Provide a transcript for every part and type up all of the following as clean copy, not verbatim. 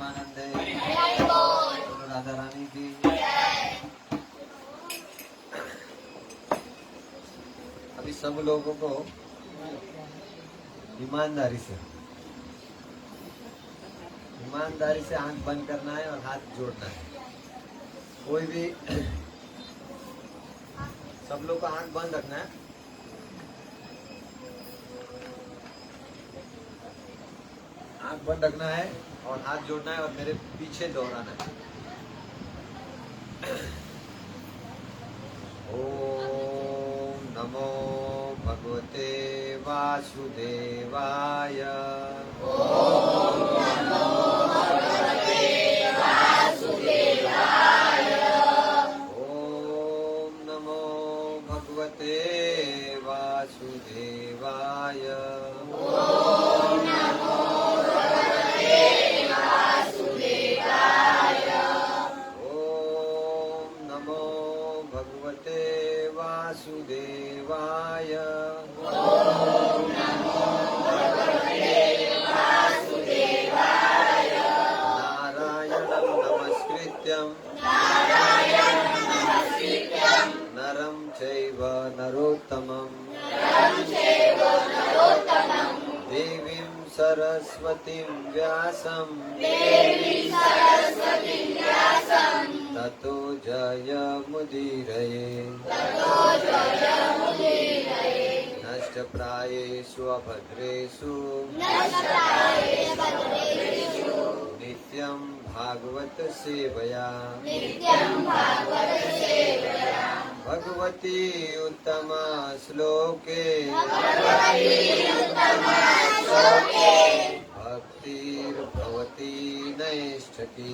प्रेमानंदे बोलो राधा रानी की। अभी सब लोगों को ईमानदारी से आंख बंद करना है और हाथ जोड़ना है। कोई भी सब लोग को आंख बंद रखना है। आंख बंद रखना है और हाथ जोड़ना है और मेरे पीछे दोहराना है। ओम नमो भगवते वासुदेवाय। ओम नमो भगवते वासुदेवाय। ओम नमो भगवते वासुदेवाय। ओम नमो भगवते वासुदेवाय। ओम नमो भगवते वासुदेवाय। ओम नमो भगवते वासुदेवाय। नारायणं नमस्कृत्यं नरं चैव नरोत्तमं देवीं सरस्वतीं व्यासं ततो जयमुदीरये। नष्टप्रायेषु अभद्रेषु नित्यं भागवत सेवया। भगवती उत्तमा श्लोके भक्तिर्भवती नैष्ठकी।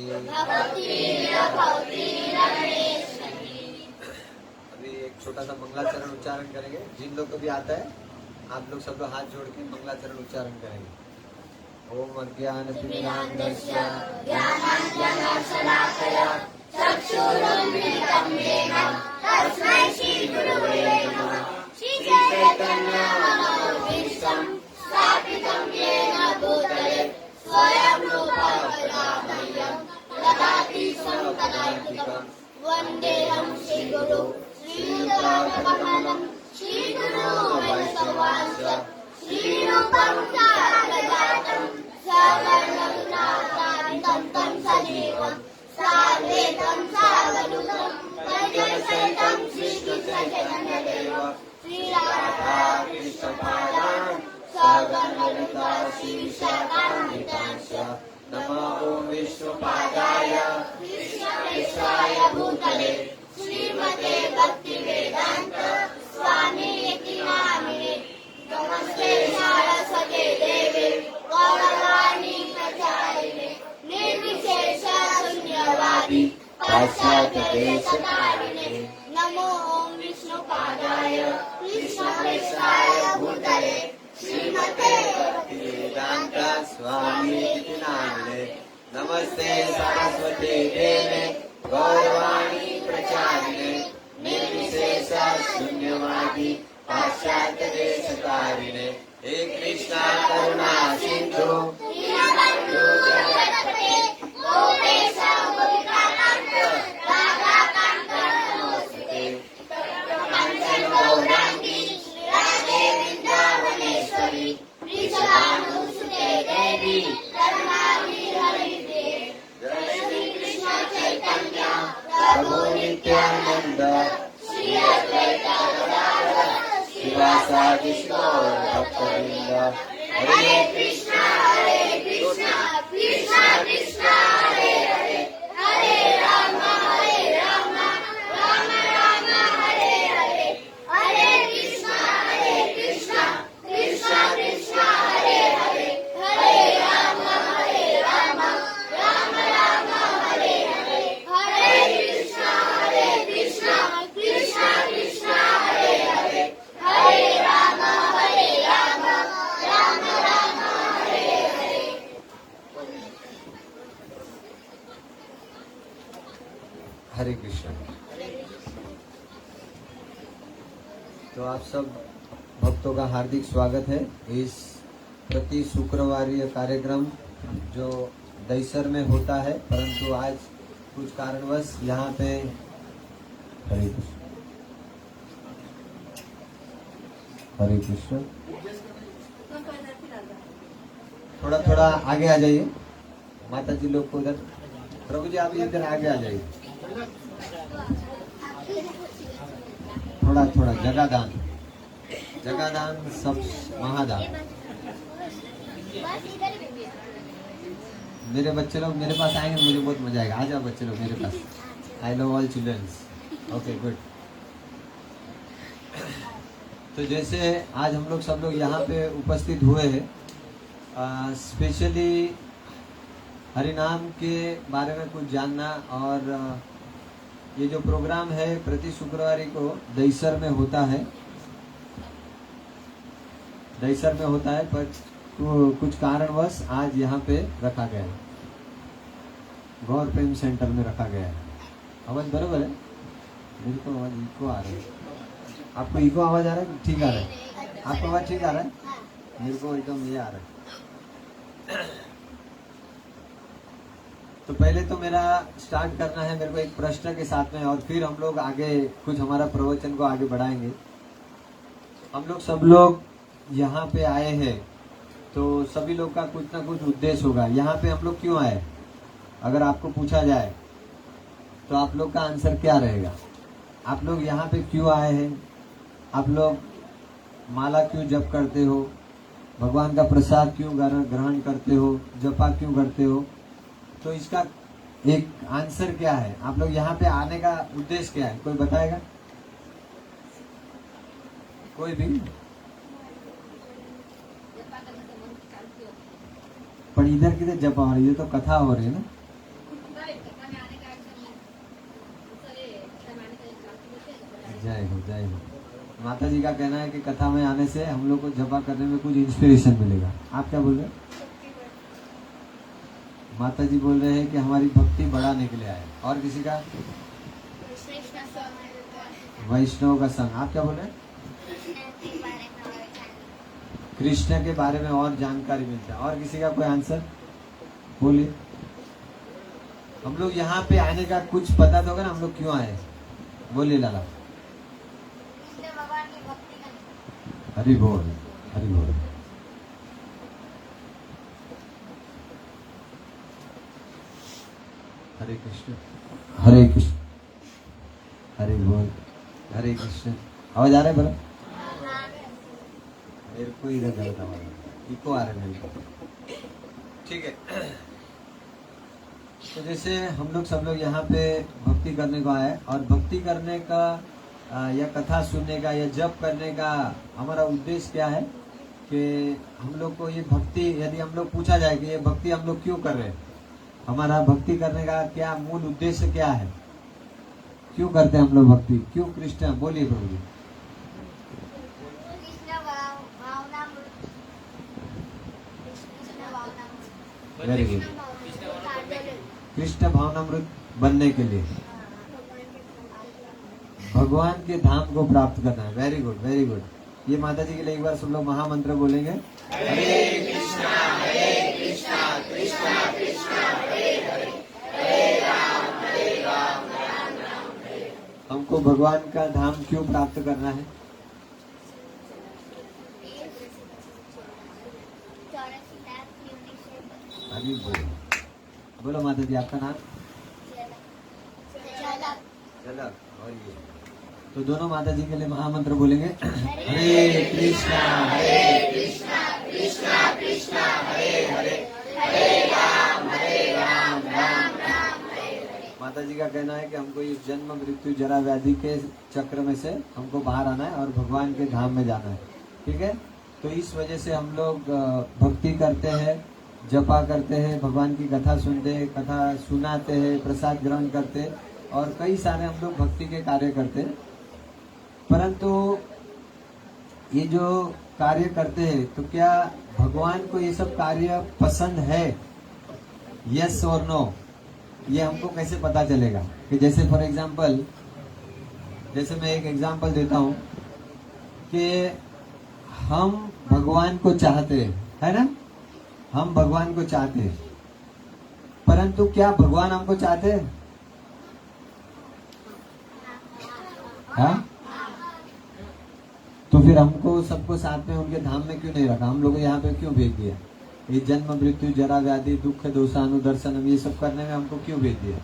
अभी एक छोटा सा मंगलाचरण उच्चारण करेंगे। जिन लोग को भी आता है आप लोग सब लोग हाथ जोड़ के मंगलाचरण उच्चारण करेंगे। ओम अज्ञानतिमिरान्धस्य ज्ञानाञ्जनशलाकया चक्षुरुन्मिलितं येन तस्मै श्रीगुरवे नमः। श्रीचैतन्यमनोभीष्टं स्थापितं येन भूतले स्वयं रूपा कदामह्यं ददाति स्वपदान्तिकं। वन्देऽहं श्रीगुरु श्रीयुतात्मकमलं श्रीगुरो वैष्णवांश्च श्रीरूपं साग्रजातं सवर्णगुणातान्वितं तं सजीवं साद्वैतं सावधूतं परिजनसहितं श्रीकृष्णचैतन्यदेव श्रीराधा कृष्णपादान् सगणललिता श्रीविशाखान्वितांश्च। नमो ॐ विष्णुपादाय कृष्णप्रेष्ठाय भूतले श्रीमते भक्तिवेदान्त स्वामिनिति नामिने। नमस्ते सारस्वते देवे गौरवाणी प्रचारिणे निर्विशेष शून्यवादी पाश्चात्यदेशतारिणे। नमो ॐ विष्णुपादाय कृष्णप्रेष्ठाय भूतले श्रीमते भक्तिवेदान्त स्वामिनिति नामिने। नमस्ते सरस्वते देवे गौरवाणी प्रचारिणे निर्विशेष शून्यवादी पाश्चात्यदेशतारिणे। हे कृष्णा करुणा सिन्धु दीनबन्धु जगत्पते गोपेश गोपिकान्त राधाकान्त नमोऽस्तुते। काञ्चन गौराङ्गी राधे वृन्दावनेश्वरी वृषभानुसुते देवी करुणामयि हरिप्रिये। जय श्री कृष्ण चैतन्य प्रभु नित्यानंद श्री अद्वैत गदाधर शिवासादि गौर भक्तवृंद। हरे कृष्णा कृष्णा कृष्णा हरे हरे हरे राम राम राम हरे हरे। हरे कृष्णा कृष्णा कृष्णा हरे हरे हरे राम राम राम हरे हरे। हरे कृष्णा कृष्णा कृष्णा हरे हरे हरे राम राम हरे हरे। हरे कृष्ण। तो आप सब भक्तों का हार्दिक स्वागत है इस प्रति शुक्रवारीय कार्यक्रम जो दहीसर में होता है, परंतु आज कुछ कारणवश यहाँ पे हरे कृष्ण हरे कृष्ण। थोड़ा थोड़ा आगे आ जाइए माता जी लोग को उधर। प्रभु जी आप इधर आगे आ जाइए। थोड़ा थोड़ा जगह दान सब महादान। मेरे बच्चे लोग मेरे पास आएंगे, मुझे बहुत मजा आएगा। आ जाओ बच्चे लोग मेरे पास। I love all childrens. Okay good. तो जैसे आज हम लोग सब लोग यहाँ पे उपस्थित हुए हैं, स्पेशली हरिनाम के बारे में कुछ जानना। और ये जो प्रोग्राम है प्रति शुक्रवार को दहीसर में होता है, पर कुछ कारणवश आज यहाँ पे रखा गया है, गौर प्रेम सेंटर में रखा गया है। आवाज बराबर है? मेरे को आवाज इको आ रहा है। आपको इको आवाज आ रहा है? ठीक आ रहा है? आपको आवाज ठीक आ रहा है? मेरे को एकदम ये आ रहा है। तो पहले तो मेरा स्टार्ट करना है मेरे को एक प्रश्न के साथ में, और फिर हम लोग आगे कुछ हमारा प्रवचन को आगे बढ़ाएंगे। हम लोग सब लोग यहाँ पे आए हैं तो सभी लोग का कुछ ना कुछ उद्देश्य होगा। यहाँ पे हम लोग क्यों आए, अगर आपको पूछा जाए तो आप लोग का आंसर क्या रहेगा? आप लोग यहाँ पे क्यों आए हैं? आप लोग माला क्यों जप करते हो? भगवान का प्रसाद क्यों ग्रहण करते हो? जपा क्यों करते हो? तो इसका एक आंसर क्या है? आप लोग यहाँ पे आने का उद्देश्य क्या है? कोई बताएगा? कोई भी? पर इधर किधर जपा हो रही है? तो कथा हो रही है ना। जय हो जय हो। माता जी का कहना है कि कथा में आने से हम लोग को जपा करने में कुछ इंस्पिरेशन मिलेगा। आप क्या बोल रहे हैं? माता जी बोल रहे हैं कि हमारी भक्ति बढ़ाने के लिए आए। और किसी का? वैष्णव का संग। आप क्या बोल रहे हैं? कृष्ण के बारे में और जानकारी मिलता है। और किसी का कोई आंसर बोलिए। हम लोग यहाँ पे आने का कुछ पता तो होगा ना, हम लोग क्यों आए? बोलिए लाला। हरि बोल हरि बोल। हरे कृष्ण हरे कृष्ण हरे बोल हरे कृष्ण। आवाज आ रहा है? बोलो। मेरे को इधर गलत आवाज इको आ रहा है मेरे को। ठीक है। तो जैसे हम लोग सब लोग यहाँ पे भक्ति करने को आए, और भक्ति करने का या कथा सुनने का या जप करने का हमारा उद्देश्य क्या है कि हम लोग को ये भक्ति, यदि हम लोग पूछा जाए कि ये भक्ति हम लोग क्यों कर रहे हैं, हमारा भक्ति करने का क्या मूल उद्देश्य क्या है, क्यों करते हैं हम लोग भक्ति, क्यों कृष्ण? बोलिए प्रभु जी। Very good. कृष्ण भावनामृत बनने के लिए, भगवान के धाम को प्राप्त करना है। Very good very good. ये माता जी के लिए एक बार सब लोग महामंत्र बोलेंगे। हरे कृष्णा कृष्णा कृष्णा हरे हरे, हरे राम राम राम हरे। हमको भगवान का धाम क्यों प्राप्त करना है? अभी बोलो बोलो माता जी। आपका नाम? झलक। और ये तो दोनों माता जी के लिए महामंत्र बोलेंगे। हरे कृष्णा कृष्णा कृष्णा हरे हरे, हरे राम राम राम हरे। माता जी का कहना है कि हमको इस जन्म मृत्यु जरा व्याधि के चक्र में से हमको बाहर आना है और भगवान के धाम में जाना है। ठीक है। तो इस वजह से हम लोग भक्ति करते हैं, जपा करते हैं, भगवान की कथा सुनते हैं, कथा सुनाते हैं, प्रसाद ग्रहण करते हैं, और कई सारे हम लोग भक्ति के कार्य करते हैं। परंतु ये जो कार्य करते हैं तो क्या भगवान को ये सब कार्य पसंद है? यस और नो? ये हमको कैसे पता चलेगा? कि जैसे फॉर एग्जांपल, जैसे मैं एक एग्जांपल देता हूँ कि हम भगवान को चाहते हैं, है ना? हम भगवान को चाहते हैं, परंतु क्या भगवान हमको चाहते हैं? हाँ? तो फिर हमको सबको साथ में उनके धाम में क्यों नहीं रखा? हम लोग यहाँ पे क्यों भेज दिया? ये जन्म मृत्यु जरा व्याधि दुख दोषानुदर्शनम ये सब करने में हमको क्यों भेज दिया?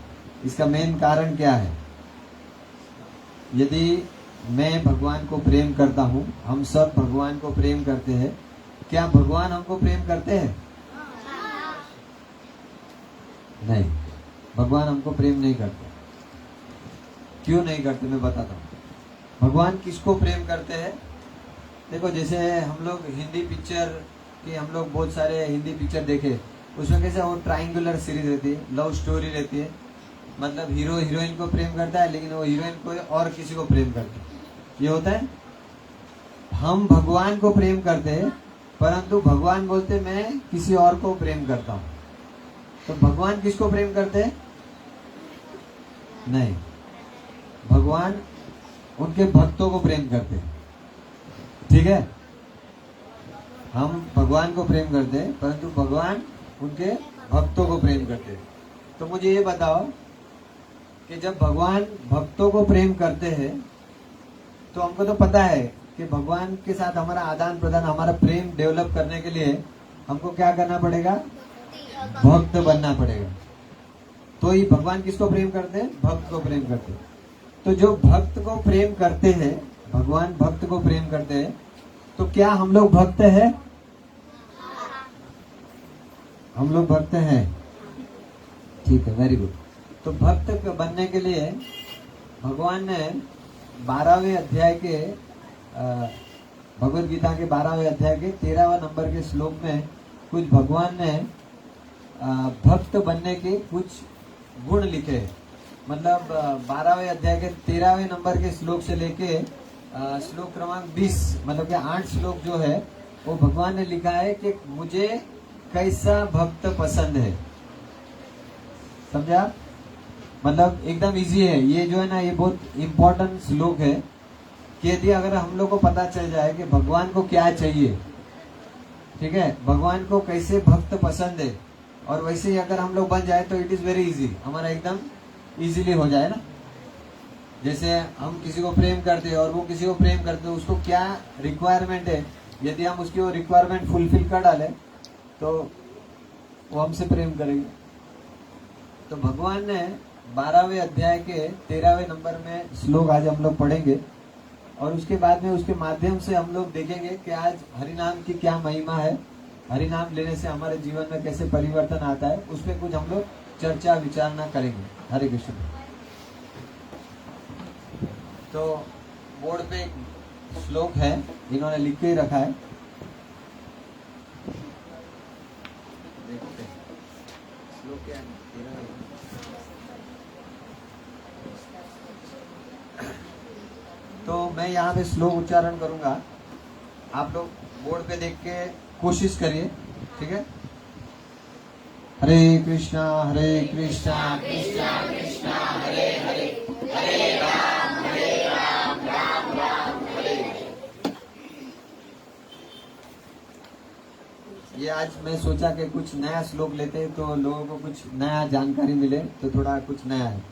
इसका मेन कारण क्या है? यदि मैं भगवान को प्रेम करता हूँ, हम सब भगवान को प्रेम करते हैं, क्या भगवान हमको प्रेम करते हैं? नहीं, भगवान हमको प्रेम नहीं करते। क्यों नहीं करते मैं बताता हूँ। भगवान किसको प्रेम करते हैं? देखो, जैसे हम लोग हिंदी पिक्चर की हम लोग बहुत सारे हिंदी पिक्चर देखे, उसमें कैसे वो ट्रायंगुलर सीरीज रहती है, लव स्टोरी रहती है, मतलब हीरो हीरोइन को प्रेम करता है लेकिन वो हीरोइन को और किसी को प्रेम करती है, ये होता है। हम भगवान को प्रेम करते हैं, परंतु भगवान बोलते मैं किसी और को प्रेम करता हूँ। तो भगवान किसको प्रेम करते हैं? नहीं, भगवान उनके भक्तों को प्रेम करते हैं। ठीक है, हम भगवान को प्रेम करते हैं, परंतु भगवान उनके भक्तों को प्रेम करते हैं। तो मुझे ये बताओ कि जब भगवान भक्तों को प्रेम करते हैं, तो हमको तो पता है कि भगवान के साथ हमारा आदान प्रदान, हमारा प्रेम डेवलप करने के लिए हमको क्या करना पड़ेगा? भक्त बनना पड़ेगा। तो ये भगवान किसको प्रेम करते हैं? भक्त को प्रेम करते हैं। तो जो भक्त को प्रेम करते हैं, भगवान भक्त को प्रेम करते हैं, तो क्या हम लोग भक्त हैं? हम लोग भक्त हैं। ठीक है, वेरी गुड। तो भक्त बनने के लिए भगवान ने 12वें अध्याय के भगवद गीता के 12वें अध्याय के 13वां नंबर के श्लोक में कुछ भगवान ने भक्त बनने के कुछ गुण लिखे हैं। मतलब 12वें अध्याय के 13वें नंबर के श्लोक से लेके श्लोक क्रमांक 20, मतलब कि 8 श्लोक जो है वो भगवान ने लिखा है कि मुझे कैसा भक्त पसंद है। समझा? मतलब एकदम इजी है ये जो है ना, ये बहुत इम्पोर्टेंट श्लोक है कि यदि अगर हम लोग को पता चल जाए कि भगवान को क्या चाहिए, ठीक है, भगवान को कैसे भक्त पसंद है, और वैसे ही अगर हम लोग बन जाए तो इट इज वेरी इजी, हमारा एकदम इजीली हो जाए ना। जैसे हम किसी को प्रेम करते हैं और वो किसी को प्रेम करते हैं, उसको क्या रिक्वायरमेंट है, यदि हम उसकी वो रिक्वायरमेंट फुलफिल कर डाले तो वो हमसे प्रेम करेगी। तो भगवान ने 12वें अध्याय के 13वें नंबर में श्लोक आज हम लोग पढ़ेंगे, और उसके बाद में उसके माध्यम से हम लोग देखेंगे कि आज हरिनाम की क्या महिमा है, हरिनाम लेने से हमारे जीवन में कैसे परिवर्तन आता है, उस पर कुछ हम लोग चर्चा विचारना करेंगे। हरे कृष्ण। तो बोर्ड पे एक श्लोक है, इन्होंने लिख के रखा है, देखते हैं श्लोक क्या है। तो मैं यहाँ पे श्लोक उच्चारण करूंगा, आप लोग बोर्ड पे देख के कोशिश करिए, ठीक है। हरे कृष्णा कृष्णा कृष्णा हरे हरे, हरे राम राम राम हरे हरे। ये आज मैं सोचा कि कुछ नया श्लोक लेते हैं तो लोगों को कुछ नया जानकारी मिले, तो थोड़ा कुछ नया है।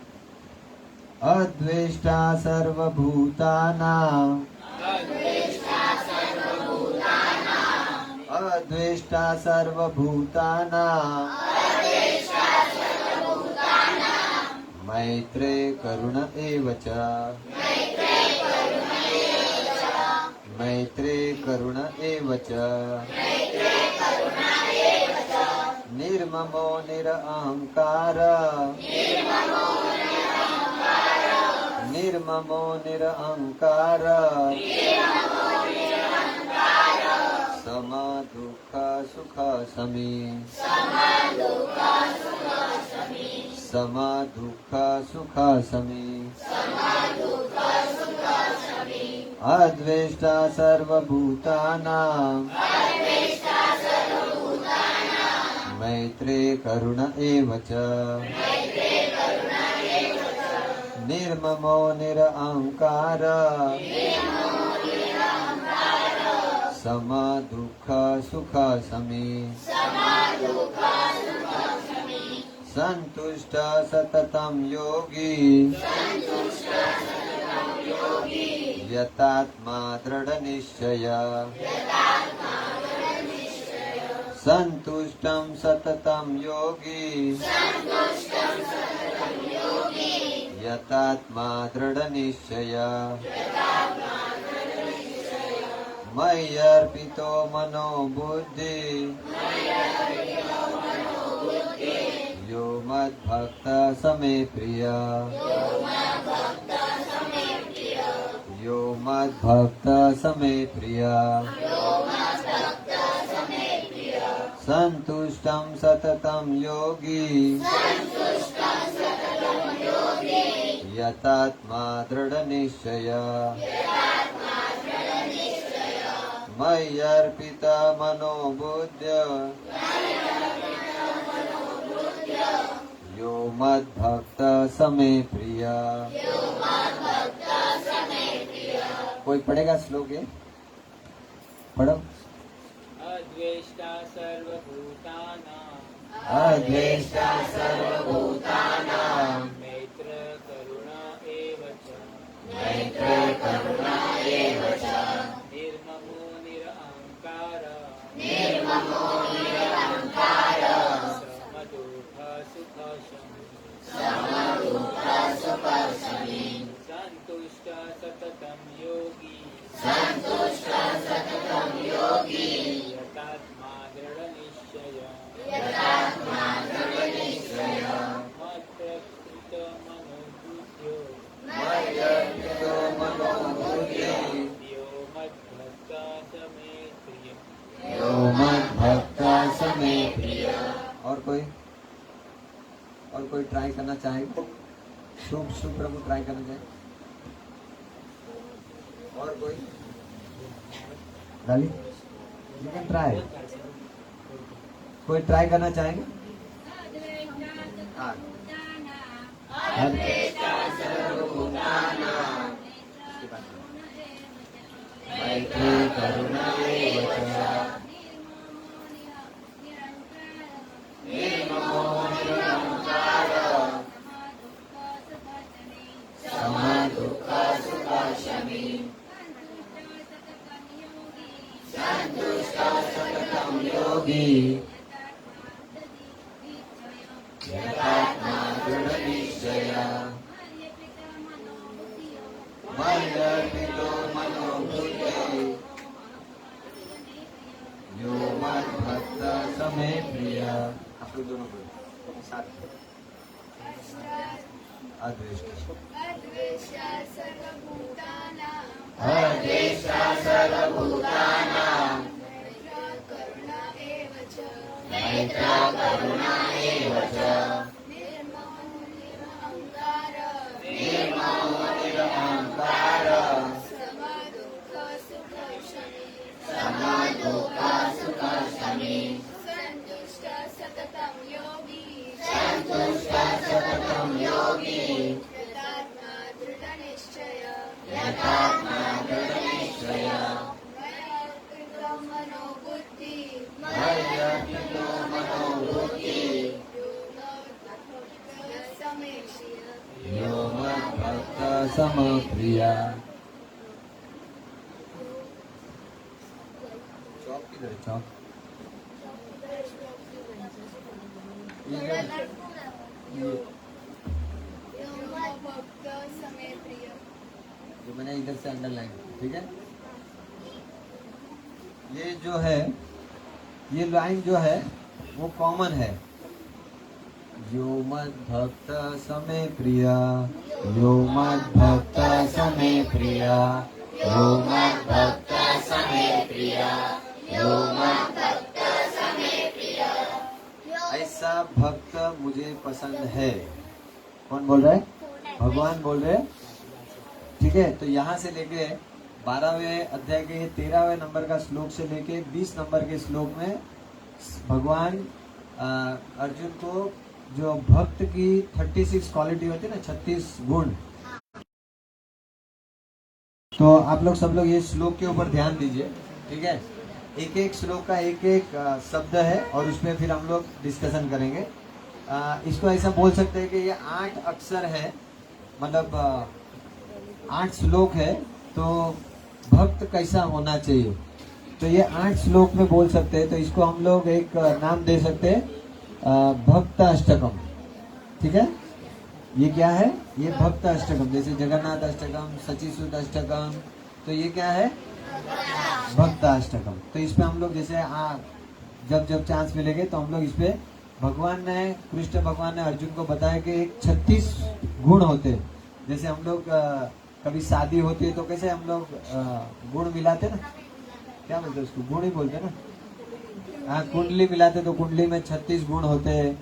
अद्वेष्टा सर्वभूतानां, अद्वेष्टा सर्वभूतानां, मैत्रे करुण एव च, मैत्रे करुण एव च, निर्ममो निरअहंकार, निर्ममो निरअहंकार, सम दुःख सुख समी, सम दुःख सुख समी, अद्वेष्टा सर्वभूतानां, मैत्रे करुण एव च, निर्ममो निरअहंकार, सम दुःख सुख समी, संतुष्ट सततं योगी यतात्मा दृढ़ निश्चय संतुष्टं सततं योगी यतात्मा दृढ़ निश्चय मयि अर्पितो मनो बुद्धि यो मद्भक्त समे प्रिय यो मद्भक्त समे प्रिय संतुष्टं सततं योगी यतात्मा दृढ़ निश्चय मयि अर्पित मनो बुद्ध्य यो मद्भक्त समे प्रिय। कोई पढ़ेगा श्लोक ये? पढ़ो। अद्वेष्टा सर्वभूतानां अद्वेष्टा सर्वभूतानां मैत्र करुणा एव च मैत्र करुणा एव च निर्ममो निरहङ्कार समदुःखसुखशमी सन्तुष्ट सततं योगी यतात्मा दृढनिश्चय मत्प्रकृत मनोबुद्ध्यो मय्यर्पितो मनो बुद्धिः यो मद्भक्ता समे प्रिय। यो मद्भक्ता समे प्रिय। और कोई ट्राई करना चाहेगा? शुभ प्रभु ट्राई करना चाहे? और कोई? डाली यू कैन ट्राई। कोई ट्राई करना चाहेंगे? हाँ। अद्वेष्टा सर्वभूतानां मैत्री करुणा एव च निर्ममो निरहङ्कार समदुःखसुखशमी सन्तुष्टः सततं योगी यतात्मा दृढनिश्चय मय्यर्पितो मनो बुद्धिः यो मद्भक्त समे प्रिय। आप लोग दोनों को साथ अद्वेष्टा सर्वभूतानां अद्वेष्टा सर्वभूतानां करुणा एव च मैत्र करुणा एव च निर्ममो निरहङ्कार समदुःखसुखशमी सन्तुष्ट सततं योगी यतात्मा दृढनिश्चय मय्यर्पितो मनो बुद्धिः यो मद्भक्तः समे प्रिय। यो मद्भक्त समे प्रिय। चौक किधर है? चौक जो मैंने इधर से अंडरलाइन, ठीक है। ये जो है, ये लाइन जो है वो कॉमन है। यो मद्भक्त समे प्रिय, यो मद्भक्त समे प्रिय, यो मद्भक्त समे प्रिय, यो मद्भक्त समे प्रिय। ऐसा भक्त मुझे पसंद है। कौन बोल रहा है? भगवान बोल रहे हैं, ठीक है। तो यहाँ से लेके 12वें अध्याय के 13वें नंबर का श्लोक से लेके 20 नंबर के श्लोक में भगवान अर्जुन को जो भक्त की 36 क्वालिटी होती है ना, 36 गुण, तो आप लोग सब लोग ये श्लोक के ऊपर ध्यान दीजिए, ठीक है। एक एक श्लोक का एक एक शब्द है और उसमें फिर हम लोग डिस्कशन करेंगे। इसको ऐसा बोल सकते हैं कि ये 8 अक्षर है, मतलब 8 श्लोक है। तो भक्त कैसा होना चाहिए, तो ये 8 श्लोक में बोल सकते हैं। तो इसको हम लोग एक नाम दे सकते हैं, भक्त अष्टकम। ठीक है, ये क्या है, ये भक्त अष्टकम। जैसे जगन्नाथ अष्टकम, सचिसुत अष्टकम, तो ये क्या है, भक्त अष्टकम। तो इसमें हम लोग जैसे जब जब चांस मिलेंगे तो हम लोग इस पे भगवान ने, कृष्ण भगवान ने अर्जुन को बताया कि 36 गुण होते हैं। जैसे हम लोग कभी शादी होती है तो कैसे हम लोग गुण मिलाते ना, क्या बोलते हैं उसको, गुण ही बोलते ना। हाँ, कुंडली मिलाते तो कुंडली में 36 गुण होते हैं,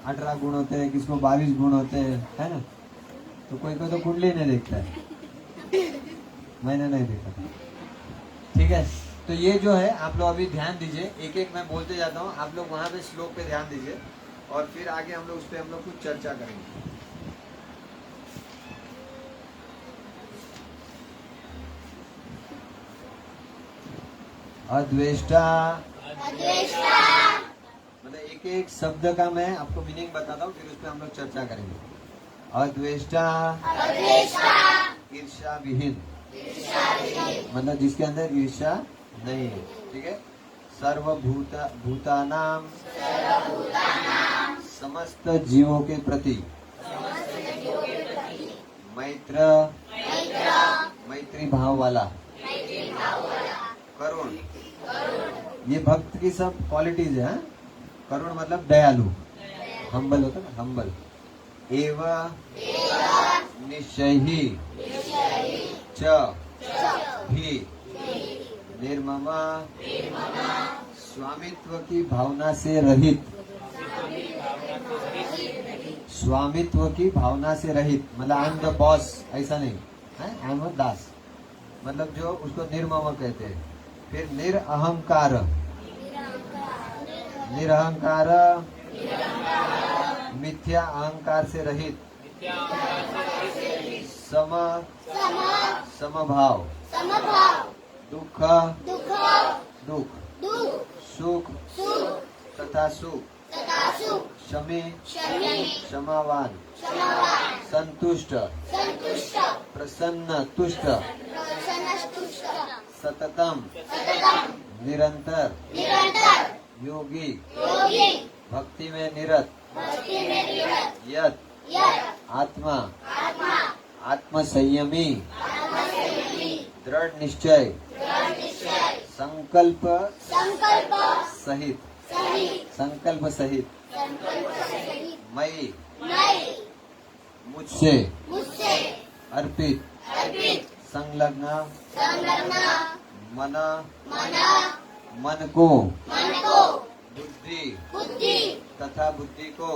18 गुण होते हैं, किसको 22 गुण होते हैं, है ना। तो कोई कोई तो कुंडली नहीं देखता है, मैंने नहीं देखा। ठीक है, तो ये जो है आप लोग अभी ध्यान दीजिए, एक एक मैं बोलते जाता हूँ, आप लोग वहां पे श्लोक पे ध्यान दीजिए और फिर आगे हम लोग उस पर हम लोग कुछ चर्चा करेंगे। अद्वेष्टा, मतलब एक एक शब्द का मैं आपको मीनिंग बताता हूँ, फिर उस पर हम लोग चर्चा करेंगे। अद्वेष्टा, ईर्ष्या विहीन, मतलब जिसके अंदर ईर्ष्या नहीं है। ठीक है, भूतानाम, समस्त जीवों के प्रति मैत्री भाव वाला, करुण, ये भक्त की सब क्वालिटीज है। करुण मतलब दयालु, हम्बल होता है ना, हम्बल। एवं निश्चयी च भी निर्ममा, स्वामित्व की भावना से रहित, स्वामित्व की भावना से रहित, मतलब आई एम द बॉस ऐसा नहीं है, आई एम दास, मतलब जो उसको निर्मम कहते हैं। फिर निरअहंकार, निरअहंकार, मिथ्या अहंकार से रहित, समभाव, दुख सुख तथा सुख, क्षमावान, संतुष्ट, प्रसन्न तुष्ट, सततम, निरंतर, योगी, भक्ति में निरत, यत, आत्मा, आत्म संयमी, दृढ़ निश्चय, संकल्प सहित, संकल्प सहित, मई, मुझसे अर्पित, संलग्न, मन को, बुद्धि तथा बुद्धि को,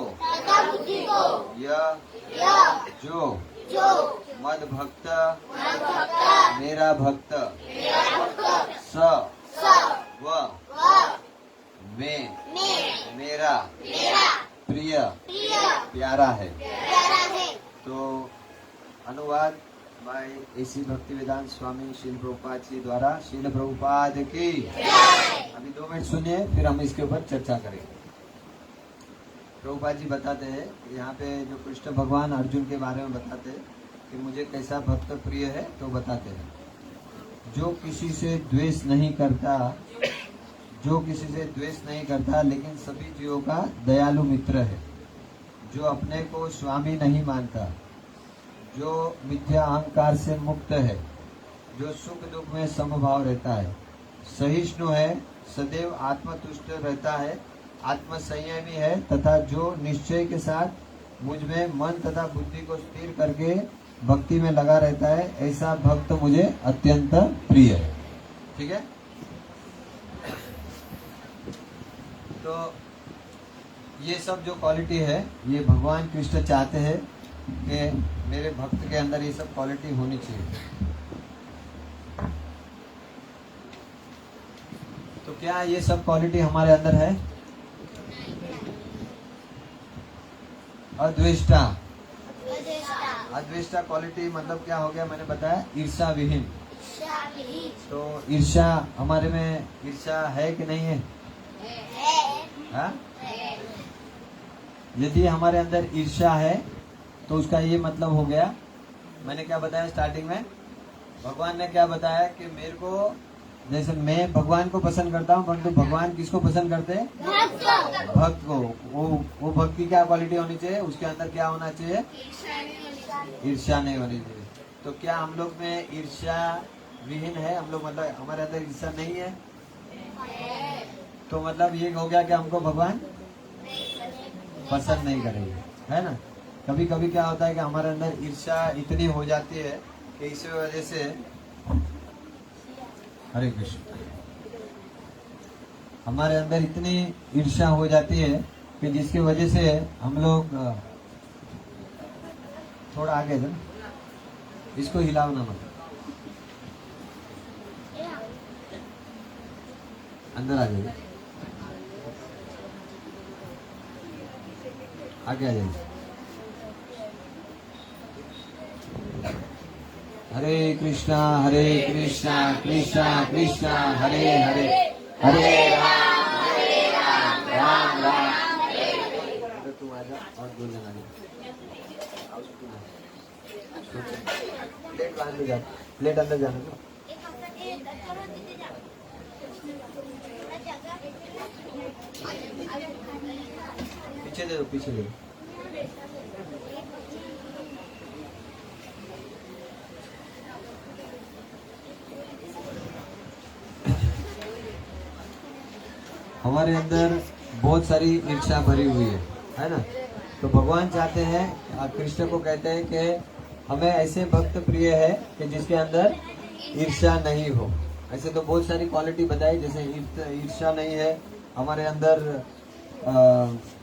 यह जो मद भक्त, मेरा भक्त, स व में मेरा प्रिय प्यारा है। तो अनुवाद बाय एसी भक्ति वेदांत स्वामी शील प्रभुपाद जी द्वारा। शील प्रभुपाद की। अभी 2 मिनट सुनिए, फिर हम इसके ऊपर चर्चा करेंगे। प्रभुपाद जी बताते हैं, यहाँ पे जो कृष्ण भगवान अर्जुन के बारे में बताते हैं कि मुझे कैसा भक्त प्रिय है, तो बताते हैं जो किसी से द्वेष नहीं करता, जो किसी से द्वेष नहीं करता लेकिन सभी जीवों का दयालु मित्र है, जो अपने को स्वामी नहीं मानता, जो मिथ्या अहंकार से मुक्त है, जो सुख दुख में समभाव रहता है, सहिष्णु है, सदैव आत्मतुष्ट रहता है, आत्म संयमी है तथा जो निश्चय के साथ मुझ में मन तथा बुद्धि को स्थिर करके भक्ति में लगा रहता है, ऐसा भक्त मुझे अत्यंत प्रिय है। ठीक है, तो ये सब जो क्वालिटी है ये भगवान कृष्ण चाहते हैं कि मेरे भक्त के अंदर ये सब क्वालिटी होनी चाहिए। तो क्या ये सब क्वालिटी हमारे अंदर है? अद्वेष्टा, अद्वेष्टा क्वालिटी मतलब क्या हो गया, मैंने बताया ईर्ष्या विहीन। तो ईर्ष्या हमारे में, ईर्ष्या है कि नहीं है? हाँ? यदि हमारे अंदर ईर्ष्या है तो उसका ये मतलब हो गया, मैंने क्या बताया स्टार्टिंग में, भगवान ने क्या बताया कि मेरे को, जैसे मैं भगवान को पसंद करता हूँ, परंतु भगवान किसको पसंद करते हैं? भक्त को। वो भक्त की क्या क्वालिटी होनी चाहिए? उसके अंदर क्या होना चाहिए? ईर्ष्या नहीं होनी चाहिए। तो क्या हम लोग में ईर्ष्या विहीन है? हम लोग मतलब हमारे अंदर ईर्ष्या नहीं है, तो मतलब ये हो गया कि हमको भगवान पसंद नहीं करेंगे, है ना। कभी कभी क्या होता है कि हमारे अंदर ईर्ष्या इतनी हो जाती है कि इस वजह से, हरे कृष्ण, हमारे अंदर इतनी ईर्ष्या हो जाती है कि जिसकी वजह से हम लोग, थोड़ा आगे दो, इसको हिलाओ ना मत, अंदर आ जाइए, आगे आ जाइए। हरे कृष्णा कृष्णा कृष्णा हरे हरे, हरे राम राम राम। तो तुम आ जा और 2 जन आ जाओ। प्लेट बाहर ले जा, प्लेट अंदर जाने दो। पीछे दे दो, पीछे दे दो। हमारे अंदर बहुत सारी ईर्ष्या भरी हुई है ना। तो भगवान चाहते हैं, कृष्ण को कहते हैं कि हमें ऐसे भक्त प्रिय है कि जिसके अंदर ईर्ष्या नहीं हो। ऐसे तो बहुत सारी क्वालिटी बताई, जैसे ईर्ष्या नहीं है हमारे अंदर,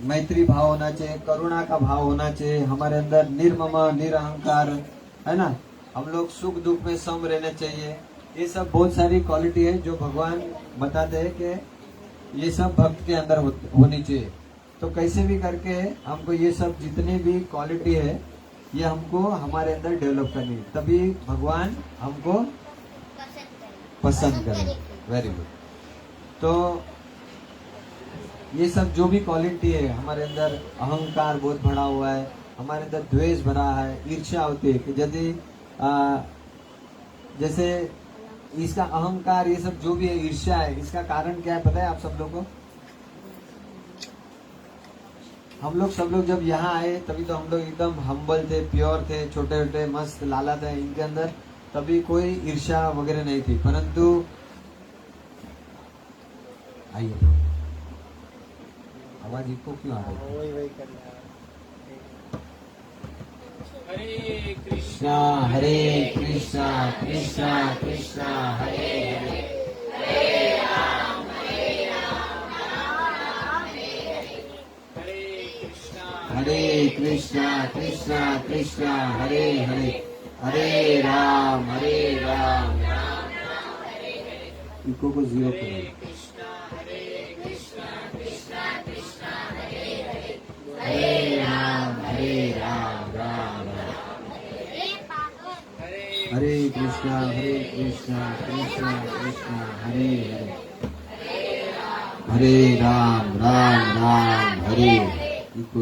मैत्री भाव होना चाहिए, करुणा का भाव होना चाहिए हमारे अंदर, निर्मम निरहंकार, है ना, हम लोग सुख दुख में सम रहना चाहिए। ये सब बहुत सारी क्वालिटी है जो भगवान बताते हैं कि ये सब भक्त के अंदर होनी चाहिए। तो कैसे भी करके हमको ये सब जितनी भी क्वालिटी है ये हमको हमारे अंदर डेवलप करनी है, तभी भगवान हमको पसंद करें। Very good. तो ये सब जो भी क्वालिटी है हमारे अंदर, अहंकार बहुत भरा हुआ है, हमारे अंदर द्वेष भरा है, ईर्ष्या होती है कि यदि जैसे इसका अहंकार, ये सब जो भी है ईर्ष्या है, इसका कारण क्या है पता है आप सब लोग को? हम लोग सब लोग जब यहाँ आए तभी तो हम लोग एकदम हम्बल थे, प्योर थे, छोटे छोटे मस्त लाला थे, इनके अंदर तभी कोई ईर्ष्या वगैरह नहीं थी। परंतु आइए, आवाज इको क्यों आ रही है? हरे कृष्णा कृष्णा कृष्णा कृष्णा हरे हरे, हरे कृष्णा कृष्णा कृष्णा हरे हरे, हरे राम इको को 0 करो। हरे राम राम राम। हरे कृष्णा कृष्णा कृष्णा हरे हरे, हरे राम राम हरे। इको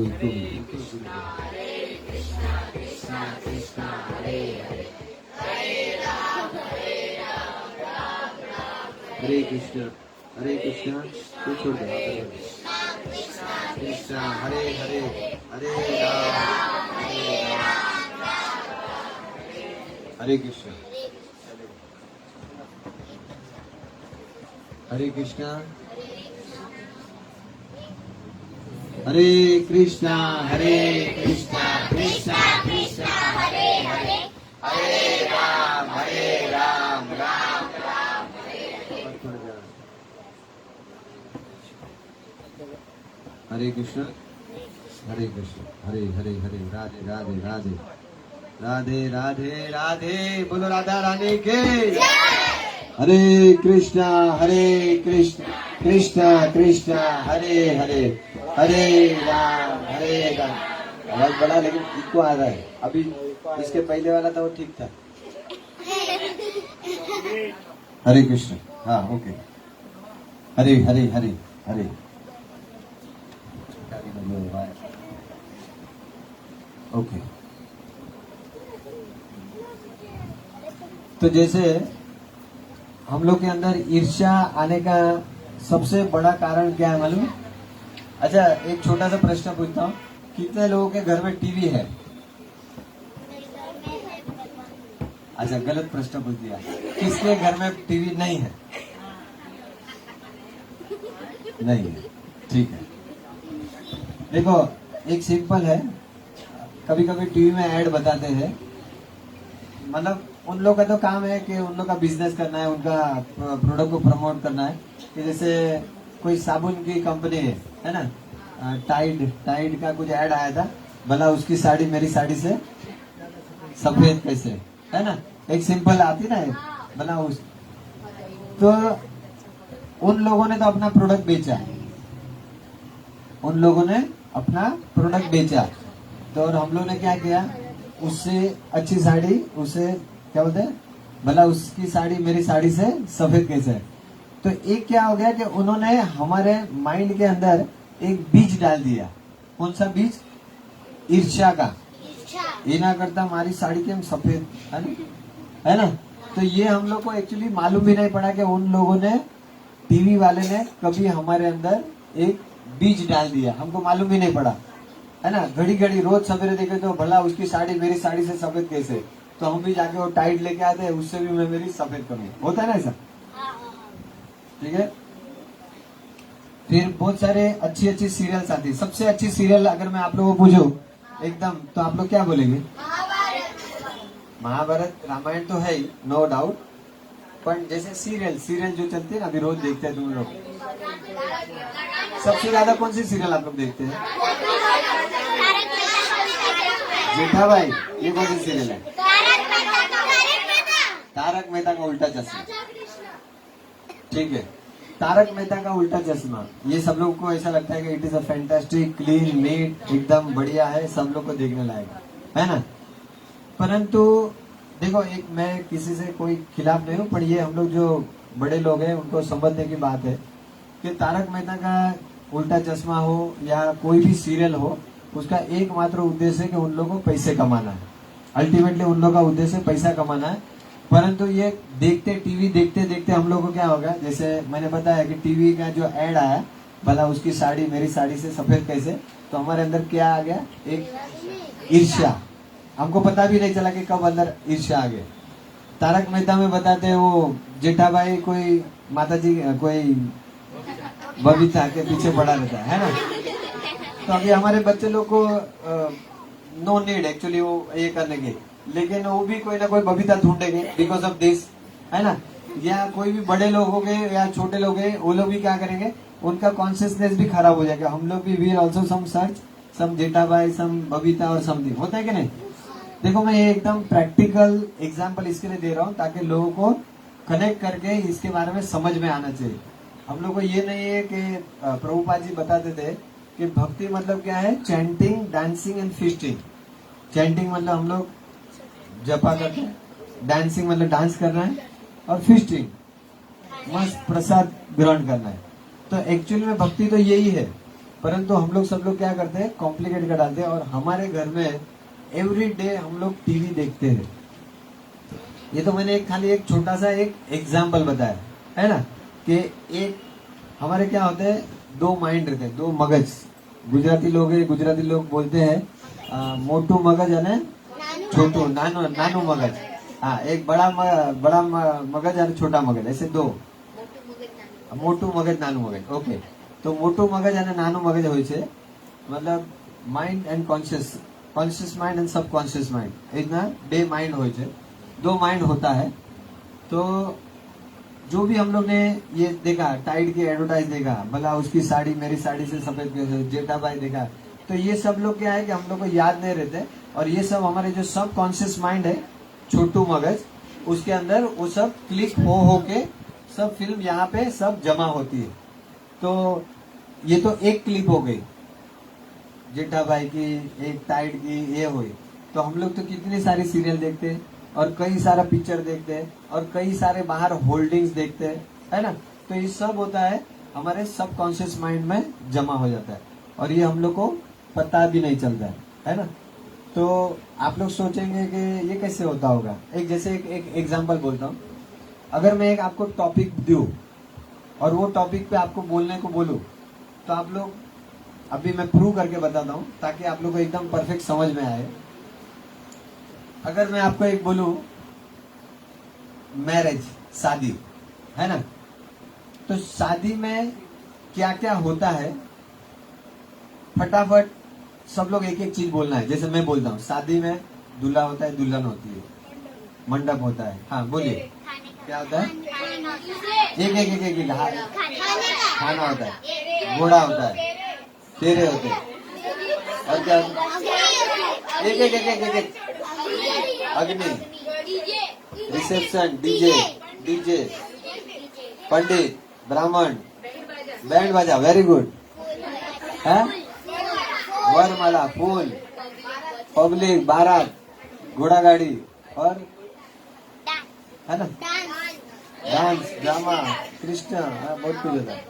हरे कृष्णा तो छोड़ दो, कृष्णा हरे हरे, हरे राम हरे कृष्णा, हरे कृष्णा कृष्णा कृष्णा हरे हरे, हरे राम राम राम। हरे कृष्ण हरे हरे, राधे राधे राधे राधे राधे राधे, बोलो राधा रानी के। हरे कृष्णा कृष्णा कृष्णा हरे हरे, हरे राम। आवाज बड़ा लेकिन इको आ रहा है। अभी इसके पहले वाला था वो ठीक था। हरे कृष्ण, हाँ ओके। हरे हरे हरे हरे। ओके। तो जैसे हम लोग के अंदर ईर्ष्या आने का सबसे बड़ा कारण क्या है मालूम है? अच्छा, एक छोटा सा प्रश्न पूछता हूँ, कितने लोगों के घर में टीवी है? अच्छा, गलत प्रश्न पूछ दिया। किसके घर में टीवी नहीं है? नहीं है, ठीक है। देखो, एक सिंपल है, कभी कभी टीवी में ऐड बताते हैं, मतलब उन लोग का तो काम है कि उन लोग का बिजनेस करना है, उनका प्रोडक्ट को प्रमोट करना है। कि जैसे कोई साबुन की कंपनी है ना, टाइड का कुछ ऐड आया था, भला उसकी साड़ी मेरी साड़ी से सफेद कैसे, है ना, एक सिंपल आती ना, भला उस, तो उन लोगों ने तो अपना प्रोडक्ट बेचा, उन लोगों ने अपना प्रोडक्ट बेचा, तो और हम लोग ने क्या किया, उससे अच्छी साड़ी, उसे क्या बोलते हैं, भला उसकी साड़ी मेरी साड़ी से सफेद कैसे है। तो एक क्या हो गया कि उन्होंने हमारे माइंड के अंदर एक बीज डाल दिया। कौन सा बीज? ईर्ष्या का। ये ना करता हमारी साड़ी के हम सफेद, है ना। तो ये हम लोग को एक्चुअली मालूम भी नहीं पड़ा कि उन लोगों ने, टीवी वाले ने कभी हमारे अंदर एक बीज डाल दिया, हमको मालूम भी नहीं पड़ा, है ना। घड़ी घड़ी रोज सवेरे देखे तो भला उसकी साड़ी मेरी साड़ी से सफेद कैसे, तो हम भी जाके वो टाइट लेके आते हैं, उससे भी मैं मेरी सफेद करूँ, होता है ना ऐसा, ठीक है। फिर बहुत सारे अच्छी अच्छी सीरियल्स आती है। सबसे अच्छी सीरियल अगर मैं आप लोगों को पूछूं एकदम, तो आप लोग क्या बोलेंगे? महाभारत, रामायण तो है ही, नो डाउट, पर जैसे सीरियल जो चलती है ना, अभी रोज देखते हैं तुम लोग, सबसे ज्यादा कौन सी सीरियल आप लोग देखते हैं? जेठा भाई, ये कौन सी सीरियल है? तारक मेहता का उल्टा चश्मा, ठीक है। तारक मेहता का उल्टा चश्मा, ये सब लोग को ऐसा लगता है कि it is a fantastic, clean, neat, एकदम बढ़िया है, सब लोग को देखने लायक है ना। परंतु देखो, एक मैं किसी से कोई खिलाफ नहीं हूँ, पर ये हम लोग जो बड़े लोग हैं उनको समझने की बात है कि तारक मेहता का उल्टा चश्मा हो या कोई भी सीरियल हो, उसका एकमात्र उद्देश्य है कि उन लोगों को पैसे कमाना है। अल्टीमेटली उन लोगों का उद्देश्य पैसा कमाना है। परंतु ये देखते, टीवी देखते देखते हम लोग को क्या होगा, जैसे मैंने बताया कि टीवी का जो ऐड आया, भला उसकी साड़ी मेरी साड़ी से सफेद कैसे, तो हमारे अंदर क्या आ गया, एक ईर्ष्या। हमको पता भी नहीं चला कि कब अंदर ईर्ष्या आ गया। तारक मेहता में बताते हैं वो जेठाबाई कोई माताजी, कोई बबीता के पीछे पड़ा रहता है ना। तो अभी हमारे बच्चे लोग को नो नीड एक्चुअली वो ये करने के, लेकिन वो भी कोई ना कोई बबीता ढूंढेंगे बिकॉज ऑफ दिस, है ना। या कोई भी बड़े लोग हो गए या छोटे लोग गए, वो लोग भी क्या करेंगे, उनका कॉन्शियसनेस भी खराब हो जाएगा। हम लोग भी वील ऑल्सो सम सर्च, सम जेठाबाई, सम बबीता और समथिंग, होता है कि नहीं। देखो, मैं ये एकदम प्रैक्टिकल एग्जाम्पल इसके लिए दे रहा हूँ ताकि लोगों को कनेक्ट करके इसके बारे में समझ में आना चाहिए। हम लोग को ये नहीं है कि प्रभुपाद जी बताते थे कि भक्ति मतलब क्या है, chanting, dancing and feasting. Chanting मतलब हम लोग जपा करते हैं, डांसिंग मतलब डांस करना है, और फीस्टिंग मस्त प्रसाद ग्रहण करना है। तो एक्चुअली में भक्ति तो यही है, परंतु हम लोग सब लोग क्या करते हैं, कॉम्प्लिकेट कर डालते हैं। और हमारे घर में एवरी डे हम लोग टीवी देखते हैं। ये तो मैंने खाली एक छोटा सा एक एग्जाम्पल बताया है ना, कि एक हमारे क्या होते हैं, दो माइंड रहते हैं, दो मगज। गुजराती लोग बोलते हैं मोटू मगज है, छोटू नानू मगज। हाँ, एक बड़ा मगज और छोटा मगज, ऐसे दो, मोटू मगज नानू मगज। ओके, तो मोटू मगज અને નાનું મગજ હોય છે, मतलब mind and conscious mind and subconscious mind, इतना बे माइंड હોય છે, दो माइंड होता है। तो जो भी हम लोग ने ये देखा, टाइड की एडवर्टाइज देखा, भला उसकी साड़ी मेरी साड़ी से सफेद कैसे, जेठाबाई देखा, तो ये सब लोग क्या है कि हम लोग को याद नहीं रहते, और ये सब हमारे जो सब कॉन्शियस माइंड है, छोटू मगज, उसके अंदर वो सब क्लिक हो के सब फिल्म यहाँ पे सब जमा होती है। तो ये तो एक क्लिप हो गई जेठाबाई की, एक टाइड की, ये हुई। तो हम लोग तो कितनी सारी सीरियल देखते हैं, और कई सारा पिक्चर देखते हैं, और कई सारे बाहर होल्डिंग्स देखते हैं, है ना। तो ये सब होता है हमारे सब कॉन्शियस माइंड में जमा हो जाता है, और ये हम लोग को पता भी नहीं चलता है ना। तो आप लोग सोचेंगे कि ये कैसे होता होगा। एक जैसे एक एग्जांपल बोलता हूँ। अगर मैं एक आपको टॉपिक दूं और वो टॉपिक पे आपको बोलने को बोलूं, तो आप लोग, अभी मैं प्रूव करके बताता हूँ ताकि आप लोग को एकदम परफेक्ट समझ में आए। अगर मैं आपको एक बोलूं मैरिज, शादी, है ना, तो शादी में क्या क्या होता है, फटाफट सब लोग एक एक चीज बोलना है। जैसे मैं बोलता हूँ शादी में दूल्हा होता है, दुल्हन होती है, मंडप होता है। हाँ बोलिए, क्या होता है? एक हाँ, खाना होता है, घोड़ा होता है, फेरे होते हैं, और क्या होता है? एक अग्नि, रिसेप्शन, डीजे, पंडित, ब्राह्मण, बैंड बाजा, वेरी गुड है, वरमाला, फूल, पब्लिक, बारात, घोड़ा गाड़ी, और है ना डांस, ड्रामा, कृष्ण, बहुत कुछ होता है।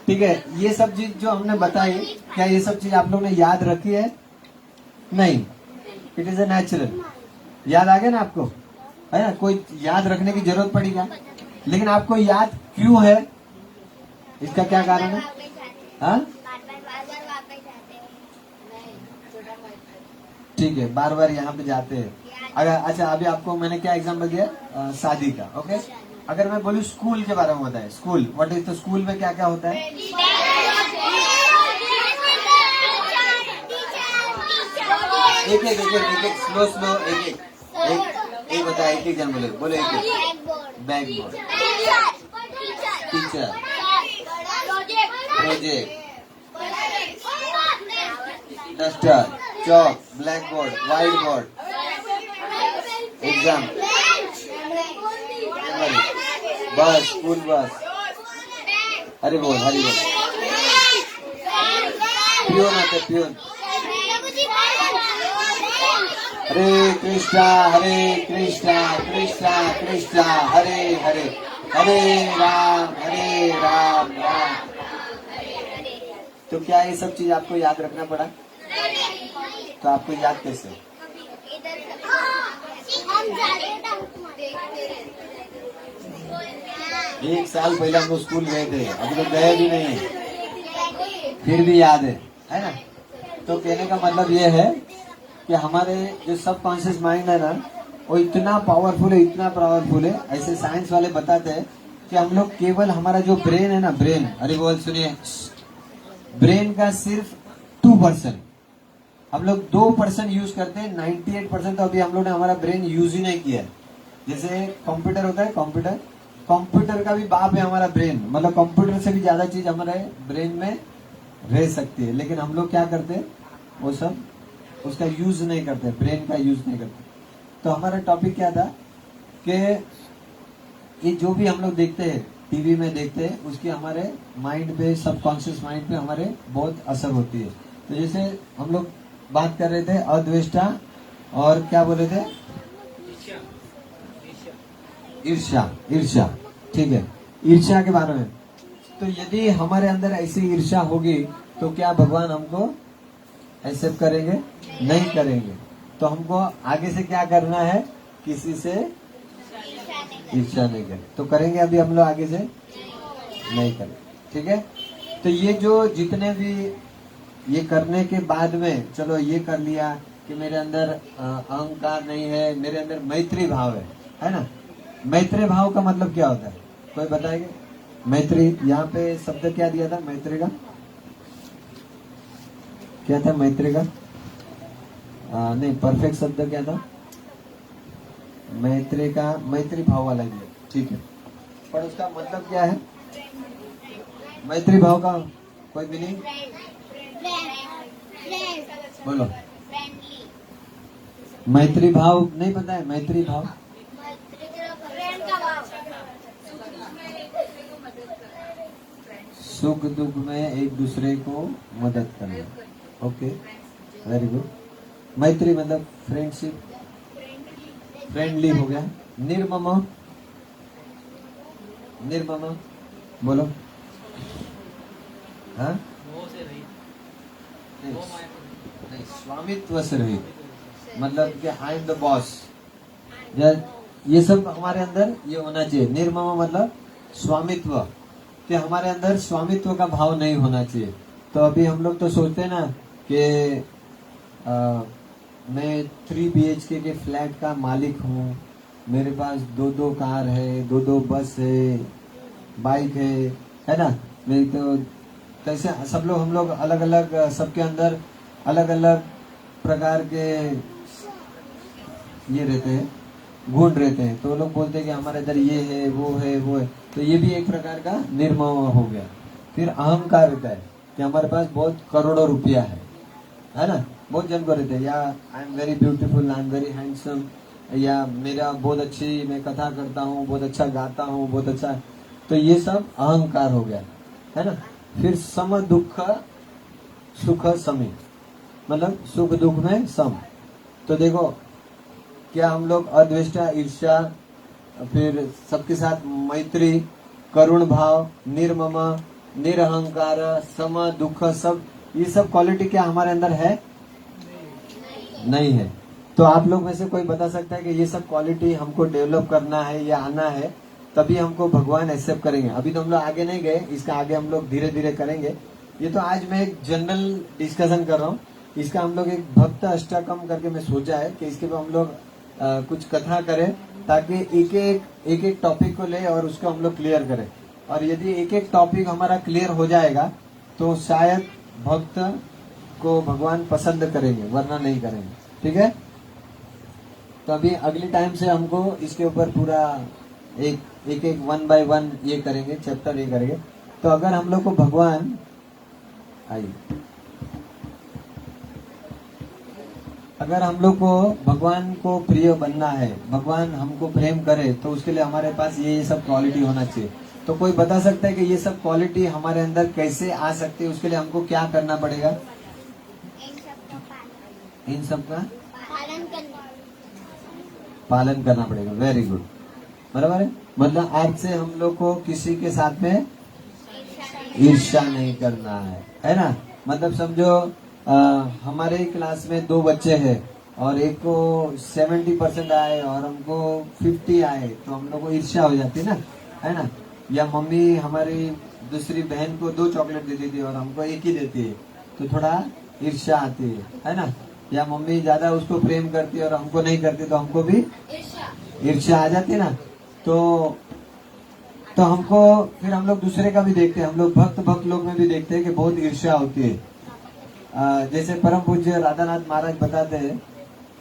ठीक है, ये सब चीज जो हमने बताई, क्या ये सब चीज आप लोग ने याद रखी है? नहीं, इट इज ए नेचुरल। याद आ गया ना आपको, है ना? कोई याद रखने की जरूरत पड़ी क्या? लेकिन आपको याद क्यों है, इसका क्या कारण है? हाँ ठीक है, बार बार यहाँ पे जाते हैं। अगर अच्छा, अभी आपको मैंने क्या एग्जाम्पल दिया, शादी का। ओके, अगर मैं बोलूँ स्कूल के बारे में बताए, स्कूल व्हाट इज, तो स्कूल में क्या क्या होता है? एक स्लो एक बताए, एक जन बोले एक back board, teacher, project, duster, chalk, blackboard, whiteboard, exam, bus, school bus, Hari बोल, प्यून आते, प्यून, हरे कृष्णा कृष्णा कृष्णा हरे हरे, हरे राम राम। तो क्या ये सब चीज आपको याद रखना पड़ा? तो आपको याद कैसे? एक साल पहले हम लोग स्कूल गए थे, अभी तो गए भी नहीं, फिर भी याद है ना? तो कहने का मतलब ये है कि हमारे जो सबकॉन्शियस माइंड है ना, वो इतना पावरफुल है, ऐसे साइंस वाले बताते हैं कि हम लोग केवल हमारा जो ब्रेन है ना, ब्रेन, अरे बोल सुनिए, ब्रेन का सिर्फ 2%, हम लोग 2% यूज करते हैं, 98% तो अभी हम लोग ने हमारा ब्रेन यूज ही नहीं किया है। जैसे कंप्यूटर होता है, कंप्यूटर का भी बाप है हमारा ब्रेन, मतलब कंप्यूटर से भी ज्यादा चीज हमारे ब्रेन में रह सकती है, लेकिन हम लोग क्या करते हैं, वो सब उसका यूज नहीं करते, ब्रेन का यूज नहीं करते। तो हमारा टॉपिक क्या था कि ये जो भी हम लोग देखते हैं, टीवी में देखते हैं, उसकी हमारे माइंड पे, सबकॉन्शियस माइंड पे हमारे बहुत असर होती है। तो जैसे हम लोग बात कर रहे थे अद्वेष्टा, और क्या बोले थे, ईर्ष्या, ठीक है, ईर्ष्या के बारे में। तो यदि हमारे अंदर ऐसी ईर्ष्या होगी तो क्या भगवान हमको एक्सेप्ट करेंगे? नहीं करेंगे। तो हमको आगे से क्या करना है, किसी से ईर्ष्या नहीं करें। तो करेंगे अभी हम लोग आगे से नहीं करें, ठीक है? तो ये जो जितने भी ये करने के बाद में, चलो ये कर लिया कि मेरे अंदर अहंकार नहीं है, मेरे अंदर मैत्री भाव है ना? मैत्री भाव का मतलब क्या होता है, कोई बताएगा? मैत्री, यहाँ पे शब्द क्या दिया था मैत्री का? क्या था मैत्री का? नहीं, परफेक्ट शब्द क्या था मैत्री का? मैत्री भाव वाला दिया, ठीक है, पर उसका मतलब क्या है मैत्री भाव का? कोई मीनिंग बोलो। मैत्री भाव नहीं पता है? मैत्री भाव सुख दुख में एक दूसरे को मदद करना। Okay, very good. मैत्री मतलब फ्रेंडशिप, फ्रेंडली हो गया। निर्ममा बोलो। हाँ, नहीं, स्वामित्व से रहित मतलब कि आई एम द बॉस, ये सब हमारे अंदर ये होना चाहिए। निर्मम मतलब स्वामित्व, कि हमारे अंदर स्वामित्व का भाव नहीं होना चाहिए। तो अभी हम लोग तो सोचते हैं ना कि मैं 3 BHK के फ्लैट का मालिक हूँ, मेरे पास 2 कार है, 2 बस है, बाइक है ना। नहीं तो कैसे सब लोग हम लोग अलग अलग, सबके अंदर अलग अलग प्रकार के ये रहते हैं, गुण रहते हैं। तो लोग बोलते हैं कि हमारे इधर ये है वो है वो है, तो ये भी एक प्रकार का निर्मम हो गया। फिर अहंकार रहता है कि हमारे पास बहुत करोड़ों रुपया है ना। बहुत जन को रहते हैं, या I am very beautiful, I am very handsome, या मेरा बहुत अच्छी मैं कथा करता हूँ, बहुत अच्छा गाता हूँ, बहुत अच्छा। तो ये सब अहंकार हो गया, है ना। फिर सम दुख सुख समी, मतलब सुख दुख में सम। तो देखो क्या हम लोग अद्वेष्टा, ईर्ष्या, फिर सबके साथ मैत्री, करुण भाव, निर्मम, निरहंकार, सम दुख, सब ये सब क्वालिटी क्या हमारे अंदर है? नहीं है। तो आप लोग में से कोई बता सकता है कि ये सब क्वालिटी हमको डेवलप करना है या आना है, तभी हमको भगवान एक्सेप्ट करेंगे। अभी तो हम लोग आगे नहीं गए, इसका आगे हम लोग धीरे धीरे करेंगे। ये तो आज मैं एक जनरल डिस्कशन कर रहा हूँ। इसका हम लोग एक भक्त अष्टकम करके मैं सोचा है कि इसके पे हम लोग कुछ कथा करें, ताकि एक एक टॉपिक को ले और उसको हम लोग क्लियर करें। और यदि एक एक टॉपिक हमारा क्लियर हो जाएगा तो शायद भक्त को भगवान पसंद करेंगे, वरना नहीं करेंगे। ठीक है। तो अभी अगली टाइम से हमको इसके ऊपर पूरा एक 1 by 1 ये करेंगे, चैप्टर ये करेंगे। तो अगर हम लोग को भगवान आइए, अगर हम लोग को भगवान को प्रिय बनना है, भगवान हमको प्रेम करे, तो उसके लिए हमारे पास ये सब क्वालिटी होना चाहिए। तो कोई बता सकता है कि ये सब क्वालिटी हमारे अंदर कैसे आ सकती है? उसके लिए हमको क्या करना पड़ेगा? इन सब का पालन करना पड़ेगा। वेरी गुड, बराबर है। मतलब आज से हम लोग को किसी के साथ में ईर्ष्या नहीं करना है ना। मतलब समझो हमारे क्लास में 2 बच्चे हैं और एक को 70% आए और हमको 50 आए, तो हम लोग को ईर्ष्या हो जाती है ना। या मम्मी हमारी दूसरी बहन को 2 चॉकलेट देती थी और हमको 1 ही देती है, तो थोड़ा ईर्ष्या आती है ना। या मम्मी ज्यादा उसको प्रेम करती है और हमको नहीं करती, तो हमको भी ईर्ष्या आ जाती है ना। तो हमको फिर हम लोग दूसरे का भी देखते हैं, हम लोग भक्त लोग में भी देखते हैं कि बहुत ईर्ष्या होती है। जैसे परम पूज्य राधानाथ महाराज बताते हैं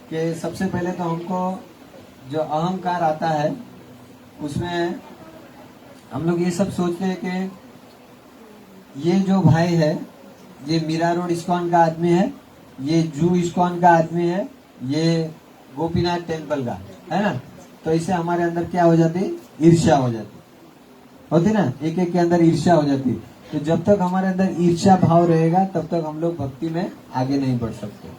कि सबसे पहले तो हमको जो अहंकार आता है, उसमें हम लोग ये सब सोचते हैं कि ये जो भाई है, ये मीरा रोड इस्कॉन का आदमी है, ये जू इस्कॉन का आदमी है, ये गोपीनाथ टेम्पल का है ना। तो इससे हमारे अंदर क्या हो जाती? ईर्ष्या हो जाती होती ना। एक के अंदर ईर्ष्या हो जाती। तो जब तक हमारे अंदर ईर्ष्या भाव रहेगा, तब तक हम लोग भक्ति में आगे नहीं बढ़ सकते।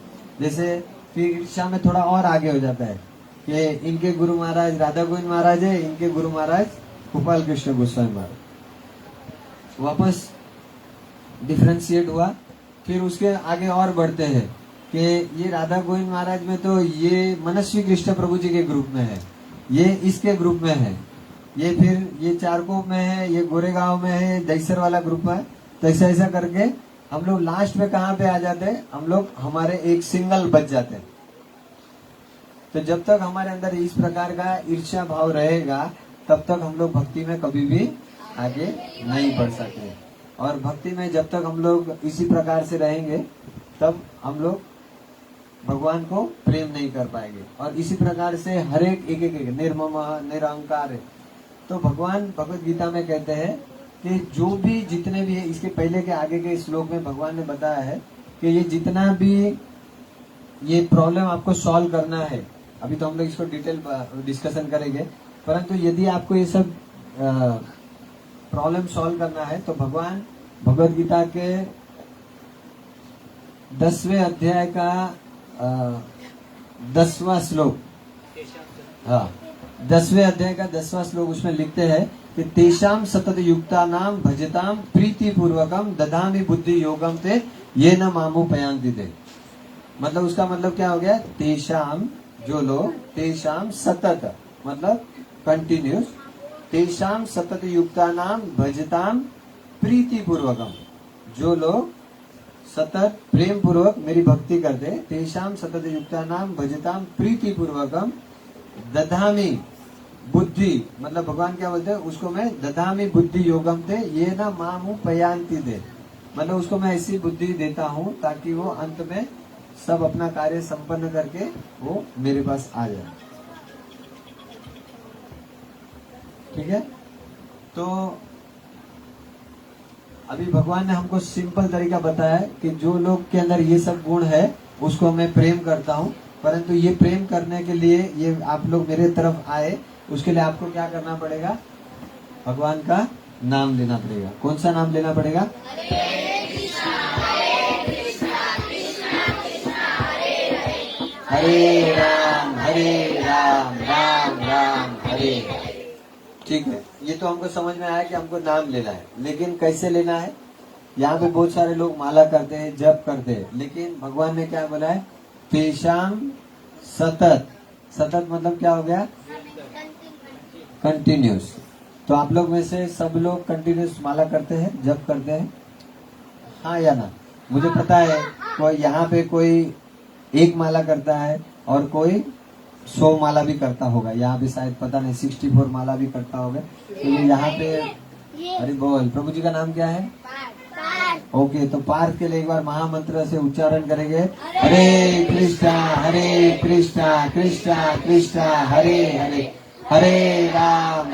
जैसे फिर ईर्ष्या में थोड़ा और आगे हो जाता है कि इनके गुरु महाराज राधा गोविंद महाराज है, इनके गुरु महाराज गोपाल कृष्ण गोस्वामी महाराज। वापस डिफ्रेंशिएट हुआ। फिर उसके आगे और बढ़ते हैं कि ये राधा गोविंद महाराज में तो ये मनस्वी कृष्ण प्रभु जी के ग्रुप में है, ये इसके ग्रुप में है, ये फिर ये चारकोप में है, ये गोरेगांव में है, दैसर वाला ग्रुप है। तो ऐसा करके हम लोग लास्ट में कहाँ पे आ जाते हैं? हम लोग हमारे एक सिंगल बच जाते हैं। तो जब तक हमारे अंदर इस प्रकार का ईर्ष्या भाव रहेगा, तब तक हम लोग भक्ति में कभी भी आगे नहीं बढ़ सकते। और भक्ति में जब तक हम लोग इसी प्रकार से रहेंगे, तब हम लोग भगवान को प्रेम नहीं कर पाएंगे। और इसी प्रकार से हर एक निर्मम निरहंकार है। तो भगवान भगवत गीता में कहते हैं कि जो भी जितने भी है, इसके पहले के आगे के श्लोक में भगवान ने बताया है कि ये जितना भी ये प्रॉब्लम आपको सॉल्व करना है, अभी तो हम लोग इसको डिटेल डिस्कशन करेंगे, परंतु यदि आपको ये सब प्रॉब्लम सॉल्व करना है, तो भगवान भगवत गीता के 10वें अध्याय का 10वां श्लोक, हाँ 10वें अध्याय का 10वां श्लोक, उसमें लिखते हैं कि तेषाम सतत युक्ता नाम भजताम प्रीति पूर्वकम दधामि बुद्धि योगम ते ये न मामु पयांति ते। मतलब उसका मतलब क्या हो गया, तेषाम, जो लोग, तेषाम सतत मतलब कंटिन्यूस, तेषाम सतत युक्ता नाम भजताम प्रीति पूर्वकम, जो लोग सतत प्रेम पूर्वक मेरी भक्ति करते, तेषाम सतत युक्ता नाम भजताम प्रीति पूर्वकम दधामी बुद्धि, मतलब भगवान क्या बोलते हैं उसको, मैं दधामी बुद्धि योगम थे ये ना मामू पयांति दे, मतलब उसको मैं ऐसी बुद्धि देता हूँ ताकि वो अंत में सब अपना कार्य संपन्न करके वो मेरे पास आ जाए। ठीक है, तो अभी भगवान ने हमको सिंपल तरीका बताया है कि जो लोग के अंदर ये सब गुण है उसको मैं प्रेम करता हूँ, परंतु ये प्रेम करने के लिए ये आप लोग मेरे तरफ आए, उसके लिए आपको क्या करना पड़ेगा, भगवान का नाम लेना पड़ेगा। कौन सा नाम लेना पड़ेगा, हरे राम राम राम हरे हरे। ठीक है, ये तो हमको समझ में आया कि हमको नाम लेना है, लेकिन कैसे लेना है। यहाँ पे बहुत सारे लोग माला करते हैं, जप करते हैं, लेकिन भगवान ने क्या बोला है, तेषाम सतत, सतत मतलब क्या हो गया, कंटिन्यूस। तो आप लोग में से सब लोग कंटिन्यूस माला करते हैं, जप करते हैं, हाँ या ना। मुझे पता है कोई यहाँ पे कोई एक माला करता है और कोई 100 माला भी करता होगा, यहाँ पे शायद पता नहीं 64 माला भी करता होगा। तो ये यहाँ पे, अरे बोल, प्रभु जी का नाम क्या है, ओके, तो पार्थ के लिए एक बार महामंत्र से उच्चारण करेंगे, हरे कृष्णा कृष्णा कृष्णा हरे हरे, हरे राम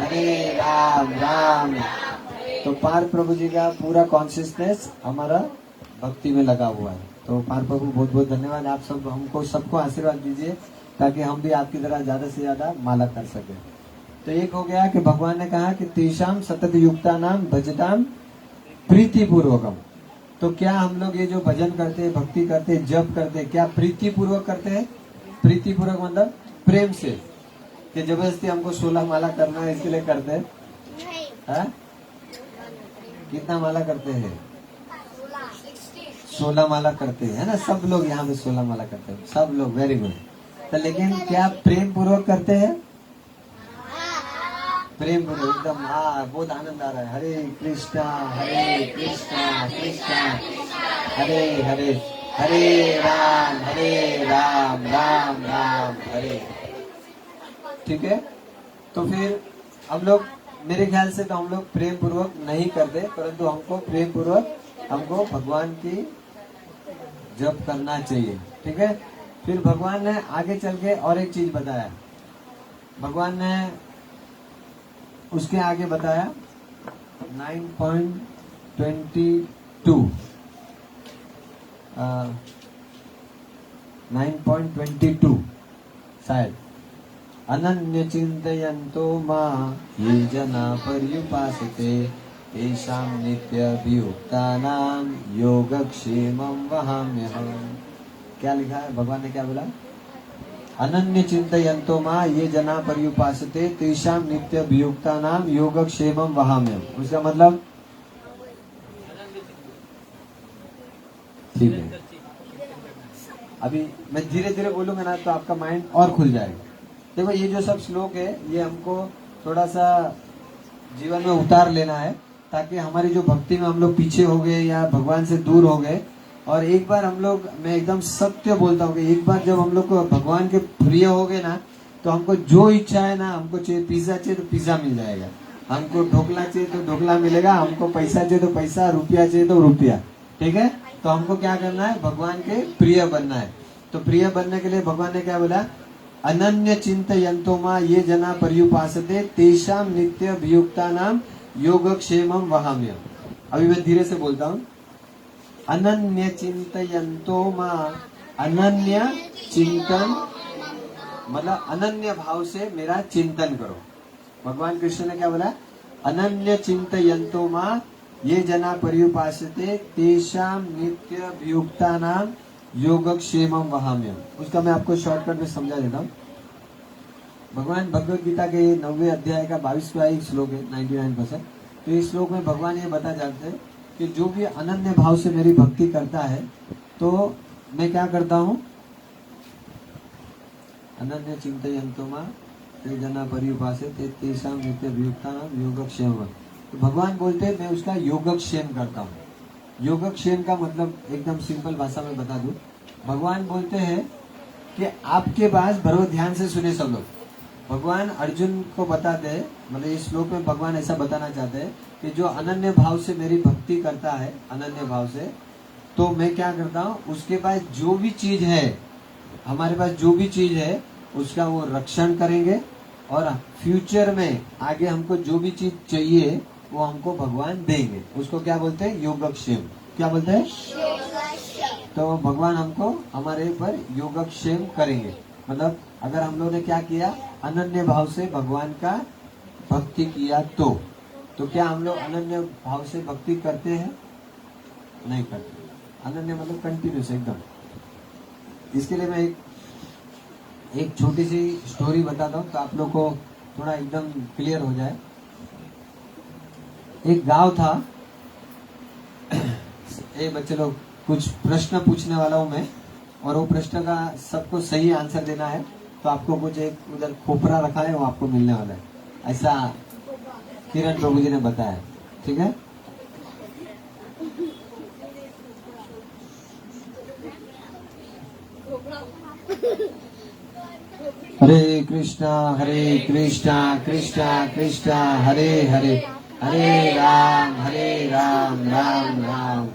राम। तो पार्थ प्रभु जी का पूरा कॉन्शियसनेस हमारा भक्ति में लगा हुआ है। तो पार्थ प्रभु बहुत बहुत धन्यवाद, आप सब हमको सबको आशीर्वाद दीजिए ताकि हम भी आपकी तरह ज्यादा से ज्यादा माला कर सके। तो एक हो गया कि भगवान ने कहा कि तेषाम सतत युक्ता नाम भजताम प्रीति पूर्वकम। तो क्या हम लोग ये जो भजन करते हैं, भक्ति करते हैं, जप करते हैं, क्या प्रीति पूर्वक करते हैं, प्रीति पूर्वक मतलब प्रेम से, कि जबरदस्ती हमको 16 माला करना है इसके लिए करते हैं, हाँ? कितना माला करते हैं, 16 माला करते हैं, है ना, सब लोग यहाँ पे 16 माला करते हैं, सब लोग, वेरी गुड। तो लेकिन क्या प्रेम पूर्वक करते हैं, प्रेम पूर्वक एकदम, हाँ, बहुत आनंद आ रहा है, हरे कृष्णा कृष्णा हरे हरे, हरे राम राम राम हरे। ठीक है, तो फिर हम लोग, मेरे ख्याल से तो हम लोग प्रेम पूर्वक नहीं करते, परंतु हमको प्रेम पूर्वक हमको भगवान की जप करना चाहिए। ठीक है, फिर भगवान ने आगे चल के और एक चीज बताया, भगवान ने उसके आगे बताया 9.22 शायद, अनन्य चिंतयन्तो मां ये जना पर्युपासते तेषां नित्यभियुक्तानां योगक्षेमं वहाम्यहम्। क्या लिखा है, भगवान ने क्या बोला, अनन्य चिंतयन्तो मां ये जना पर्युपासते तेषां नित्यभियुक्तानां योगक्षेमं वहाम्यहम्। उसका मतलब, ठीक है, अभी मैं धीरे धीरे बोलूंगा ना तो आपका माइंड और खुल जाएगा। देखो ये जो सब श्लोक है ये हमको थोड़ा सा जीवन में उतार लेना है, ताकि हमारी जो भक्ति में हम लोग पीछे हो गए या भगवान से दूर हो गए, और एक बार हम लोग, मैं एकदम सत्य बोलता हूँ कि एक बार जब हम लोग को भगवान के प्रिय हो गए ना, तो हमको जो इच्छा है ना, हमको चाहिए पिज्जा चाहिए तो पिज्जा मिल जाएगा, हमको ढोकला चाहिए तो ढोकला मिलेगा, हमको पैसा चाहिए तो पैसा, रुपया चाहिए तो रुपया। ठीक है, तो हमको क्या करना है, भगवान के प्रिय बनना है। तो प्रिय बनने के लिए भगवान ने क्या बोला, अनन्य चिंतयन्तो मां ये जना पर्युपासते तेषां नित्यभियुक्तानां योगक्षेमं वहाम्यहम्। अभी मैं धीरे से बोलता हूँ, अनन्य चिंतयन्तो मां, अनन्य चिंतन मतलब अनन्य भाव से मेरा चिंतन करो। भगवान कृष्ण ने क्या बोला, अनन्य चिंतयन्तो मां ये जना पर्युपासते तेषां नित्यभियुक्तानां योगक्षेमं वहाम्यहम्। उसका मैं आपको शॉर्टकट में समझा देता हूँ। भगवान भगवत गीता के 9वें अध्याय का 22वां एक श्लोक है, 99%। तो इस श्लोक में भगवान ये बता जाते हैं कि जो भी अनन्य भाव से मेरी भक्ति करता है, तो मैं क्या करता हूँ, अनन्य चिंतयन्तो मां ते जना पर्युपासेते तेषां नित्यभियुक्तानां योगक्षेम। तो भगवान बोलते हैं मैं उसका योगक्षेम करता हूँ। योगक्षेम का मतलब एकदम सिंपल भाषा में बता दूं, भगवान बोलते हैं कि आपके पास, बड़ो ध्यान से सुने सब लोग, भगवान अर्जुन को बताते हैं, मतलब इस श्लोक में भगवान ऐसा बताना चाहते हैं कि जो अनन्य भाव से मेरी भक्ति करता है, अनन्य भाव से, तो मैं क्या करता हूँ, उसके पास जो भी चीज है, हमारे पास जो भी चीज है उसका वो रक्षण करेंगे, और फ्यूचर में आगे हमको जो भी चीज चाहिए वो हमको भगवान देंगे। उसको क्या बोलते हैं, योगक्षेम। क्या बोलते हैं? तो भगवान हमको हमारे पर योगक्षेम करेंगे। मतलब अगर हम लोगों ने क्या किया, अनन्य भाव से भगवान का भक्ति किया, तो क्या हम लोग अनन्य भाव से भक्ति करते हैं? नहीं करते। अनन्य मतलब कंटिन्यूस एकदम। इसके लिए मैं एक छोटी सी स्टोरी बताता हूँ, तो आप लोग को थोड़ा एकदम क्लियर हो जाए। एक गांव था। बच्चे लोग, कुछ प्रश्न पूछने वाला हूं मैं, और वो प्रश्न का सबको सही आंसर देना है। तो आपको कुछ एक उधर खोपरा रखा है, वो आपको मिलने वाला है, ऐसा किरण प्रभु जी ने बताया। ठीक है? हरे कृष्णा कृष्णा कृष्णा हरे हरे, हरे राम राम राम।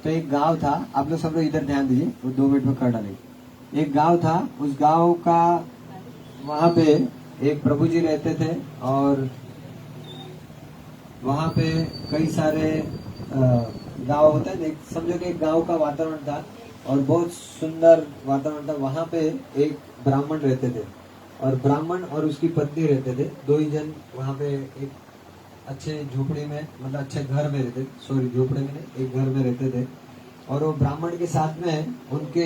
तो एक गांव था, आप लोग सब लोग इधर ध्यान दीजिए, वो 2 मिनट में कर डालेंगे। एक गांव था, उस गांव का, वहां पे एक प्रभु जी रहते थे, और वहां पे कई सारे गांव होता है, समझो कि एक गांव का वातावरण था, और बहुत सुंदर वातावरण था। वहां पे एक ब्राह्मण रहते थे, और ब्राह्मण और उसकी पत्नी रहते थे, 2 ही जन वहां पे एक अच्छे झोपड़ी में, मतलब अच्छे घर में रहते, सॉरी झोपड़े में नहीं, एक घर में रहते थे। और वो ब्राह्मण के साथ में उनके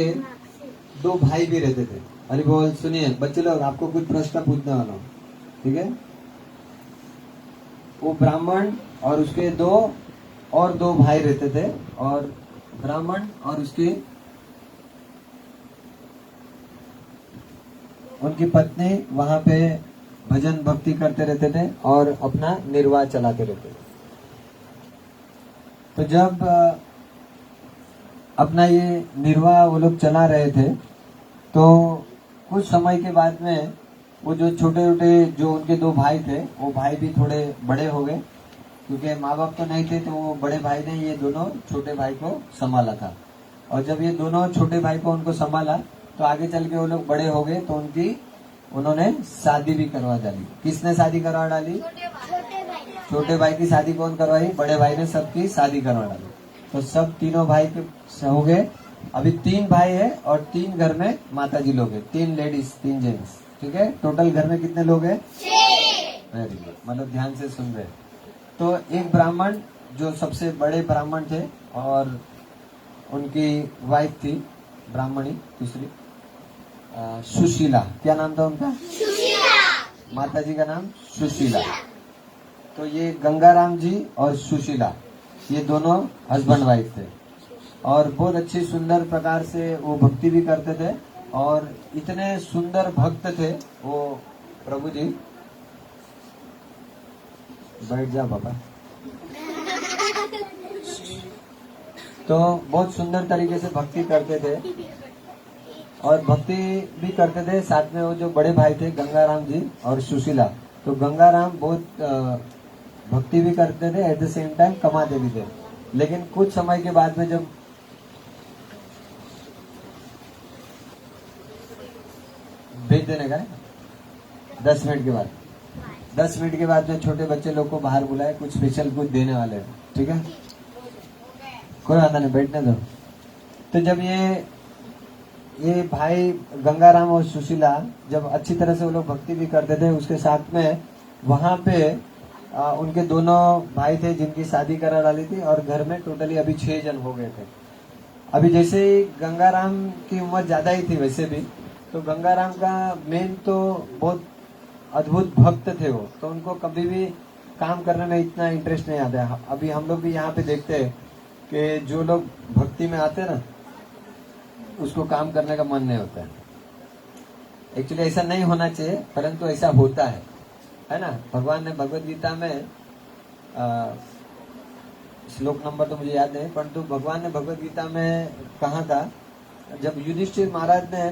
2 भाई भी रहते थे। अरे बोल, सुनिए बच्चे लोग, आपको कुछ प्रश्न पूछने वाला हूँ, ठीक है? वो ब्राह्मण और उसके 2 भाई रहते थे, और ब्राह्मण और उनकी पत्नी वहां पे भजन भक्ति करते रहते थे और अपना निर्वाह चलाते रहते थे। तो जब अपना ये निर्वाह वो लोग चला रहे थे, तो कुछ समय के बाद में वो जो छोटे छोटे जो उनके 2 भाई थे, वो भाई भी थोड़े बड़े हो गए, क्योंकि माँ बाप तो नहीं थे, तो वो बड़े भाई ने ये दोनों छोटे भाई को संभाला था। और जब ये दोनों छोटे भाई को उनको संभाला, तो आगे चल के वो लोग बड़े हो गए, तो उन्होंने शादी भी करवा डाली। किसने शादी करवा डाली? छोटे भाई की शादी कौन करवाई? बड़े भाई ने सबकी शादी करवा डाली। तो सब तीनों भाई के हो गए। अभी 3 भाई है, और 3 घर में माता जी लोग हैं, 3 लेडीज 3 जेंट्स। ठीक है? टोटल घर में कितने लोग हैं? 6। वेरी गुड, मतलब ध्यान से सुन रहे। तो एक ब्राह्मण जो सबसे बड़े ब्राह्मण थे, और उनकी वाइफ थी ब्राह्मणी दूसरी, सुशीला। क्या नाम था उनका? सुशीला। माता जी का नाम सुशीला। तो ये गंगाराम जी और सुशीला, ये दोनों हस्बैंड वाइफ थे, और बहुत अच्छी सुंदर प्रकार से वो भक्ति भी करते थे, और इतने सुंदर भक्त थे वो प्रभु जी। बैठ जा पापा। तो बहुत सुंदर तरीके से भक्ति करते थे, और भक्ति भी करते थे। साथ में वो जो बड़े भाई थे गंगाराम जी और सुशीला, तो गंगाराम बहुत भक्ति भी करते थे, एट द सेम टाइम कमाते भी थे। लेकिन कुछ समय के बाद में जब भेज देने का है 10 मिनट के बाद, 10 मिनट के बाद में छोटे बच्चे लोग को बाहर बुलाए, कुछ स्पेशल कुछ देने वाले हैं। ठीक है? कोई आता नहीं, बैठने दो। तो जब ये भाई गंगाराम और सुशीला जब अच्छी तरह से वो लोग भक्ति भी करते थे, उसके साथ में वहां पे उनके दोनों भाई थे जिनकी शादी करा डाली थी, और घर में टोटली अभी 6 जन हो गए थे। अभी जैसे ही गंगाराम की उम्र ज्यादा ही थी वैसे भी, तो गंगाराम का मेन तो बहुत अद्भुत भक्त थे वो, तो उनको कभी भी काम करने में इतना इंटरेस्ट नहीं आता है। अभी हम लोग भी यहाँ पे देखते हैं कि जो लोग भक्ति में आते हैं ना, उसको काम करने का मन नहीं होता है। एक्चुअली ऐसा नहीं होना चाहिए, परंतु ऐसा होता है ना। भगवान ने भगवत गीता में श्लोक नंबर तो मुझे याद नहीं, परंतु भगवान ने भगवत गीता में कहा था, जब युधिष्ठिर महाराज ने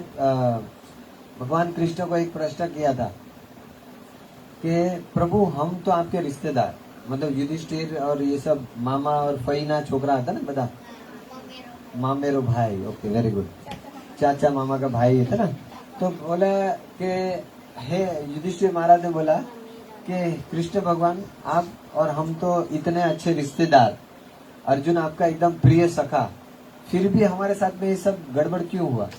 भगवान कृष्ण को एक प्रश्न किया था कि प्रभु हम तो आपके रिश्तेदार, मतलब युधिष्ठिर और ये सब मामा और फईना छोकरा था ना, बता मामेरो भाई, ओके वेरी गुड, चाचा मामा का भाई था ना। तो बोला कि हे युधिष्ठिर महाराज ने बोला कि कृष्ण भगवान आप और हम तो इतने अच्छे रिश्तेदार, अर्जुन आपका एकदम प्रिय सखा, फिर भी हमारे साथ में ये सब गड़बड़ क्यों हुआ,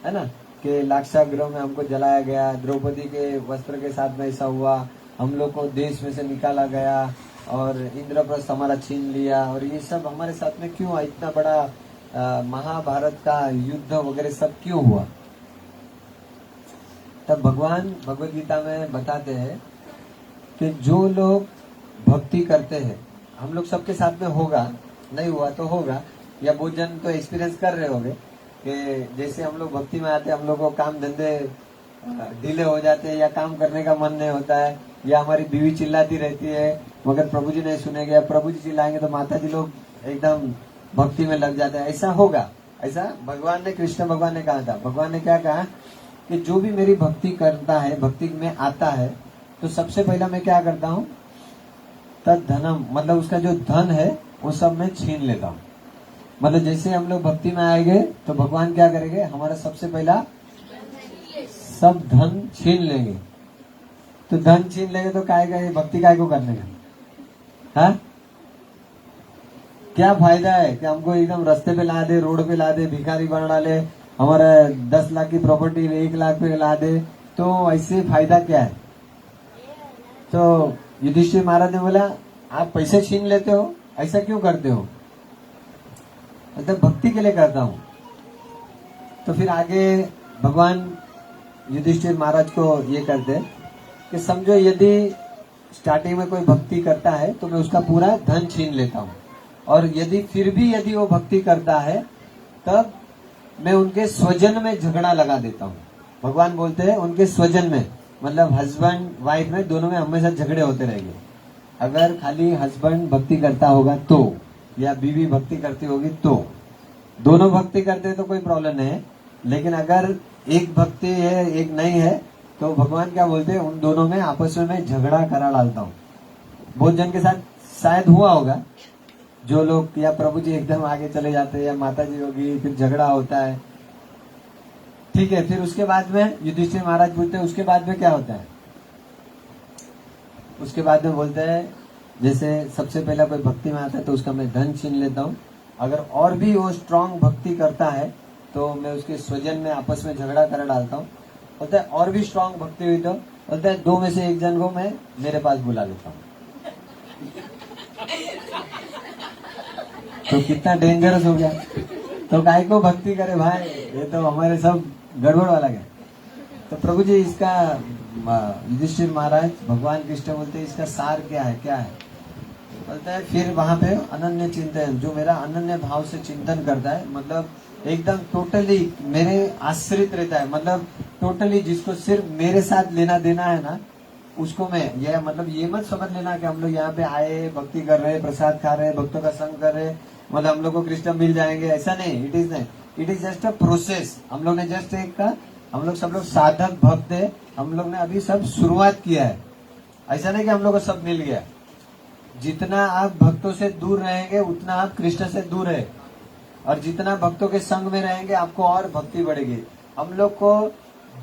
है ना, कि लाक्षागृह में हमको जलाया गया, द्रौपदी के वस्त्र के साथ में ऐसा हुआ, हम लोग को देश में से निकाला गया और इंद्रप्रस्थ हमारा छीन लिया, और ये सब हमारे साथ में क्यों, इतना बड़ा महाभारत का युद्ध वगैरह सब क्यों हुआ। तब भगवान भगवत गीता में बताते हैं कि जो लोग भक्ति करते हैं, हम लोग सबके साथ में होगा, नहीं हुआ तो होगा, या बहुत जन तो एक्सपीरियंस कर रहे होंगे कि जैसे हम लोग भक्ति में आते हैं, हम लोग को काम धंधे ढीले हो जाते हैं, या काम करने का मन नहीं होता है, या हमारी बीवी चिल्लाती रहती है मगर प्रभु जी नहीं सुनेंगे, या प्रभु जी चिल्लाएंगे तो माता जी लोग एकदम भक्ति में लग जाते हैं, ऐसा होगा। ऐसा भगवान ने, कृष्ण भगवान ने कहा था, भगवान ने क्या कहा कि जो भी मेरी भक्ति करता है, भक्ति में आता है, तो सबसे पहला मैं क्या करता हूँ, तद धनम, मतलब उसका जो धन है वो सब मैं छीन लेता हूँ। मतलब जैसे हम लोग भक्ति में आएंगे तो भगवान क्या करेंगे, हमारा सबसे पहला सब धन छीन लेंगे। तो धन छीन लेंगे तो काय का भक्ति काय को करने का, हाँ क्या फायदा है कि हमको एकदम रास्ते पे ला दे, रोड पे ला दे, भिखारी बना डाले, हमारा 10 लाख की प्रॉपर्टी 1 लाख पे ला दे, तो ऐसे फायदा क्या है। तो युधिष्ठिर महाराज ने बोला आप पैसे छीन लेते हो, ऐसा क्यों करते हो, मतलब भक्ति के लिए करता हूं। तो फिर आगे भगवान युधिष्ठिर महाराज को ये करते कि समझो यदि स्टार्टिंग में कोई भक्ति करता है तो मैं उसका पूरा धन छीन लेता हूँ, और यदि फिर भी यदि वो भक्ति करता है तब मैं उनके स्वजन में झगड़ा लगा देता हूँ। भगवान बोलते हैं उनके स्वजन में, मतलब हस्बैंड वाइफ में, दोनों में हमेशा झगड़े होते रहेंगे। अगर खाली हस्बैंड भक्ति करता होगा तो, या बीवी भक्ति करती होगी तो, दोनों भक्ति करते हैं तो कोई प्रॉब्लम नहीं है, लेकिन अगर एक भक्ति है एक नहीं है तो भगवान क्या बोलते हैं, उन दोनों में आपस में मैं झगड़ा करा डालता हूँ। बहुत जन के साथ शायद हुआ होगा, जो लोग या प्रभु जी एकदम आगे चले जाते हैं, या माता जी होगी, फिर झगड़ा होता है, ठीक है। फिर उसके बाद में युधिष्ठिर महाराज बोलते हैं उसके बाद में क्या होता है, उसके बाद में बोलते हैं जैसे सबसे पहला कोई भक्ति में आता है तो उसका मैं धन छीन लेता हूँ, अगर और भी वो स्ट्रांग भक्ति करता है तो मैं उसके स्वजन में आपस में झगड़ा कर डालता हूँ। बोलता है और भी स्ट्रांग भक्ति हुई तो बोलता है 2 में से एक जन को मैं मेरे पास बुला लेता हूँ। तो कितना डेंजरस हो गया। तो काय को भक्ति करे भाई, ये तो हमारे सब गड़बड़ वाला गया। तो प्रभु जी इसका युधिष्ठिर महाराज भगवान कृष्ण बोलते हैं इसका सार क्या है, क्या है, बोलता है फिर वहां पे अनन्य चिंतन, जो मेरा अनन्य भाव से चिंतन करता है, मतलब एकदम टोटली मेरे आश्रित रहता है, मतलब टोटली जिसको सिर्फ मेरे साथ लेना देना है ना, उसको मैं ये मतलब ये मत समझ लेना कि हम लोग यहाँ पे आए भक्ति कर रहे, प्रसाद खा रहे, भक्तों का संग कर रहे, मतलब हम लोग को कृष्ण मिल जाएंगे, ऐसा नहीं। इट इज नहीं, it is just a process. हम लोग ने जस्ट एक का, हम लोग सब लोग साधक भक्त है, हम लोग ने अभी सब शुरुआत किया है। ऐसा नहीं कि हम लोग को सब मिल गया। जितना आप भक्तों से दूर रहेंगे उतना आप कृष्ण से दूर है, और जितना भक्तों के संग में रहेंगे आपको और भक्ति बढ़ेगी। हम लोग को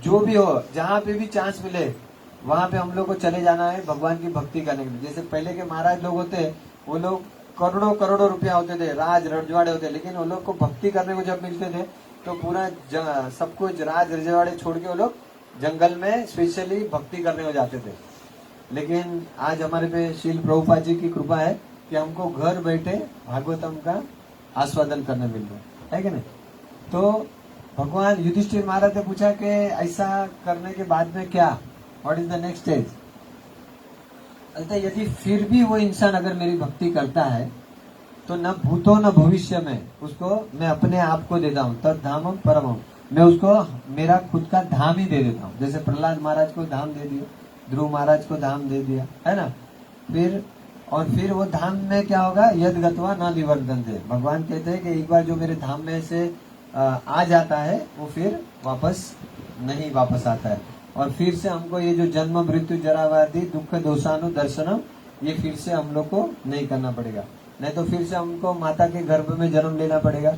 जो भी हो, जहाँ पे भी चांस मिले वहां पे हम लोग को चले जाना है भगवान की भक्ति करने के लिए। जैसे पहले के महाराज लोग होते, वो लोग करोड़ों करोड़ों रुपया होते थे, राज रजवाड़े होते, लेकिन वो लोग को भक्ति करने को जब मिलते थे तो पूरा सब कुछ राज रजवाड़े छोड़ के वो लोग जंगल में स्पेशली भक्ति करने को जाते थे। लेकिन आज हमारे पे शील प्रभुपाद जी की कृपा है कि हमको घर बैठे भागवतम का आस्वादन करने मिल रहा है कि नहीं। तो भगवान युधिष्ठिर महाराज ने पूछा कि ऐसा करने के बाद में क्या, what is the next stage. यदि फिर भी वो इंसान अगर मेरी भक्ति करता है तो न भूतो न भविष्य में उसको मैं अपने आप को देता हूँ, तद धामम परमम, मैं उसको मेरा खुद का धाम ही दे देता हूँ। जैसे प्रहलाद महाराज को धाम दे दिया, ध्रुव महाराज को धाम दे दिया, है ना। फिर वो धाम में क्या होगा, यद गत्वा न निवर्तन्ते। भगवान कहते हैं कि एक बार जो मेरे धाम में से आ जाता है वो फिर वापस नहीं वापस आता है। और फिर से हमको ये जो जन्म मृत्यु जरा व्याधि दुख दोषानु दर्शनम, ये फिर से हम लोग को नहीं करना पड़ेगा। नहीं तो फिर से हमको माता के गर्भ में जन्म लेना पड़ेगा।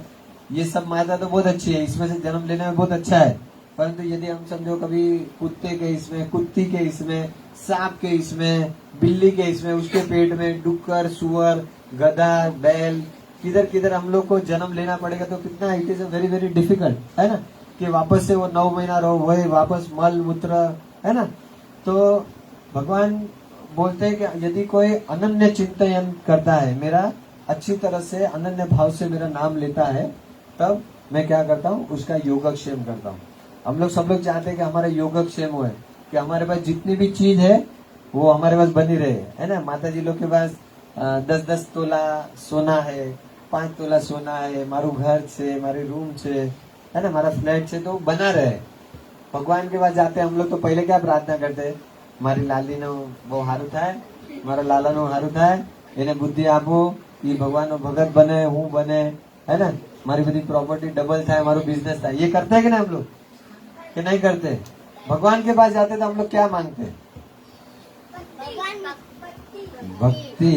ये सब माता तो बहुत अच्छी है, इसमें से जन्म लेने में बहुत अच्छा है, परंतु यदि हम समझो कभी कुत्ते के इसमें, कुत्ती के इसमें, सांप के इसमें, बिल्ली के इसमें, उसके पेट में डुक्कर, सुअर, गधा, बैल, किधर किधर हम लोग को जन्म लेना पड़ेगा, तो कितना it is very very difficult, है ना। कि वापस से वो 9 महीना रहो, वही वापस मल मूत्र, है ना। तो भगवान बोलते हैं कि यदि कोई अनन्य चिंतन करता है, मेरा अच्छी तरह से अनन्य भाव से मेरा नाम लेता है, तब मैं क्या करता हूँ, उसका योगक्षेम करता हूँ। हम लोग सब लोग चाहते हैं कि हमारा योगक्षेम हो, कि हमारे पास जितनी भी चीज है वो हमारे पास बनी रहे, है ना। माता जी लोग के पास 10-10 तोला सोना है, 5 तोला सोना है, मारू घर से, मारे रूम से, है ना, हमारा फ्लैट से, तो बना रहे। भगवान के पास जाते हैं हम लोग तो पहले क्या प्रार्थना करते हैं, मारी लाली नो वो हारू थाय, मारा लाला नो हारू थाय, એને બુદ્ધિ આપો, ये भगवान નો भगत बने, હું बने, है ना, मारी बड़ी प्रॉपर्टी डबल थाय, मारू बिजनेस थाय। ये करते हैं कि ना हम लोग, कि नहीं करते। भगवान के पास जाते तो हम लोग क्या मांगते, भक्ति।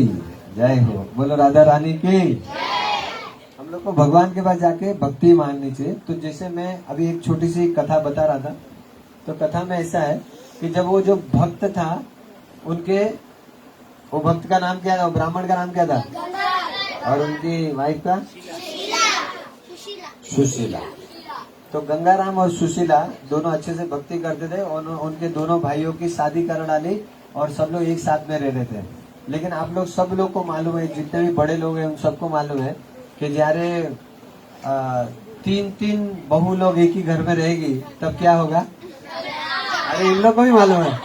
जय हो, बोलो राधा रानी की। हम लोग को भगवान के पास जाके भक्ति मांगनी चाहिए। तो जैसे मैं अभी एक छोटी सी कथा बता रहा था, तो कथा में ऐसा है कि जब वो जो भक्त था, उनके वो भक्त का नाम क्या था, वो ब्राह्मण का नाम क्या था, और उनकी वाइफ का सुशीला। तो गंगाराम और सुशीला दोनों अच्छे से भक्ति करते थे, और उनके दोनों भाइयों की शादी कर डाली और सब लोग एक साथ में रह रहे थे। लेकिन आप लोग सब लोग को मालूम है, जितने भी बड़े लोग हैं उन सबको मालूम है कि जયારે 3-3 बहू लोग एक ही घर में रहेगी तब क्या होगा। अरे इन लोग को भी मालूम है,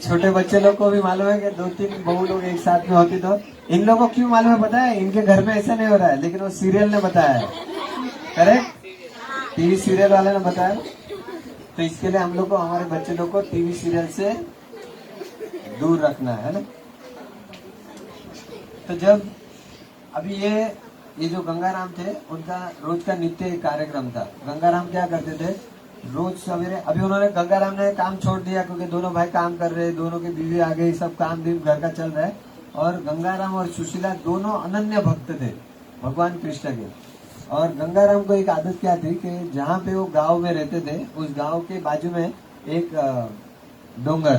छोटे बच्चे लोग को भी मालूम है कि 2-3 बहू लोग एक साथ में होती। तो इन लोगों को क्यों मालूम है पता है, इनके घर में ऐसा नहीं हो रहा है, लेकिन वो सीरियल ने बताया है, करेक्ट, टीवी सीरियल वाले ने बताया। तो इसके लिए हम लोग को, हमारे बच्चे लोग को टीवी सीरियल से दूर रखना है ना। तो जब अभी ये जो गंगाराम थे, उनका रोज का नित्य कार्यक्रम था। गंगाराम क्या करते थे, रोज सवेरे, अभी उन्होंने, गंगाराम ने काम छोड़ दिया क्योंकि दोनों भाई काम कर रहे, दोनों की बीवी आ गई, सब काम भी घर का चल रहा है। और गंगाराम और सुशीला दोनों अनन्य भक्त थे भगवान कृष्ण के। और गंगाराम को एक आदत क्या थी कि जहाँ पे वो गांव में रहते थे, उस गांव के बाजू में एक डोंगर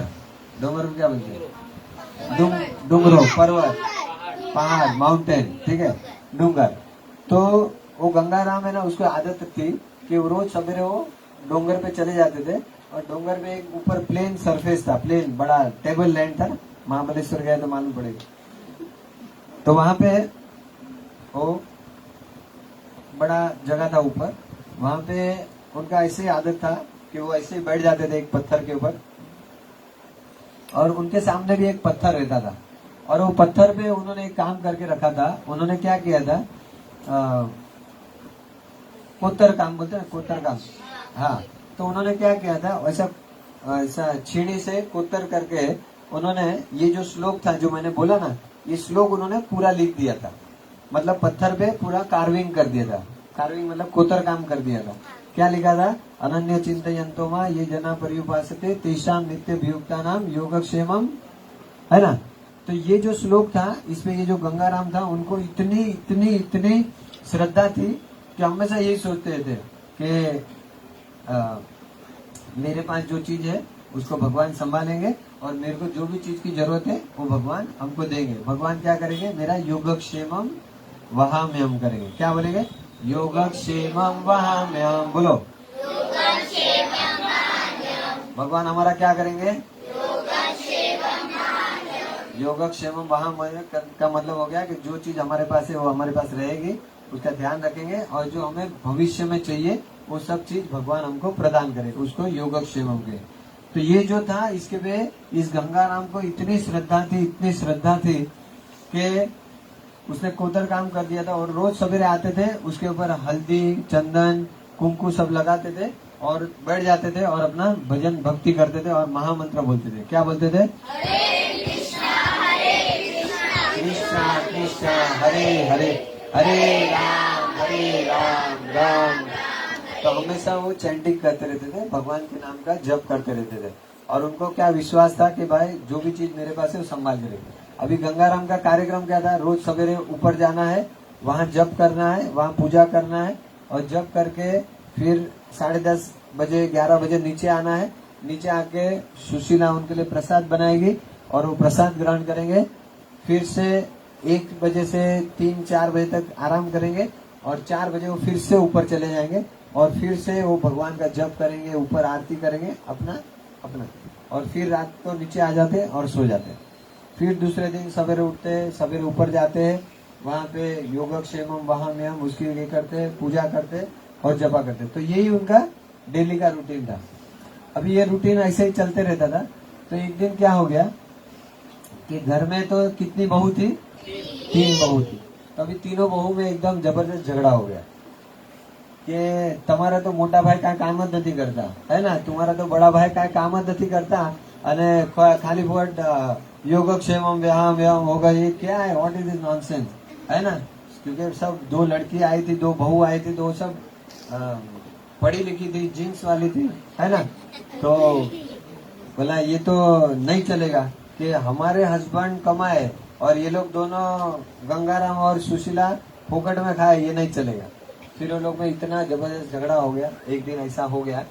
को क्या बोलते हैं, डूंगरो, पर्वत, पहाड़, माउंटेन, ठीक है, डूंगर। तो वो गंगाराम है ना, उसको आदत थी कि वो रोज सवेरे वो डोंगर पे चले जाते थे। और डोंगर में एक ऊपर प्लेन सरफेस था, प्लेन बड़ा टेबल लैंड था, महाबलेश्वर गया तो मालूम पड़ेगा। तो वहां पे वो बड़ा जगह था ऊपर, वहां पे उनका ऐसे आदत था कि वो ऐसे ही बैठ जाते थे एक पत्थर के ऊपर, और उनके सामने भी एक पत्थर रहता था। और वो पत्थर पे उन्होंने एक काम करके रखा था। उन्होंने क्या किया था, कोतर काम बोलते हैं, कोतर काम, हाँ। तो उन्होंने क्या किया था, ऐसा छीनी से कोतर करके उन्होंने ये जो श्लोक था जो मैंने बोला ना, ये श्लोक उन्होंने पूरा लिख दिया था। मतलब पत्थर पे पूरा कार्विंग कर दिया था। कार्विंग मतलब कोतर काम कर दिया था। क्या लिखा था, अनन्य चिंतयन्तो मा ये जना पर्युपासते तेषां नित्य वियुक्ता नाम योगक्षेमम, है ना। तो ये जो श्लोक था, इसमें ये जो गंगाराम था, उनको इतनी इतनी इतनी श्रद्धा थी कि हमेशा यही सोचते थे कि मेरे पास जो चीज है उसको भगवान संभालेंगे, और मेरे को जो भी चीज की जरूरत है वो भगवान हमको देंगे। भगवान क्या करेंगे, मेरा योगक्षेमम वहाम्यहम करेंगे। क्या बोलेंगे, योगक्षेमम वहाम्यहम, बोलो। भगवान हमारा क्या करेंगे, योगक्षेमम वहाम्यहम का मतलब हो गया कि जो चीज हमारे पास है वो हमारे पास रहेगी, उसका ध्यान रखेंगे, और जो हमें भविष्य में चाहिए वो सब चीज भगवान हमको प्रदान करेगा, उसको योगक्षेमम के। तो ये जो था, इसके पे इस गंगाराम को इतनी श्रद्धा थी, इतनी श्रद्धा थी कि उसने कोतर काम कर दिया था और रोज सवेरे आते थे, उसके ऊपर हल्दी चंदन कुंकू सब लगाते थे और बैठ जाते थे और अपना भजन भक्ति करते थे और महामंत्र बोलते थे। क्या बोलते थे? कृष्णा कृष्णा हरे हरे, हरे राम राम। तो हमेशा वो चैंटिंग करते रहते थे, भगवान के नाम का जप करते रहते थे। और उनको क्या विश्वास था कि भाई जो भी चीज मेरे पास है वो संभाल के रखेंगे। अभी गंगाराम का कार्यक्रम क्या था? रोज सवेरे ऊपर जाना है, वहाँ जप करना है, वहाँ पूजा करना है और जप करके फिर 10:30 बजे 11 बजे नीचे आना है। नीचे आके सुशीला उनके लिए प्रसाद बनाएगी और वो प्रसाद ग्रहण करेंगे। फिर से 1 बजे से 3-4 बजे तक आराम करेंगे और 4 बजे वो फिर से ऊपर चले जाएंगे और फिर से वो भगवान का जप करेंगे, ऊपर आरती करेंगे अपना अपना और फिर रात को नीचे आ जाते और सो जाते। फिर दूसरे दिन सवेरे उठते, सवेरे ऊपर जाते हैं, वहाँ पे योगक्षेमम वहाँ में हम उसकी ये करते, पूजा करते और जपा करते। तो यही उनका डेली का रूटीन था। अभी ये रूटीन ऐसे ही चलते रहता था। तो एक दिन क्या हो गया कि घर में तो कितनी बहू थी? 3 बहू थी। तो अभी तीनों बहू में एकदम जबरदस्त झगड़ा हो गया कि तुम्हारा तो मोटा भाई का काम ज नहीं करता है ना, तुम्हारा तो बड़ा भाई का काम ज नहीं करता અને खाली फुकट योगक्षेमम व्यायाम व्यायाम होगा, ये क्या है? व्हाट इज दिस नॉनसेंस, है ना। क्योंकि सब 2 लड़की आई थी, 2 बहू आई थी, 2 सब पढ़ी लिखी थी, जीन्स वाली थी, है ना। तो बोला ये तो नहीं चलेगा कि हमारे हस्बैंड कमाए और ये लोग दोनों गंगाराम और सुशीला फोकट में खाए, ये नहीं चलेगा। फिर उन लोग में इतना जबरदस्त झगड़ा हो गया। एक दिन ऐसा हो गया,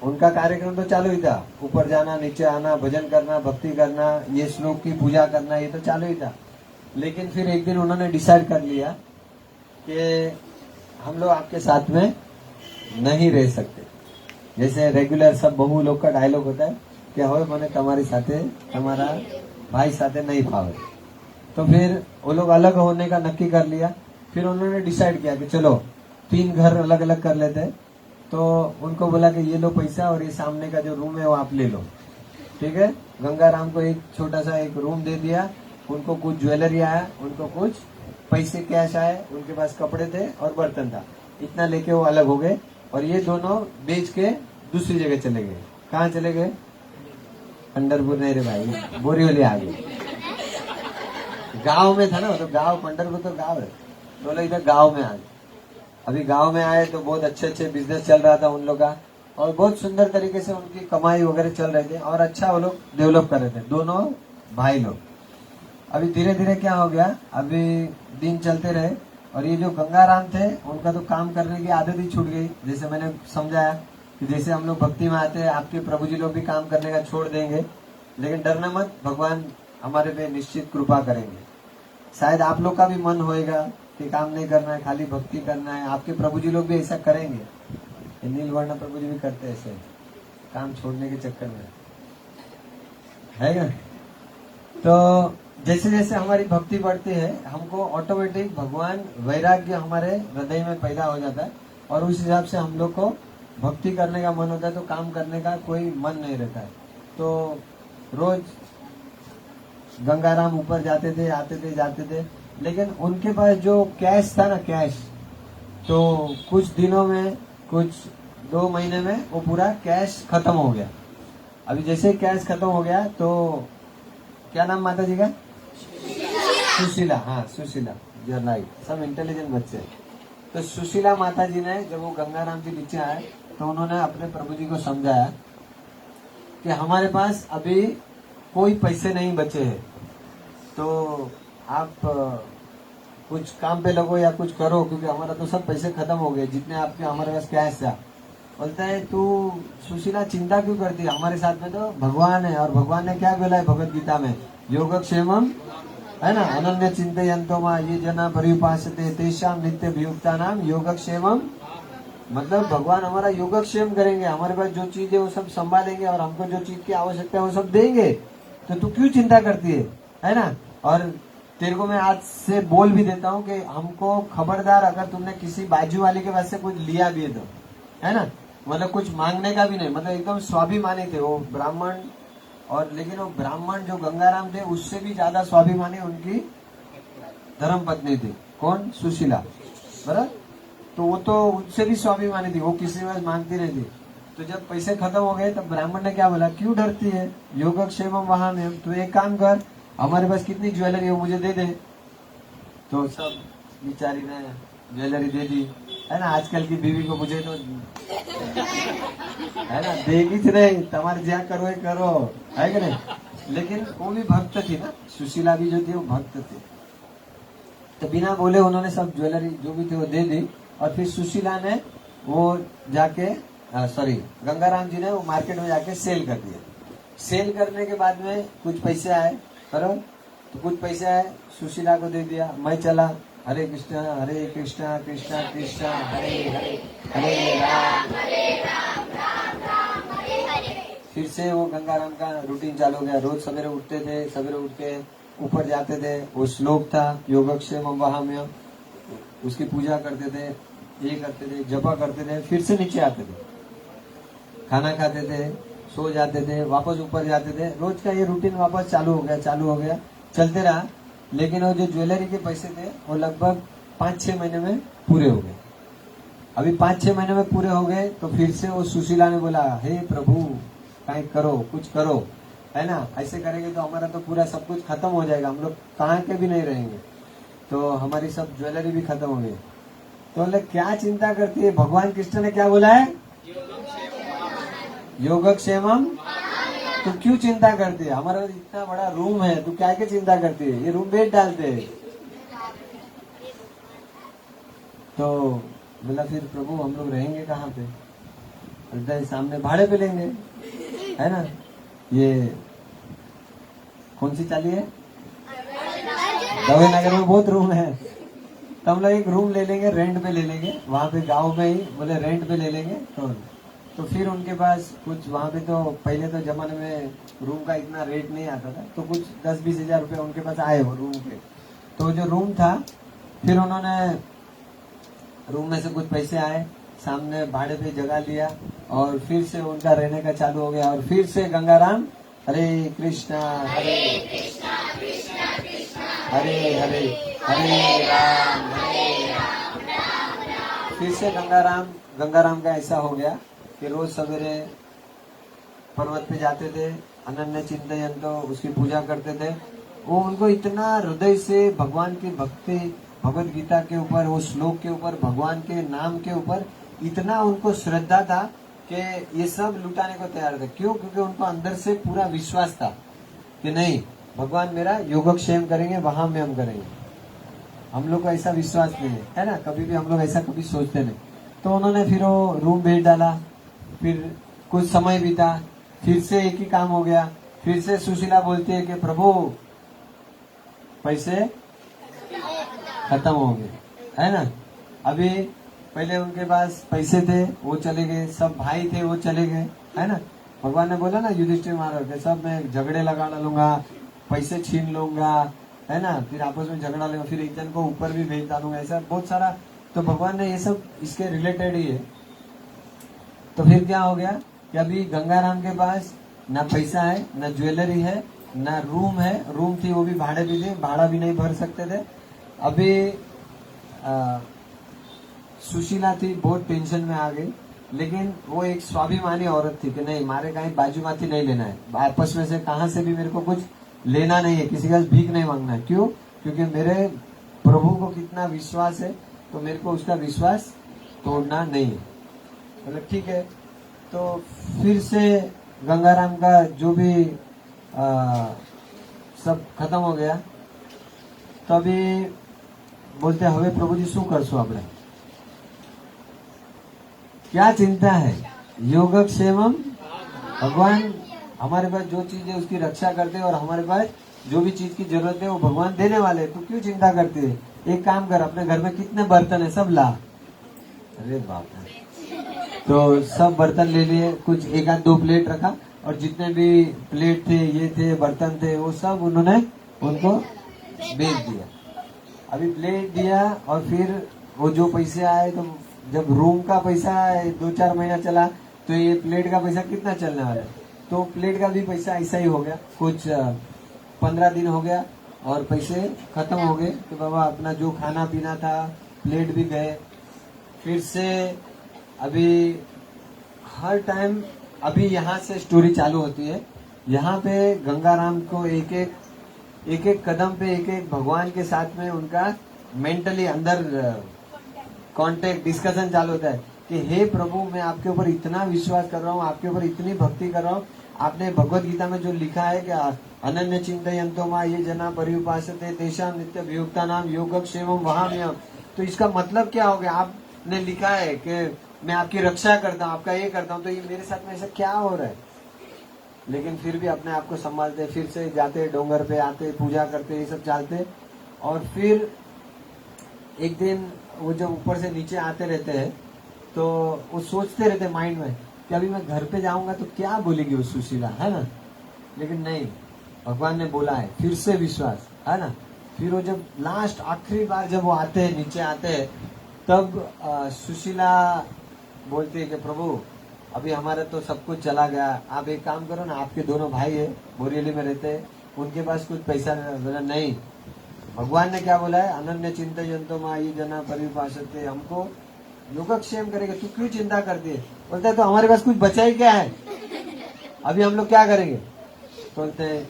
उनका कार्यक्रम तो चालू ही था, ऊपर जाना नीचे आना, भजन करना, भक्ति करना, ये श्लोक की पूजा करना, ये तो चालू ही था। लेकिन फिर एक दिन उन्होंने डिसाइड कर लिया कि हम लोग आपके साथ में नहीं रह सकते। जैसे रेगुलर सब बहू लोग का डायलॉग होता है कि होए मैंने तुम्हारी साथे तुम्हारा भाई साथे नहीं फावे। तो फिर वो लोग अलग होने का नक्की कर लिया। फिर उन्होंने डिसाइड किया कि चलो 3 घर अलग अलग कर लेते हैं। तो उनको बोला कि ये लो पैसा और ये सामने का जो रूम है वो आप ले लो, ठीक है। गंगाराम को एक छोटा सा एक रूम दे दिया, उनको कुछ ज्वेलरी आया, उनको कुछ पैसे कैश आए, उनके पास कपड़े थे और बर्तन था, इतना लेके वो अलग हो गए। और ये दोनों बेच के दूसरी जगह चले गए। कहाँ चले गए? पंडरपुर नहीं रे भाई, बोरीवली आ गए। गांव में था ना, तो गांव, पंडरपुर तो गांव है, तो लोग इधर गांव में आ गए। अभी गांव में आए तो बहुत अच्छे अच्छे बिजनेस चल रहा था उन लोग का और बहुत सुंदर तरीके से उनकी कमाई वगैरह चल रहे थे और अच्छा वो लोग डेवलप कर रहे थे, दोनों भाई लोग। अभी धीरे धीरे क्या हो गया, अभी दिन चलते रहे और ये जो गंगाराम थे उनका तो काम करने की आदत ही छूट गई। जैसे मैंने समझाया कि जैसे हम लोग भक्ति में आते हैं, आपके प्रभु जी लोग भी काम करने का छोड़ देंगे, लेकिन डरना मत, भगवान हमारे पे निश्चित कृपा करेंगे। शायद आप लोग का भी मन होएगा कि काम नहीं करना है, खाली भक्ति करना है, आपके प्रभु जी लोग भी ऐसा करेंगे। नीलवर्णा प्रभु जी भी करते हैं ऐसे, काम छोड़ने के चक्कर में, है ना। तो जैसे जैसे हमारी भक्ति बढ़ती है, हमको ऑटोमेटिक भगवान वैराग्य हमारे हृदय में पैदा हो जाता है और उस हिसाब से हम लोग को भक्ति करने का मन होता है, तो काम करने का कोई मन नहीं रहता है। तो रोज गंगाराम ऊपर जाते थे, आते थे, जाते थे, लेकिन उनके पास जो कैश था ना, कैश, तो कुछ दिनों में, कुछ 2 महीने में वो पूरा कैश खत्म हो गया। अभी जैसे कैश खत्म हो गया तो क्या नाम माता जी का? सुशीला। हाँ सुशीला, यू राइट, सब इंटेलिजेंट बच्चे। तो सुशीला माता जी ने जब वो गंगाराम जी नीचे आए तो उन्होंने अपने प्रभु जी को समझाया कि हमारे पास अभी कोई पैसे नहीं बचे हैं, तो आप कुछ काम पे लगो या कुछ करो, क्योंकि हमारा तो सब पैसे खत्म हो गए जितने आपके हमारे पास कैश था। बोलता है तू सुशीला चिंता क्यों करती है, हमारे साथ में तो भगवान है। और भगवान ने क्या बोला है भगवत गीता में? योगक्षेमम, है ना, अनन्य चिंतयन्तो मां ये जना परिउपासते तेषां नित्य वियुक्ता नाम योगक्षेमम। मतलब भगवान हमारा योगक्षेम करेंगे, हमारे पास जो चीज है वो सब संभालेंगे और हमको जो चीज की आवश्यकता है वो सब देंगे। तो तू क्यों चिंता करती है ना। और तेरे को मैं आज से बोल भी देता हूँ कि हमको खबरदार, अगर तुमने किसी बाजू वाले के पास से कुछ लिया भी है तो, है ना, मतलब कुछ मांगने का भी नहीं, मतलब एकदम स्वाभिमानी थे वो ब्राह्मण। और लेकिन वो ब्राह्मण जो गंगाराम थे उससे भी ज्यादा स्वाभिमानी उनकी धर्म पत्नी थी, कौन? सुशीला, बराबर। तो वो तो उससे भी स्वाभिमानी थी, वो किसी में मांगती नहीं थी। तो जब पैसे खत्म हो गए तब ब्राह्मण ने क्या बोला, क्यों डरती है, योगक्षेमम वहां में, तो एक काम कर, हमारे पास कितनी ज्वेलरी है वो मुझे दे दे। तो सब बेचारी ने ज्वेलरी दे दी, है ना। आजकल की बीवी को मुझे तो है ना, देगी तो नहीं, तुम्हारे ज्या करो ही करो, है कि नहीं। लेकिन वो भी भक्त थी ना, सुशीला भी जो थी वो भक्त थी। तो बिना बोले उन्होंने सब ज्वेलरी जो भी थी वो दे दी। और फिर सुशीला ने वो जाके सॉरी गंगाराम जी ने वो मार्केट में जाके सेल कर दिया। सेल करने के बाद में कुछ पैसे आए, बराबर। तो कुछ पैसे आए, सुशीला को दे दिया, मैं चला, हरे कृष्णा कृष्णा कृष्णा हरे हरे, हरे राम फिर से वो गंगाराम का रूटीन चालू हो गया। रोज सवेरे उठते थे, सवेरे उठ के ऊपर जाते थे, वो श्लोक था योगक्षेम वहाम्य, उसकी पूजा करते थे, ये करते थे, जपा करते थे, फिर से नीचे आते थे, खाना खाते थे, सो जाते थे, वापस ऊपर जाते थे। रोज का ये रूटीन वापस चालू हो गया, चलते रहा। लेकिन वो जो ज्वेलरी के पैसे थे वो लगभग 5-6 महीने में पूरे हो गए। अभी 5-6 महीने में पूरे हो गए तो फिर से वो सुशीला ने बोला, हे प्रभु कहीं करो, कुछ करो, है ना। ऐसे करेंगे तो हमारा तो पूरा सब कुछ खत्म हो जाएगा, हम लोग कहाँ के भी नहीं रहेंगे, तो हमारी सब ज्वेलरी भी खत्म हो गई। तो बोले क्या चिंता करती है, भगवान कृष्ण ने क्या बोला है, योगक्षेमम। तो क्यों चिंता करती है, हमारा इतना बड़ा रूम है, तू क्या चिंता करती है, ये रूम बेच डालते है। तो बोला फिर प्रभु हम लोग रहेंगे कहाँ पे, बोलता सामने भाड़े पे लेंगे, है ना। ये कौन सी चाली है, दवे नगर में बहुत रूम है, तो हम लोग एक रूम ले लेंगे, रेंट पे ले लेंगे, वहां पे गांव में ही, बोले रेंट पे ले लेंगे। तो फिर उनके पास कुछ वहां पे, तो पहले तो जमाने में रूम का इतना रेट नहीं आता था, तो कुछ 10-20 हजार रुपये उनके पास आए वो रूम के। तो जो रूम था, फिर उन्होंने रूम में से कुछ पैसे आए, सामने भाड़े पे जगह लिया, और फिर से उनका रहने का चालू हो गया। और फिर से गंगाराम हरे कृष्णा कृष्णा हरे हरे, हरे राम फिर से गंगाराम का ऐसा हो गया कि रोज सवेरे पर्वत पे जाते थे, अनन्य चिंतन तो उसकी पूजा करते थे। वो उनको इतना हृदय से भगवान की भक्ति, भगवत गीता के ऊपर, वो श्लोक के ऊपर, भगवान के नाम के ऊपर इतना उनको श्रद्धा था कि ये सब लुटाने को तैयार थे। क्यों? क्योंकि उनको अंदर से पूरा विश्वास था कि नहीं, भगवान मेरा योगक्षेम करेंगे, वहां में हम करेंगे। हम लोग को ऐसा विश्वास नहीं है ना, कभी भी हम लोग ऐसा कभी सोचते नहीं। तो उन्होंने फिर वो रूम बेच डाला, फिर कुछ समय बीता, फिर से एक ही काम हो गया। फिर से सुशीला बोलती है कि प्रभु पैसे खत्म हो गए, है ना। अभी पहले उनके पास पैसे थे वो चले गए, सब भाई थे वो चले गए, है ना। भगवान ने बोला ना युधिष्ठिर महाराज के, सब मैं झगड़े लगा डालूंगा, पैसे छीन लूंगा, है ना, फिर आपस में झगड़ा लेगा, फिर एक जन को ऊपर भी भेज डालूंगा, ऐसा बहुत सारा। तो भगवान ने ये सब इसके रिलेटेड ही है। तो फिर क्या हो गया कि अभी गंगाराम के पास ना पैसा है, ना ज्वेलरी है, ना रूम है, रूम थी वो भी भाड़े भी थे, भाड़ा भी नहीं भर सकते थे। अभी सुशीला थी, बहुत टेंशन में आ गई, लेकिन वो एक स्वाभिमानी औरत थी कि नहीं, मारे कहीं बाजूमाती नहीं लेना है, आपस में से कहां से भी मेरे को कुछ लेना नहीं है, किसी का भीख नहीं मांगना है। क्यों? क्योंकि मेरे प्रभु को कितना विश्वास है, तो मेरे को उसका विश्वास तोड़ना नहीं है। मतलब ठीक है। तो फिर से गंगाराम का जो भी सब खत्म हो गया। तो अभी बोलते हवे प्रभु जी शू करशो આપણે, क्या चिंता है, योगक्षेमम। भगवान हमारे पास जो चीज है उसकी रक्षा करते हैं, और हमारे पास जो भी चीज की जरूरत है वो भगवान देने वाले हैं। तो क्यों चिंता करते है, एक काम कर, अपने घर में कितने बर्तन है सब ला। अरे बाप रे। तो सब बर्तन ले लिए, कुछ 1-2 प्लेट रखा, और जितने भी प्लेट थे, ये थे, बर्तन थे, वो सब उन्होंने उनको बेच दिया। अभी प्लेट दिया, और फिर वो जो पैसे आए, तो जब रूम का पैसा 2-4 महीना चला, तो ये प्लेट का पैसा कितना चलने वाला है। तो प्लेट का भी पैसा ऐसा ही हो गया। कुछ 15 दिन हो गया, और पैसे खत्म हो गए तो बाबा अपना जो खाना पीना था प्लेट भी गए। फिर से अभी हर टाइम अभी यहाँ से स्टोरी चालू होती है। यहाँ पे गंगाराम को एक एक कदम पे एक एक भगवान के साथ में उनका मेंटली अंदर कांटेक्ट डिस्कशन चालू होता है कि हे प्रभु, मैं आपके ऊपर इतना विश्वास कर रहा हूँ, आपके ऊपर इतनी भक्ति कर रहा हूँ। आपने भगवत गीता में जो लिखा है कि अनन्य चिंतयन्तो मां ये जना पर्युपासते तेषां नित्य वियुक्ता नाम योगक्षेमम वहाम्यहम्। तो इसका मतलब क्या हो गया? आपने लिखा है कि मैं आपकी रक्षा करता हूँ, आपका ये करता हूँ, तो ये मेरे साथ में ऐसा क्या हो रहा है? लेकिन फिर भी अपने आप को संभालते, फिर से जाते डोंगर पे, आते पूजा करते, ये सब चलते। और फिर एक दिन वो जब ऊपर से नीचे आते रहते हैं तो वो सोचते रहते माइंड में कि अभी मैं घर पे जाऊंगा तो क्या बोलेगी वो सुशीला, है ना। लेकिन नहीं, भगवान ने बोला है, फिर से विश्वास, है ना। फिर वो जब लास्ट आखिरी बार जब वो आते हैं, नीचे आते हैं, तब सुशीला बोलती है कि प्रभु अभी हमारा तो सब कुछ चला गया, आप एक काम करो ना, आपके दोनों भाई है बोरियली में रहते हैं, उनके पास कुछ पैसा नहीं। भगवान ने क्या बोला है? अनन्य चिंतयन्तो मां ये जना पर्युपासते, हमको योगक्षेम करेगा, तू क्यों चिंता करती है? बोलते है तो हमारे पास कुछ बचा ही क्या है, अभी हम लोग क्या करेंगे? बोलते हैं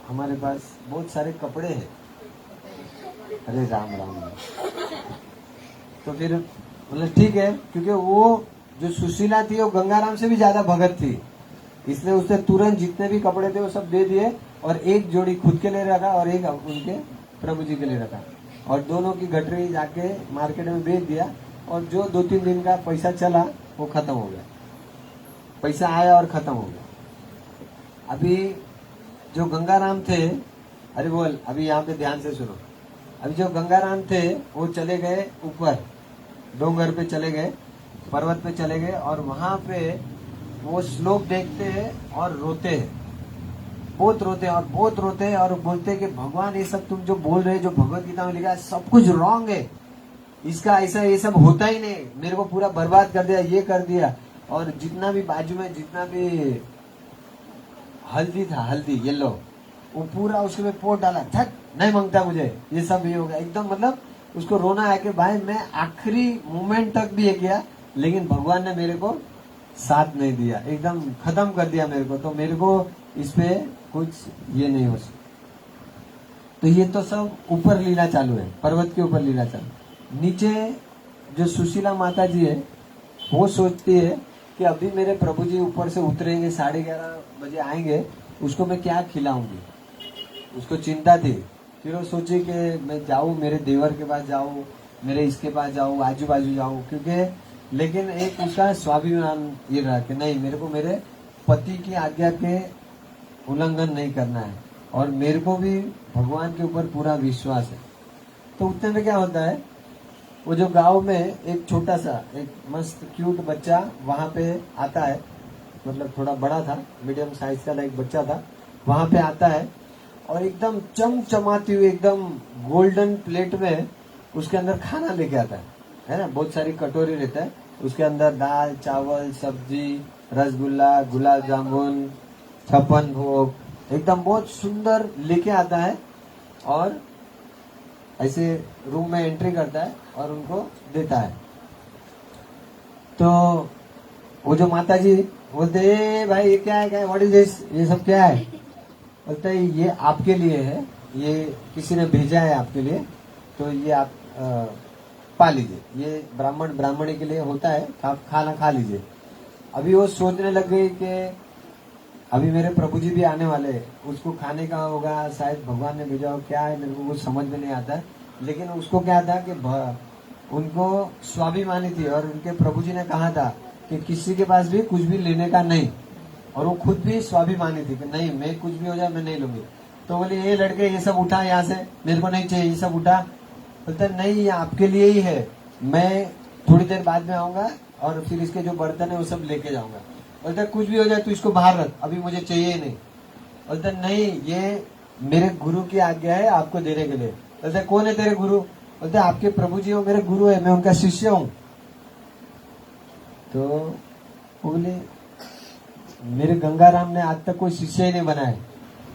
हमारे पास बहुत सारे कपड़े हैं। अरे राम राम राम। तो फिर बोले ठीक है, क्योंकि वो जो सुशीला थी वो गंगाराम से भी ज्यादा भगत थी, इसलिए उसने तुरंत जितने भी कपड़े थे वो सब दे दिए और एक जोड़ी खुद के लिए रखा और एक उनके प्रभु जी के लिए रखा, और दोनों की गठरी जाके मार्केट में बेच दिया। और जो 2-3 दिन का पैसा चला वो खत्म हो गया, पैसा आया और खत्म हो गया। अभी जो गंगाराम थे, अरे बोल अभी यहाँ पे ध्यान से सुनो, अभी जो गंगाराम थे वो चले गए ऊपर डोंगर पे, चले गए पर्वत पे, चले गए और वहां पे वो श्लोक देखते हैं और रोते हैं, बहुत रोते हैं और बहुत रोते हैं और बोलते हैं कि भगवान ये सब तुम जो बोल रहे हैं, जो भगवत गीता में लिखा है, सब कुछ रॉन्ग है, इसका ऐसा ये सब होता ही नहीं, मेरे को पूरा बर्बाद कर दिया, ये कर दिया। और जितना भी बाजू में जितना भी हल्दी था, हल्दी येलो, वो पूरा उसके में पोट डाला, थक नहीं मांगता मुझे, ये सब ये हो गया एकदम। मतलब उसको रोना है कि भाई मैं आखिरी मोमेंट तक भी ये किया, लेकिन भगवान ने मेरे को साथ नहीं दिया, एकदम खत्म कर दिया मेरे को, तो मेरे को इस पे कुछ ये नहीं हो सकता। तो ये तो सब ऊपर लीला चालू है, पर्वत के ऊपर लीला चालू। नीचे जो सुशीला माता जी है वो सोचती है कि अभी मेरे प्रभु जी ऊपर से उतरेंगे, 11:30 बजे आएंगे, उसको मैं क्या खिलाऊंगी, उसको चिंता थी। फिर वो सोची कि मैं जाऊं, मेरे देवर के पास जाऊं, मेरे इसके पास जाऊं, आजू बाजू जाऊं, क्योंकि लेकिन एक उसका स्वाभिमान ये रहा कि नहीं, मेरे को मेरे पति की आज्ञा के उल्लंघन नहीं करना है और मेरे को भी भगवान के ऊपर पूरा विश्वास है। तो उतने में क्या होता है, वो जो गांव में एक छोटा सा एक मस्त क्यूट बच्चा वहां पे आता है, मतलब थोड़ा बड़ा था, मीडियम साइज का एक बच्चा था, वहां पे आता है और एकदम चमचमाती हुई एकदम गोल्डन प्लेट में उसके अंदर खाना लेके आता है ना, बहुत सारी कटोरी रहता है, उसके अंदर दाल चावल सब्जी रसगुल्ला गुलाब जामुन 56 भोग, एकदम बहुत सुंदर लेके आता है और ऐसे रूम में एंट्री करता है और उनको देता है। तो वो जो माता जी बोलते हैं भाई ये क्या है, व्हाट इज दिस, ये सब क्या है? बोलते है ये आपके लिए है, ये किसी ने भेजा है आपके लिए, तो ये आप पा लीजिए, ये ब्राह्मणी के लिए होता है, आप खाना खा लीजिए। अभी वो सोचने लग गई कि अभी मेरे प्रभु जी भी आने वाले हैं, उसको खाने का होगा, शायद भगवान ने भेजा हो, क्या है मेरे को कुछ समझ में नहीं आता है। लेकिन उसको क्या था कि उनको स्वाभिमानी थी और उनके प्रभु जी ने कहा था कि किसी के पास भी कुछ भी लेने का नहीं, और वो खुद भी स्वाभिमानी थी कि नहीं मैं कुछ भी हो जाए मैं नहीं लूंगी। तो बोले ये लड़के ये सब उठा यहाँ से, मेरे को नहीं चाहिए, ये सब उठा। बोलते नहीं ये आपके लिए ही है, मैं थोड़ी देर बाद में आऊंगा और फिर इसके जो बर्तन है वो सब लेके जाऊंगा। बोलते कुछ भी हो जाए तू इसको बाहर रख, अभी मुझे चाहिए ही नहीं। बोलते नहीं ये मेरे गुरु की आज्ञा है आपको देने के लिए। बोलते कौन है तेरे गुरु? बोलते आपके प्रभु जी हो मेरे गुरु है, मैं उनका शिष्य हूँ। तो बोले मेरे गंगाराम ने आज तक कोई शिष्य ही नहीं बनाया,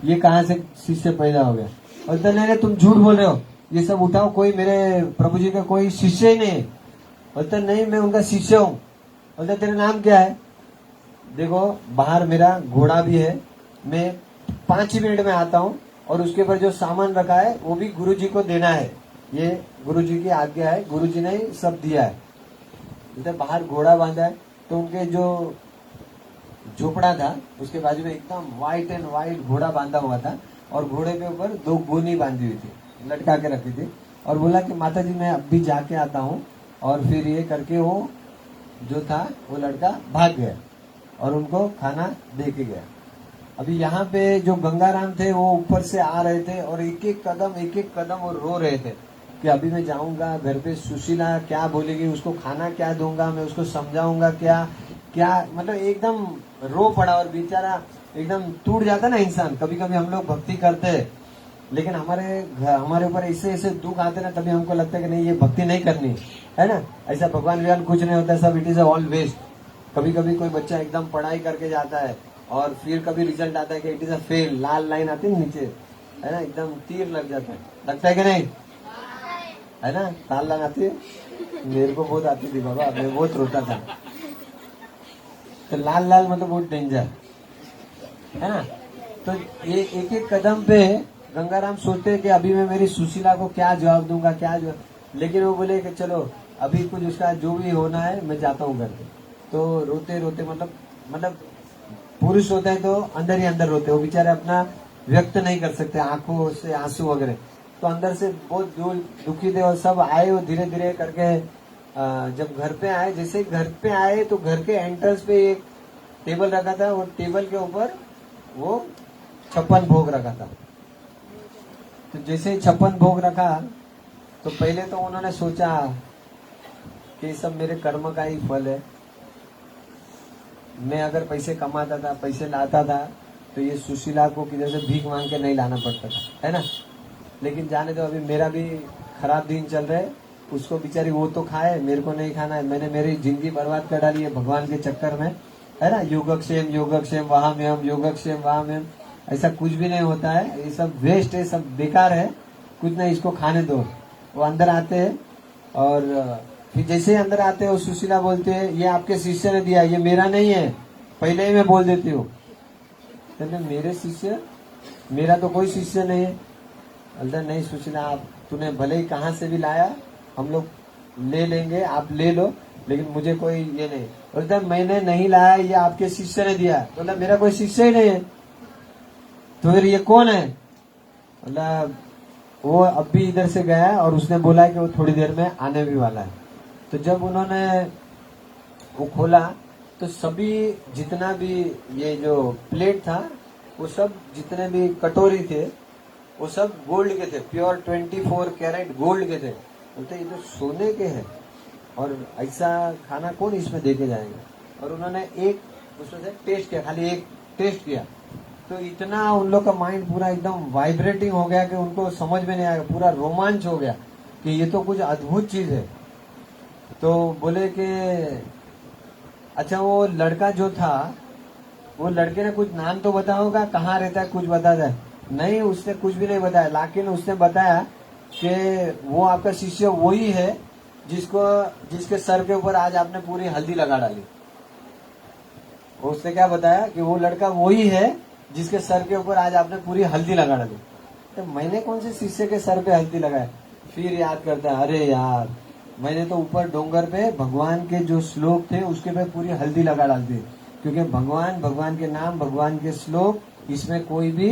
ये कहाँ से शिष्य पैदा हो गया? बोलता नहीं नहीं, तुम झूठ बोल रहे हो, ये सब उठाओ, कोई मेरे प्रभु जी का कोई शिष्य ही नहीं है। बोलता नहीं, मैं उनका शिष्य हूँ। बोलता तेरा नाम क्या है? देखो बाहर मेरा घोड़ा भी है, मैं 5 ही मिनट में आता हूँ, और उसके ऊपर जो सामान रखा है वो भी गुरु जी को देना है, ये गुरु जी की आज्ञा है, गुरु जी ने ही सब दिया है। इधर बाहर घोड़ा बांधा है, तो उनके जो झोपड़ा था उसके बाजू में एकदम व्हाइट एंड व्हाइट घोड़ा बांधा हुआ था, और घोड़े के ऊपर 2 गोनी बांधी हुई थी, लटका के रखी थी, और बोला कि माता जी मैं अब भी जाके आता हूँ। और फिर ये करके वो जो था वो लड़का भाग गया और उनको खाना दे के गया। अभी यहाँ पे जो गंगाराम थे वो ऊपर से आ रहे थे, और एक एक कदम वो रो रहे थे कि अभी मैं जाऊंगा घर पे, सुशीला क्या बोलेगी, उसको खाना क्या दूंगा, मैं उसको समझाऊंगा क्या क्या, मतलब एकदम रो पड़ा। और बेचारा एकदम टूट जाता ना इंसान। कभी कभी हम लोग भक्ति करते हैं, लेकिन हमारे ऊपर ऐसे ऐसे दुख आते ना, तभी हमको लगता है कि नहीं ये भक्ति नहीं करनी है ना। ऐसा भगवान विज्ञान कुछ नहीं होता, सब इट इज ऑल वेस्ट। कभी कभी कोई बच्चा एकदम पढ़ाई करके जाता है, और फिर कभी रिजल्ट आता है कि it is a fail, Lal line आती है नीचे, है ना, एकदम तीर लग जाता है, लगता है कि नहीं, है ना, लाल लाइन आती है। मेरे को बहुत आती थी बाबा, मैं बहुत रोता था। तो लाल लाल मतलब बहुत डेंजर है ना। तो ये एक एक कदम पे गंगाराम सोचते कि अभी मैं मेरी सुशीला को क्या जवाब दूंगा, क्या जवाब, लेकिन वो बोले कि चलो अभी कुछ उसका जो भी होना है मैं जाता हूँ घर पे। तो रोते रोते मतलब पुरुष होता है तो अंदर ही अंदर रोते, वो बेचारे अपना व्यक्त नहीं कर सकते आंखों से आंसू वगैरह, तो अंदर से बहुत दुखी थे। और सब आए, वो धीरे धीरे करके जब घर पे आए, जैसे घर पे आए तो घर के एंट्रेंस पे एक टेबल रखा था, वो टेबल के ऊपर वो 56 भोग रखा था। तो जैसे ही 56 भोग रखा, तो पहले तो उन्होंने सोचा कि ये सब मेरे कर्म का ही फल है, मैं अगर पैसे कमाता था, पैसे लाता था, तो ये सुशीला को किधर से भीख मांग के नहीं लाना पड़ता था, है ना। लेकिन जाने दो, अभी मेरा भी खराब दिन चल रहा है, उसको बेचारी वो तो खाए, मेरे को नहीं खाना है। मैंने मेरी जिंदगी बर्बाद कर डाली है भगवान के चक्कर में, है ना। योगक्षेम वहां में हम, योगक्षेम वहां में हम, ऐसा कुछ भी नहीं होता है, ये सब वेस्ट है, सब बेकार है, कुछ नहीं, इसको खाने दो। वो अंदर आते हैं, और फिर जैसे ही अंदर आते हैं वो सुशीला बोलते हैं ये आपके शिष्य ने दिया, ये मेरा नहीं है, पहले ही मैं बोल देती हूँ। तो मेरे शिष्य, मेरा तो कोई शिष्य नहीं है। बोलता नहीं सुशीला, आप तूने भले ही कहाँ से भी लाया, हम लोग ले लेंगे, आप ले लो, लेकिन मुझे कोई ये नहीं। बोलता मैंने नहीं लाया, ये आपके शिष्य ने दिया। बोला मेरा कोई शिष्य ही नहीं है, तो फिर ये कौन है? बोला वो अब भी इधर से गया है, और उसने बोला कि वो थोड़ी देर में आने भी वाला है। तो जब उन्होंने वो खोला, तो सभी जितना भी ये जो प्लेट था, वो सब जितने भी कटोरी थे, वो सब गोल्ड के थे, प्योर 24 कैरेट गोल्ड के थे। बोलते ये तो सोने के हैं, और ऐसा खाना कौन इसमें दे के जाएगा। और उन्होंने एक उसमें से टेस्ट किया, खाली एक टेस्ट किया, तो इतना उन लोग का माइंड पूरा एकदम वाइब्रेटिंग हो गया कि उनको समझ में नहीं आया, पूरा रोमांच हो गया कि ये तो कुछ अद्भुत चीज है। तो बोले कि अच्छा वो लड़का जो था, वो लड़के ने कुछ नाम तो बताया होगा, कहाँ रहता है, कुछ बता जाए। नहीं, उसने कुछ भी नहीं बताया, लेकिन उसने बताया कि वो आपका शिष्य वही है जिसके सर के ऊपर आज आपने पूरी हल्दी लगा डाली। उसने क्या बताया कि वो लड़का वही है जिसके सर के ऊपर आज आपने पूरी हल्दी लगा डाली। तो मैंने कौन से शिष्य के सर पे हल्दी लगाया? फिर याद करता है, अरे यार मैंने तो ऊपर डोंगर पे भगवान के जो श्लोक थे उसके पे पूरी हल्दी लगा डाल दी, क्योंकि भगवान के नाम, भगवान के श्लोक, इसमें कोई भी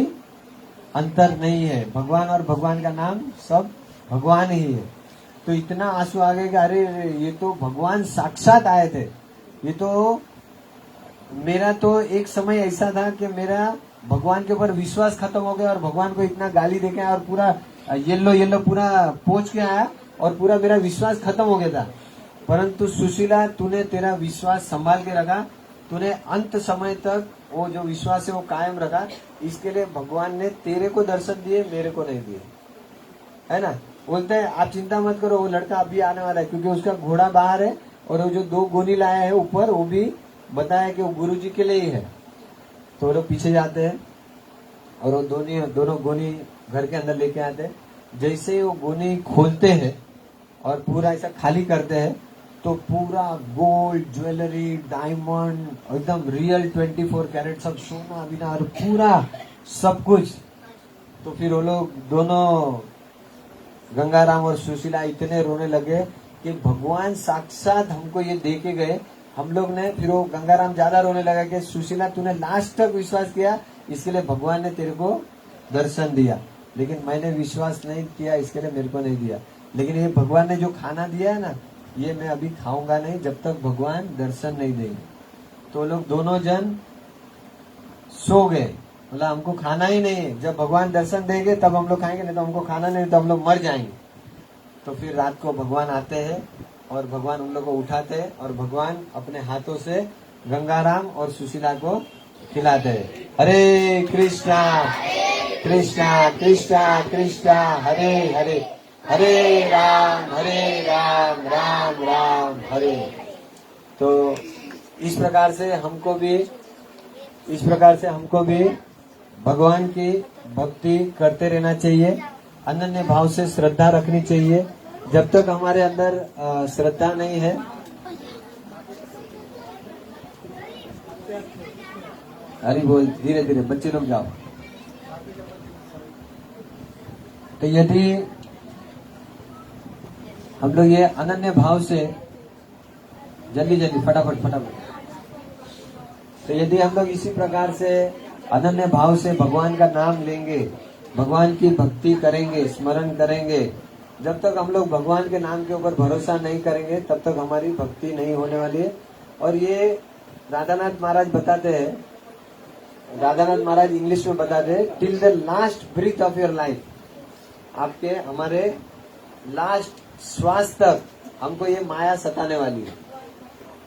अंतर नहीं है। भगवान और भगवान का नाम सब भगवान ही है। तो इतना आंसू आ गए कि अरे ये तो भगवान साक्षात आए थे। ये तो मेरा तो एक समय ऐसा था कि मेरा भगवान के ऊपर विश्वास खत्म हो गया, और भगवान को इतना गाली देके आया, और पूरा येलो पूरा पोंछ के आया, और पूरा मेरा विश्वास खत्म हो गया था। परंतु सुशीला, तूने तेरा विश्वास संभाल के रखा, तूने अंत समय तक वो जो विश्वास है वो कायम रखा, इसके लिए भगवान ने तेरे को दर्शन दिए, मेरे को नहीं दिए, है ना। बोलते हैं आप चिंता मत करो, वो लड़का अभी आने वाला है, क्योंकि उसका घोड़ा बाहर है, और वो जो 2 गोनी लाया है ऊपर, वो भी बताया कि वो गुरु जी के लिए ही है। तो वो लोग पीछे जाते हैं, और वो दोनों गोनी घर के अंदर लेके आते हैं। जैसे ही वो गोनी खोलते हैं और पूरा ऐसा खाली करते हैं तो पूरा गोल्ड ज्वेलरी डायमंड एकदम रियल 24 कैरेट सब सोना बिना और पूरा सब कुछ। तो फिर वो लोग दोनों गंगाराम और सुशीला इतने रोने लगे कि भगवान साक्षात हमको ये दे के गए। हम लोग ने फिर वो गंगाराम ज्यादा रोने लगा कि सुशीला तूने लास्ट तक विश्वास किया इसके लिए भगवान ने तेरे को दर्शन दिया, लेकिन मैंने विश्वास नहीं किया इसके लिए मेरे को नहीं दिया। लेकिन ये भगवान ने जो खाना दिया है ना ये मैं अभी खाऊंगा नहीं जब तक भगवान दर्शन नहीं देंगे। तो लोग दोनों जन सो गए, मतलब हमको खाना ही नहीं है, जब भगवान दर्शन देंगे तब हम लोग खाएंगे, नहीं तो हमको खाना नहीं तो हम लोग मर जाएंगे। तो फिर रात को भगवान आते हैं और भगवान उन लोग को उठाते हैं और भगवान अपने हाथों से गंगाराम और सुशीला को खिलाते हैं। हरे कृष्णा कृष्णा कृष्णा कृष्णा हरे हरे, हरे राम राम राम हरे। तो इस प्रकार से हमको भी भगवान की भक्ति करते रहना चाहिए, अनन्य भाव से श्रद्धा रखनी चाहिए। जब तक हमारे अंदर श्रद्धा नहीं है, हरि बोल, धीरे धीरे बच्चे लोग जाओ। तो यदि हम लोग ये अनन्य भाव से जल्दी जल्दी फटाफट, तो यदि हम लोग इसी प्रकार से अनन्य भाव से भगवान का नाम लेंगे, भगवान की भक्ति करेंगे, स्मरण करेंगे, जब तक हम लोग भगवान के नाम के ऊपर भरोसा नहीं करेंगे तब तक हमारी भक्ति नहीं होने वाली है। और ये राधानाथ महाराज बताते हैं, राधानाथ महाराज इंग्लिश में बताते हैं, till the last breath of your life, आपके हमारे लास्ट श्वास तक हमको ये माया सताने वाली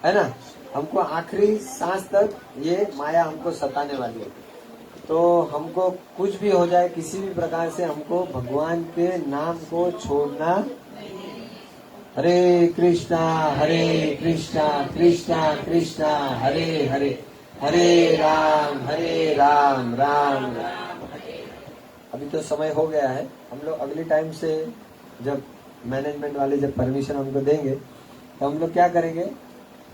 है ना, हमको आखिरी सांस तक ये माया हमको सताने वाली है। तो हमको कुछ भी हो जाए, किसी भी प्रकार से हमको भगवान के नाम को छोड़ना। हरे कृष्णा कृष्णा कृष्णा हरे हरे, हरे राम राम राम। अभी तो समय हो गया है, हम लोग अगली टाइम से जब मैनेजमेंट वाले जब परमिशन हमको देंगे तो हम लोग क्या करेंगे,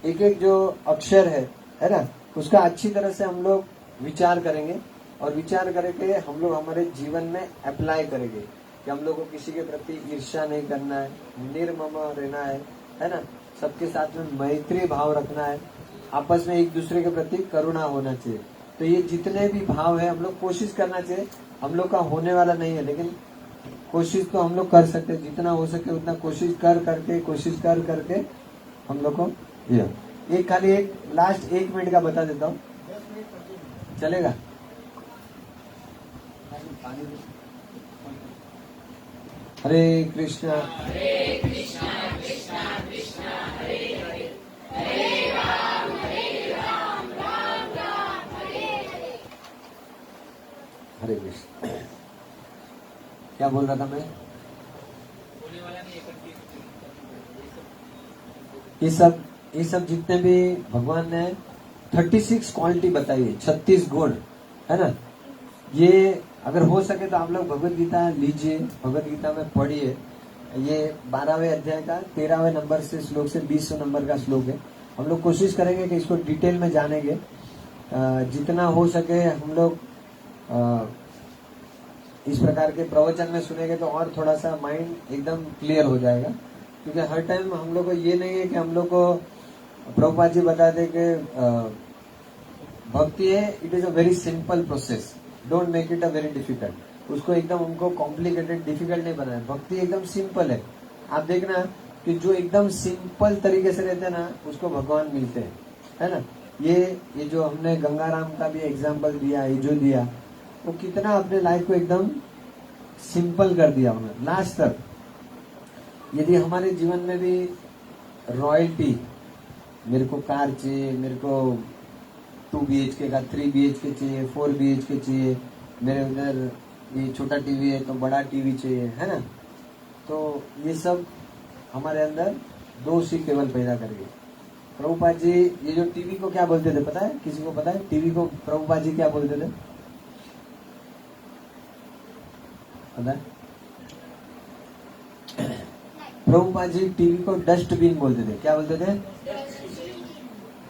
एक एक जो अक्षर है ना, उसका अच्छी तरह से हम लोग विचार करेंगे और विचार करके हम लोग हमारे जीवन में अप्लाई करेंगे कि हम लोग को किसी के प्रति ईर्ष्या नहीं करना है, निर्मम रहना है ना, सबके साथ में मैत्री भाव रखना है, आपस में एक दूसरे के प्रति करुणा होना चाहिए। तो ये जितने भी भाव है हम लोग कोशिश करना चाहिए। हम लोग का होने वाला नहीं है, लेकिन कोशिश तो हम लोग कर सकते हैं, जितना हो सके उतना कोशिश कर करके हम लोग को ये खाली एक लास्ट 1 मिनट का बता देता हूँ, चलेगा? हरे कृष्णा कृष्णा कृष्णा हरे हरे, हरे राम राम राम हरे हरे। हरे कृष्ण। क्या बोल रहा था मैं? ये सब जितने भी भगवान ने 36 क्वालिटी बताई है, 36 गुण है ना। ये अगर हो सके तो आप लोग भगवत गीता लीजिए, भगवत गीता में पढ़िए। ये 12वें अध्याय का 13वें नंबर से श्लोक से 20वें नंबर का श्लोक है। हम लोग कोशिश करेंगे कि इसको डिटेल में जानेंगे, जितना हो सके हम लोग इस प्रकार के प्रवचन में सुनेंगे तो और थोड़ा सा माइंड एकदम क्लियर हो जाएगा। क्योंकि हर टाइम हम लोग को ये नहीं है कि हम लोग को प्रभुपाद जी बता दे कि भक्ति है, it is a very simple process, don't make it a very difficult. उसको एकदम उनको कॉम्प्लिकेटेड डिफिकल्ट नहीं बनाया, भक्ति एकदम सिंपल है। आप देखना कि जो एकदम सिंपल तरीके से रहते हैं ना उसको भगवान मिलते हैं, है ना। ये जो हमने गंगाराम का भी एग्जाम्पल दिया, ये जो दिया वो कितना अपने लाइफ को एकदम सिंपल कर दिया उन्होंने लास्ट तक। यदि हमारे जीवन में भी रॉयल्टी, मेरे को कार चाहिए, मेरे को 2 BHK का 3 BHK चाहिए, 4 BHK चाहिए, मेरे उधर ये छोटा टीवी है तो बड़ा टीवी चाहिए, है ना। तो ये सब हमारे अंदर दोष ही केवल पैदा करेंगे। प्रभुपाद जी ये जो टीवी को क्या बोलते थे पता है? किसी को पता है टीवी को प्रभुपाद जी क्या बोलते थे? पता है? प्रभुपाद जी टीवी को डस्टबिन बोलते थे। क्या बोलते थे?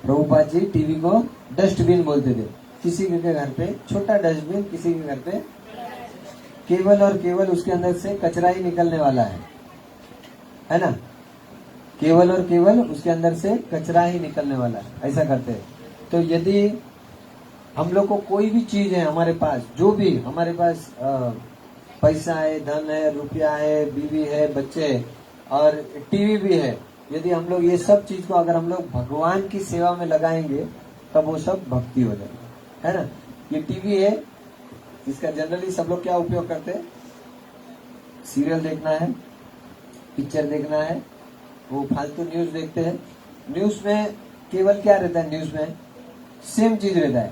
प्रभुपाद जी टीवी को डस्टबिन बोलते थे। किसी के घर पे छोटा डस्टबिन, किसी के घर पे केवल और केवल उसके अंदर से कचरा ही निकलने वाला है ना? केवल और केवल उसके अंदर से कचरा ही निकलने वाला है, ऐसा करते हैं। तो यदि हम लोग को कोई भी चीज है हमारे पास, जो भी हमारे पास पैसा है, धन है, रुपया है, बीवी है, बच्चे है और टीवी भी है, यदि हम लोग ये सब चीज को अगर हम लोग भगवान की सेवा में लगाएंगे तब वो सब भक्ति हो जाएगा, है ना? ये टीवी है, इसका जनरली सब लोग क्या उपयोग करते हैं? सीरियल देखना है, पिक्चर देखना है, वो फालतू न्यूज देखते हैं। न्यूज में केवल क्या रहता है? न्यूज में सेम चीज रहता है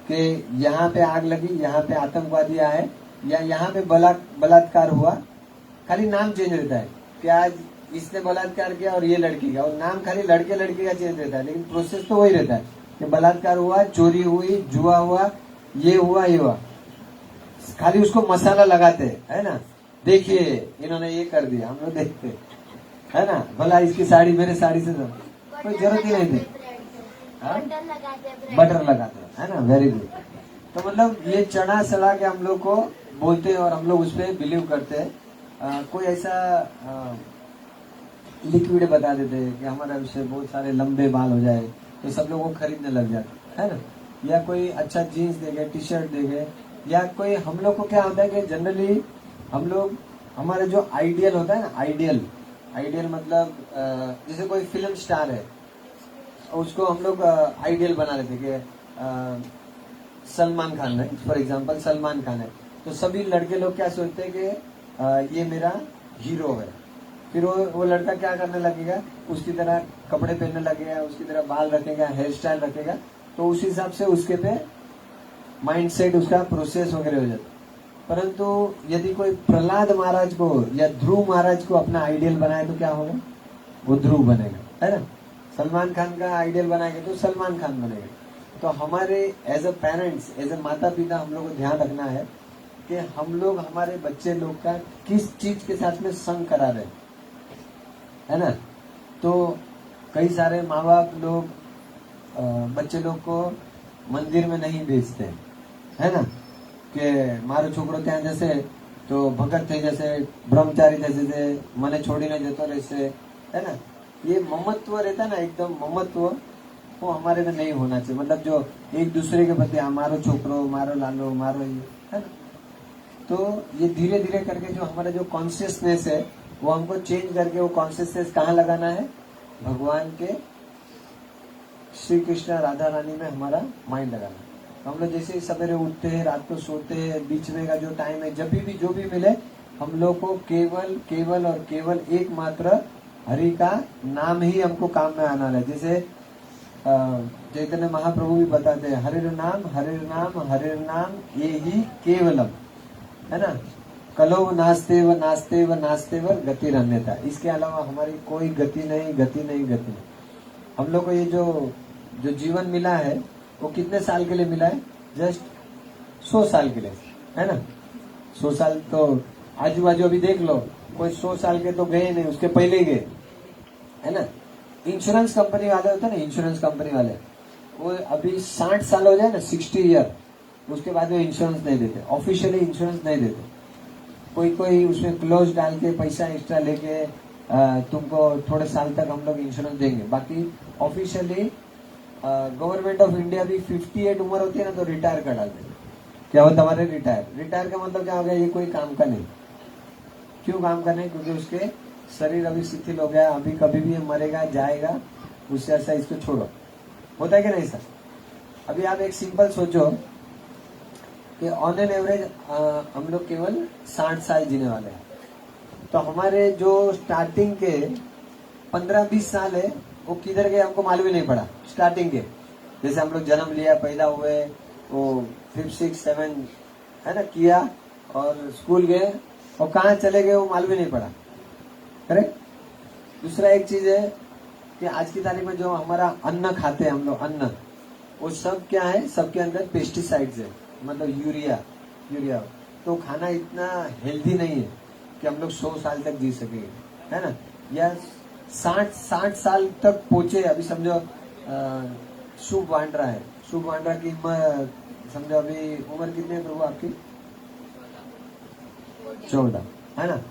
कि यहाँ पे आग लगी, यहाँ पे आतंकवादी आए, या यहाँ पे बलात्कार हुआ, खाली नाम चेंज रहता है कि आज इसने बलात्कार किया और ये लड़की का, और नाम खाली लड़के लड़की का चेंज रहता है, लेकिन प्रोसेस तो वही रहता है कि बलात्कार हुआ, चोरी हुई, जुआ हुआ, ये हुआ, ये हुआ, खाली उसको मसाला लगाते है ना? देखिए इन्होंने ये कर दिया, हम लोग देखते है ना? भला इसकी साड़ी मेरे साड़ी से तो कोई जरूरत ही नहीं थी, बटर लगाते है ना? Very good. तो मतलब ये चढ़ा चढ़ा के हम लोग को बोलते हैं और हम लोग उस पर बिलीव करते हैं। कोई ऐसा लिक्विड बता देते हैं कि हमारा उससे बहुत सारे लंबे बाल हो जाए, तो सब लोगों को खरीदने लग जाते है ना? या कोई अच्छा जीन्स देंगे, टी शर्ट देंगे, या कोई हम लोग को क्या होता है कि जनरली हम लोग हमारे जो आइडियल होता है ना, आइडियल मतलब जैसे कोई फिल्म स्टार है, उसको हम लोग आइडियल बना लेते कि सलमान खान है, फॉर एग्जांपल सलमान खान है, तो सभी लड़के लोग क्या सोचते हैं कि ये मेरा हीरो है। फिर वो लड़का क्या करने लगेगा? उसकी तरह कपड़े पहनने लगेगा, उसकी तरह बाल रखेगा, हेयर स्टाइल रखेगा, तो उस हिसाब से उसके पे माइंडसेट, उसका प्रोसेस वगैरह हो जाता है। परंतु यदि कोई प्रहलाद महाराज को या ध्रुव महाराज को अपना आइडियल बनाए तो क्या होगा? वो ध्रुव बनेगा, है ना? सलमान खान का आइडियल बनाएगा तो सलमान खान बनेगा। तो हमारे as a parents, as a माता पिता, हम लोग को ध्यान रखना है कि हम लोग हमारे बच्चे लोग का किस चीज के साथ में संग करा रहे, है ना? तो कई सारे माँ बाप लोग बच्चे लोग को मंदिर में नहीं भेजते, है ना? कि मारो छोकरो ત્યાં जैसे तो भगत थे, जैसे ब्रह्मचारी जैसे मने छोड़ीने जतो रहશે, है ना? ये ममत्व रहता है ना, एकदम ममत्व, वो हमारे में नहीं होना चाहिए। मतलब जो एक दूसरे के प्रति मारो छोकरो, मारो लालो, मारो ये, है ना? तो ये धीरे धीरे करके जो हमारा जो कॉन्शियसनेस है वो हमको चेंज करके वो कॉन्शियसनेस कहाँ लगाना है? भगवान के, श्री कृष्ण राधा रानी में हमारा माइंड लगाना है। तो हम लोग जैसे सवेरे उठते हैं, रात को सोते हैं, बीच में का जो टाइम है, जब भी जो भी मिले, हम लोग को केवल केवल और केवल एकमात्र हरि का नाम ही हमको काम में आना है। जैसे चैतन्य महाप्रभु भी बताते हैं, हरिर नाम हरिर नाम हरिर नाम ये ही केवलम, है ना? कलो नास्ते व नास्ते व नास्ते व गति अन्यथा, इसके अलावा हमारी कोई गति नहीं, गति नहीं, गति नहीं। हम लोग को ये जो जीवन मिला है वो कितने साल के लिए मिला है? जस्ट 100 साल के लिए, है ना? 100 साल तो आजू बाजू अभी देख लो, कोई 100 साल के तो गए नहीं, उसके पहले ही गए, है ना? इंश्योरेंस कंपनी वाले होते हैं ना, इंश्योरेंस कंपनी वाले, वो अभी 60 साल हो जाए ना, 60 ईयर, उसके बाद वो इंश्योरेंस नहीं देते, ऑफिशियली इंश्योरेंस नहीं देते। कोई उसमें क्लोज डाल के पैसा एक्स्ट्रा लेके तुमको थोड़े साल तक हम लोग इंश्योरेंस देंगे, बाकी ऑफिशियली गवर्नमेंट ऑफ इंडिया भी 58 उम्र होती है ना तो रिटायर कर डालते हैं। क्या होता हमारे रिटायर का मतलब क्या हो गया? ये कोई काम का नहीं। क्यों काम का नहीं? क्योंकि उसके शरीर अभी शिथिल हो गया, अभी कभी भी मरेगा, जाएगा, उससे ऐसा इसको छोड़ो। होता है कि नहीं सर? अभी आप एक सिंपल सोचो कि ऑन एन एवरेज हम लोग केवल 60 साल जीने वाले हैं, तो हमारे जो स्टार्टिंग के 15-20 साल है वो किधर गए हमको मालूम ही नहीं पड़ा। स्टार्टिंग के जैसे हम लोग जन्म लिया, पैदा हुए, वो 5, 6, 7 है ना किया और स्कूल गए, और कहाँ चले गए वो मालूम ही नहीं पड़ा। करेक्ट? दूसरा एक चीज है कि आज की तारीख में जो हमारा अन्न खाते हैं हम लोग, अन्न, वो सब क्या है? सबके अंदर पेस्टिसाइड्स है, मतलब यूरिया तो खाना इतना हेल्दी नहीं है कि हम लोग 100 साल तक जी सकेंगे, है ना। या 60 साल तक पहुंचे। अभी समझो शुभ वांड्रा है, शुभ वांड्रा की उम्र समझो अभी उम्र कितनी है प्रभु आपकी? 14, है ना।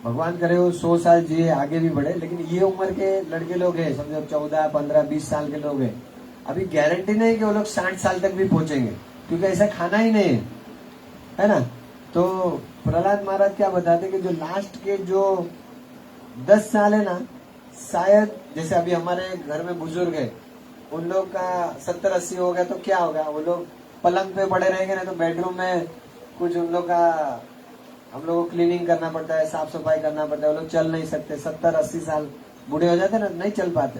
भगवान करे वो 100 साल जिए, आगे भी बढ़े, लेकिन ये उम्र के लड़के लोग हैं समझो 14, 15, 20 साल के लोग हैं, अभी गारंटी नहीं कि वो लोग 60 साल तक भी पहुंचेंगे, क्योंकि ऐसा खाना ही नहीं है ना। तो प्रहलाद महाराज क्या बताते कि जो लास्ट के जो 10 साल है ना, शायद जैसे अभी हमारे घर में बुजुर्ग है, उन लोग का 70-80 हो गया तो क्या होगा, वो लोग पलंग पे पड़े रहेंगे ना, तो बेडरूम में कुछ उन लोग का, हम लोग को क्लीनिंग करना पड़ता है, साफ सफाई करना पड़ता है, वो लोग चल नहीं सकते, 70-80 साल बूढ़े हो जाते ना, नहीं चल पाते।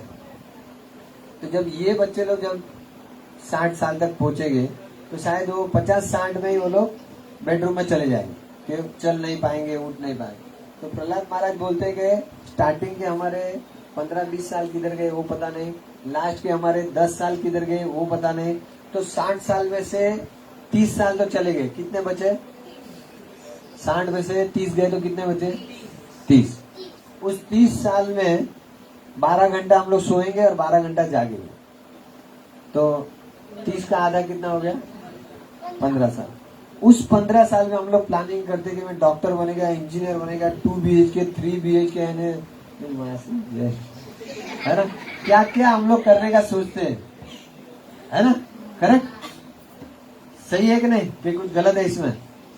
तो जब ये बच्चे लोग जब 60 साल तक पहुंचेंगे तो शायद वो 50-60 में ही वो लोग बेडरूम में चले जाएंगे, कि चल नहीं पाएंगे, उठ नहीं पाएंगे। तो प्रहलाद महाराज बोलते हैं कि स्टार्टिंग के हमारे 15-20 साल किधर गए वो पता नहीं, लास्ट के हमारे 10 साल किधर गए वो पता नहीं, तो 60 साल में से 30 साल तो चले गए, कितने बचे? 60 में से 30 गए तो कितने बचे? 30। उस 30 साल में 12 घंटा हम लोग सोएंगे और 12 घंटा जागेंगे, तो 30 का आधा कितना हो गया? 15 साल। उस 15 साल में हम लोग प्लानिंग करते कि मैं डॉक्टर बनेगा, इंजीनियर बनेगा, 2 BHK 3 BHK है ना, क्या क्या हम लोग करने का सोचते हैं, है ना। करेक्ट, सही है कि नहीं, कि कुछ गलत है इसमें,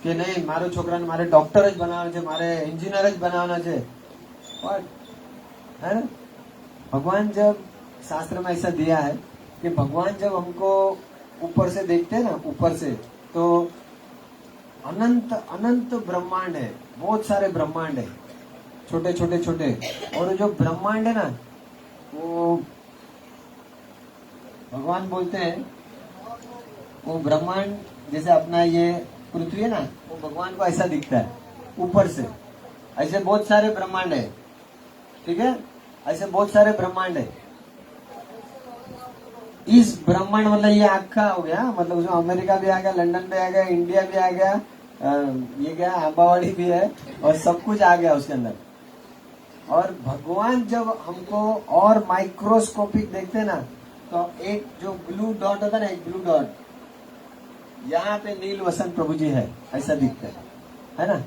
कि नहीं मारो छोकरा ने मारे डॉक्टर ज बनाना चाहिए, मारे इंजीनियर ज बनाना चाहिए, और है ना। भगवान जब शास्त्र में ऐसा दिया है कि भगवान जब हमको ऊपर से देखते हैं ना, ऊपर से, तो अनंत अनंत ब्रह्मांड है, बहुत सारे ब्रह्मांड है, छोटे छोटे छोटे, और जो ब्रह्मांड है ना, वो भगवान बोलते हैं, वो ब्रह्मांड जैसे अपना ये पृथ्वी है ना, वो भगवान को ऐसा दिखता है ऊपर से, ऐसे बहुत सारे ब्रह्मांड है, ठीक है, ऐसे बहुत सारे ब्रह्मांड है। इस ब्रह्मांड मतलब ये आखा हो गया, मतलब उसमें अमेरिका भी आ गया, लंदन भी आ गया, इंडिया भी आ गया, ये क्या आंबावाड़ी भी है, और सब कुछ आ गया उसके अंदर। और भगवान जब हमको और माइक्रोस्कोपिक देखते हैं ना, तो एक जो ब्लू डॉट होता है ना, एक ब्लू डॉट, यहाँ पे नील वसंत प्रभु जी है, ऐसा दिखता है ना,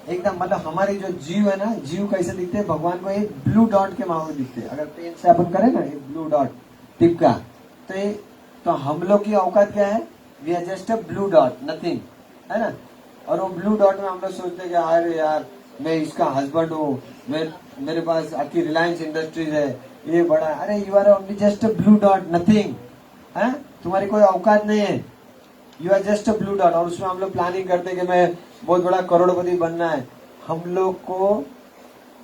एकदम। मतलब हमारी जो जीव है ना, जीव कैसे दिखते हैं, भगवान को एक ब्लू डॉट के मामले दिखते हैं। अगर पेन से अपन करें ना एक ब्लू डॉट टिपका, तो हम लोग की औकात क्या है, we are just a blue dot, nothing, है ना। और वो ब्लू डॉट में हम लोग सोचते हैं कि अरे यार मैं इसका हस्बैंड हूँ, मेरे पास आपकी रिलायंस इंडस्ट्रीज है, ये बड़ा, अरे you are only just a blue dot, nothing, है, तुम्हारी कोई औकात नहीं है, you are just a blue dot. और उसमें हम लोग प्लानिंग करते हैं कि मैं बहुत बड़ा करोड़पति बनना है। हम लोग को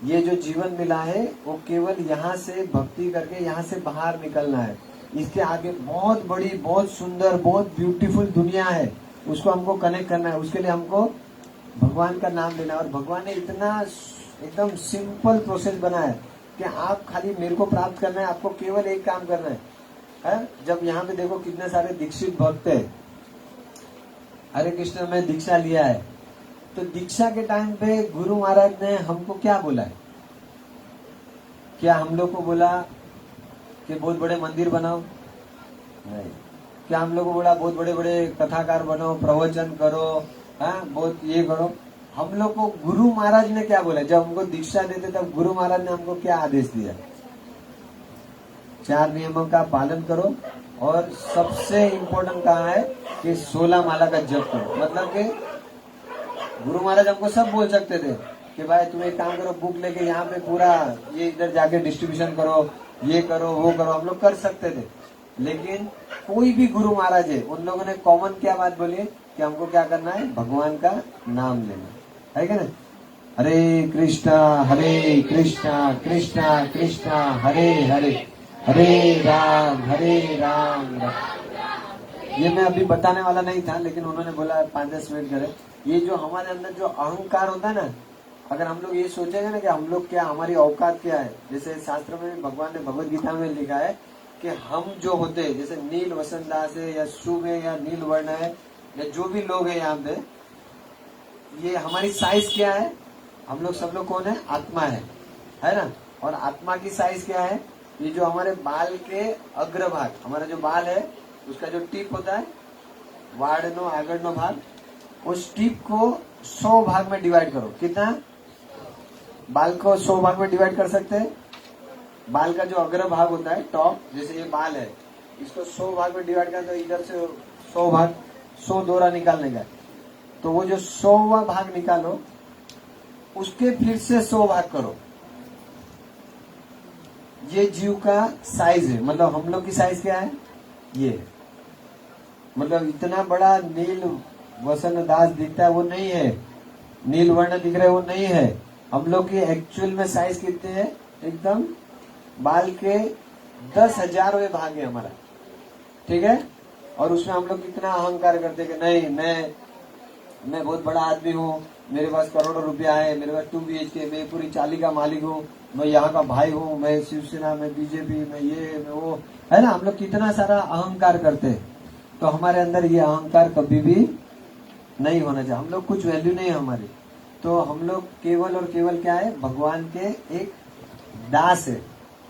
ये जो जीवन मिला है वो केवल यहाँ से भक्ति करके यहाँ से बाहर निकलना है। इसके आगे बहुत बड़ी, बहुत सुंदर, बहुत ब्यूटीफुल दुनिया है, उसको हमको कनेक्ट करना है। उसके लिए हमको भगवान का नाम लेना है। और भगवान ने इतना एकदम सिंपल प्रोसेस बनाया है कि आप खाली मेरे को प्राप्त करना है, आपको केवल एक काम करना है। जब यहाँ पे देखो कितने सारे दीक्षित भक्त है, हरे कृष्ण में दीक्षा लिया है, तो दीक्षा के टाइम पे गुरु महाराज ने हमको क्या बोला है? क्या हम लोग को बोला कि बहुत बड़े मंदिर बनाओ? नहीं। क्या हम लोग को बोला बहुत बड़े बड़े कथाकार बनो, प्रवचन करो, बहुत ये करो? हम लोग को गुरु महाराज ने क्या बोला? जब हमको दीक्षा देते तब गुरु महाराज ने हमको क्या आदेश दिया? 4 नियमों का पालन करो, और सबसे इम्पोर्टेंट कहा है कि 16 माला का जप करो। मतलब कि गुरु महाराज हमको सब बोल सकते थे कि भाई तुम एक काम करो, बुक लेके यहाँ पे पूरा ये इधर जाके डिस्ट्रीब्यूशन करो, ये करो, वो करो, हम लोग कर सकते थे। लेकिन कोई भी गुरु महाराज है, उन लोगों ने कॉमन क्या बात बोली कि हमको क्या करना है? भगवान का नाम लेना है, क्या ना? हरे कृष्णा कृष्णा कृष्णा हरे हरे, हरे राम राम। ये मैं अभी बताने वाला नहीं था, लेकिन उन्होंने बोला 5-10 मिनट करे। ये जो हमारे अंदर जो अहंकार होता है ना, अगर हम लोग ये सोचेंगे ना कि हम लोग क्या, हमारी औकात क्या है, जैसे शास्त्र में भगवान ने भगवत गीता में लिखा है कि हम जो होते हैं, जैसे नील वसंत दास है या शुभ है या नील वर्ण है, या जो भी लोग हैं यहाँ पे, ये हमारी साइज क्या है? हम लोग सब लोग कौन है? आत्मा है ना? और आत्मा की साइज क्या है? ये जो हमारे बाल के अग्रभाग, हमारा जो बाल है उसका जो टिप होता है, वाड़नो आगड़नो भाग, उस टिप को 100 भाग में डिवाइड करो। कितना? बाल को 100 भाग में डिवाइड कर सकते हैं। बाल का जो अग्र भाग होता है, टॉप, जैसे ये बाल है, इसको 100 भाग में डिवाइड कर, तो इधर से 100 भाग, 100 दोरा निकालने का। तो वो जो 100वां भाग निकालो, उसके फिर से 100 भाग करो। ये जीव का साइज है। मतलब हम लोग की साइज क्या है? ये, मतलब इतना बड़ा नील वसन दास दिखता है वो नहीं है, नील वर्ण दिख रहा है वो नहीं है। हम लोग की एक्चुअल में साइज कितने है? एकदम बाल के 10,000वें भाग है हमारा, ठीक है। और उसमें हम लोग कितना अहंकार करते हैं कि नहीं, मैं बहुत बड़ा आदमी हूँ, मेरे पास करोड़ों रुपया है, मेरे पास 2 BHK, मैं पूरी चाली का मालिक हूँ, मैं यहाँ का भाई हूँ, मैं शिवसेना, मैं बीजेपी, मैं ये, मैं वो, है ना। हम लोग कितना सारा अहंकार करते हैं। तो हमारे अंदर ये अहंकार कभी भी नहीं होना चाहिए। हम लोग कुछ वैल्यू नहीं है हमारी। तो हम लोग केवल और केवल क्या है? भगवान के एक दास है,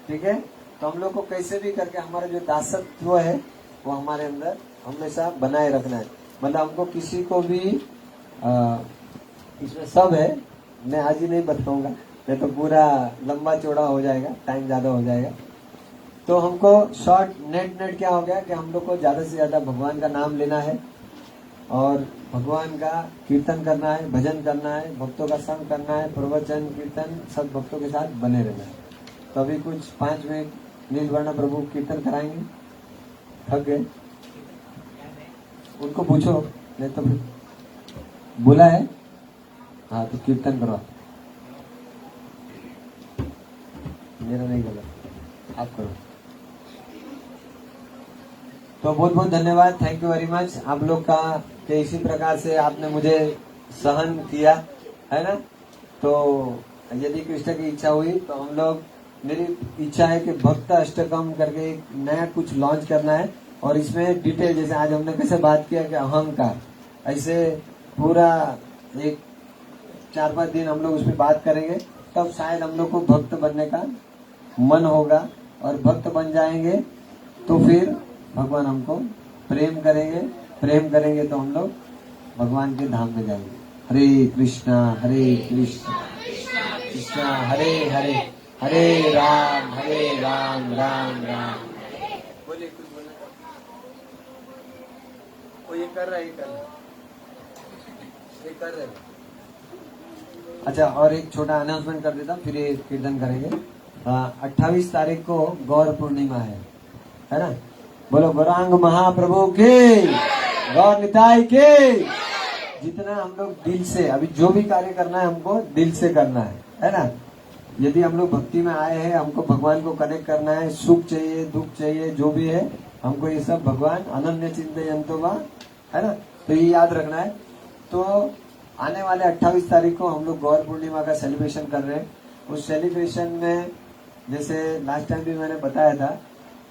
ठीक है। तो हम लोग को कैसे भी करके हमारा जो दासत्व है वो हमारे अंदर हमेशा बनाए रखना है। मतलब हमको किसी को भी इसमें सब है, मैं आज ही नहीं बताऊंगा, नहीं तो पूरा लंबा चौड़ा हो जाएगा, टाइम ज्यादा हो जाएगा। तो हमको शॉर्ट नेट क्या हो गया कि हम लोग को ज्यादा से ज्यादा भगवान का नाम लेना है और भगवान का कीर्तन करना है, भजन करना है, भक्तों का संग करना है, प्रवचन कीर्तन सब भक्तों के साथ बने रहना है। तो अभी कुछ 5 मिनट नीलवर्ण प्रभु कीर्तन कराएंगे। थक गए? उनको पूछो, नहीं तो फिर बोला है। हाँ तो कीर्तन करो, मेरा नहीं गलत, आप करो। तो बहुत बहुत धन्यवाद, थैंक यू वेरी मच आप लोग का, कि इसी प्रकार से आपने मुझे सहन किया, है ना। तो यदि कृष्ण की इच्छा हुई तो हम लोग, मेरी इच्छा है कि भक्त अष्टकम करके एक नया कुछ लॉन्च करना है। और इसमें डिटेल, जैसे आज हमने कैसे बात किया कि अहंकार, ऐसे पूरा एक 4-5 दिन हम लोग उसमें बात करेंगे। तब शायद हम लोग को भक्त बनने का मन होगा, और भक्त बन जाएंगे तो फिर भगवान हमको प्रेम करेंगे तो हम लोग भगवान के धाम में जाएंगे। हरे कृष्णा कृष्णा हरे हरे, हरे राम राम राम। बोलिए, कुछ बोलना? वो ये कर रहा है, ये कर रहे। अच्छा, और एक छोटा अनाउंसमेंट कर देता हूँ, फिर ये कीर्तन करेंगे। 28 तारीख को गौर पूर्णिमा है ना। बोलो गौरांग महाप्रभु के, गौर निताई के। जितना हम लोग दिल से, अभी जो भी कार्य करना है हमको दिल से करना है ना। यदि हम लोग भक्ति में आए हैं, हमको भगवान को कनेक्ट करना है, सुख चाहिए, दुख चाहिए, जो भी है हमको ये सब भगवान अनन्य चिंतयन्तो वा, है ना। तो ये याद रखना है। तो आने वाले 28 तारीख को हम लोग गौर पूर्णिमा का सेलिब्रेशन कर रहे हैं। उस सेलिब्रेशन में, जैसे लास्ट टाइम भी मैंने बताया था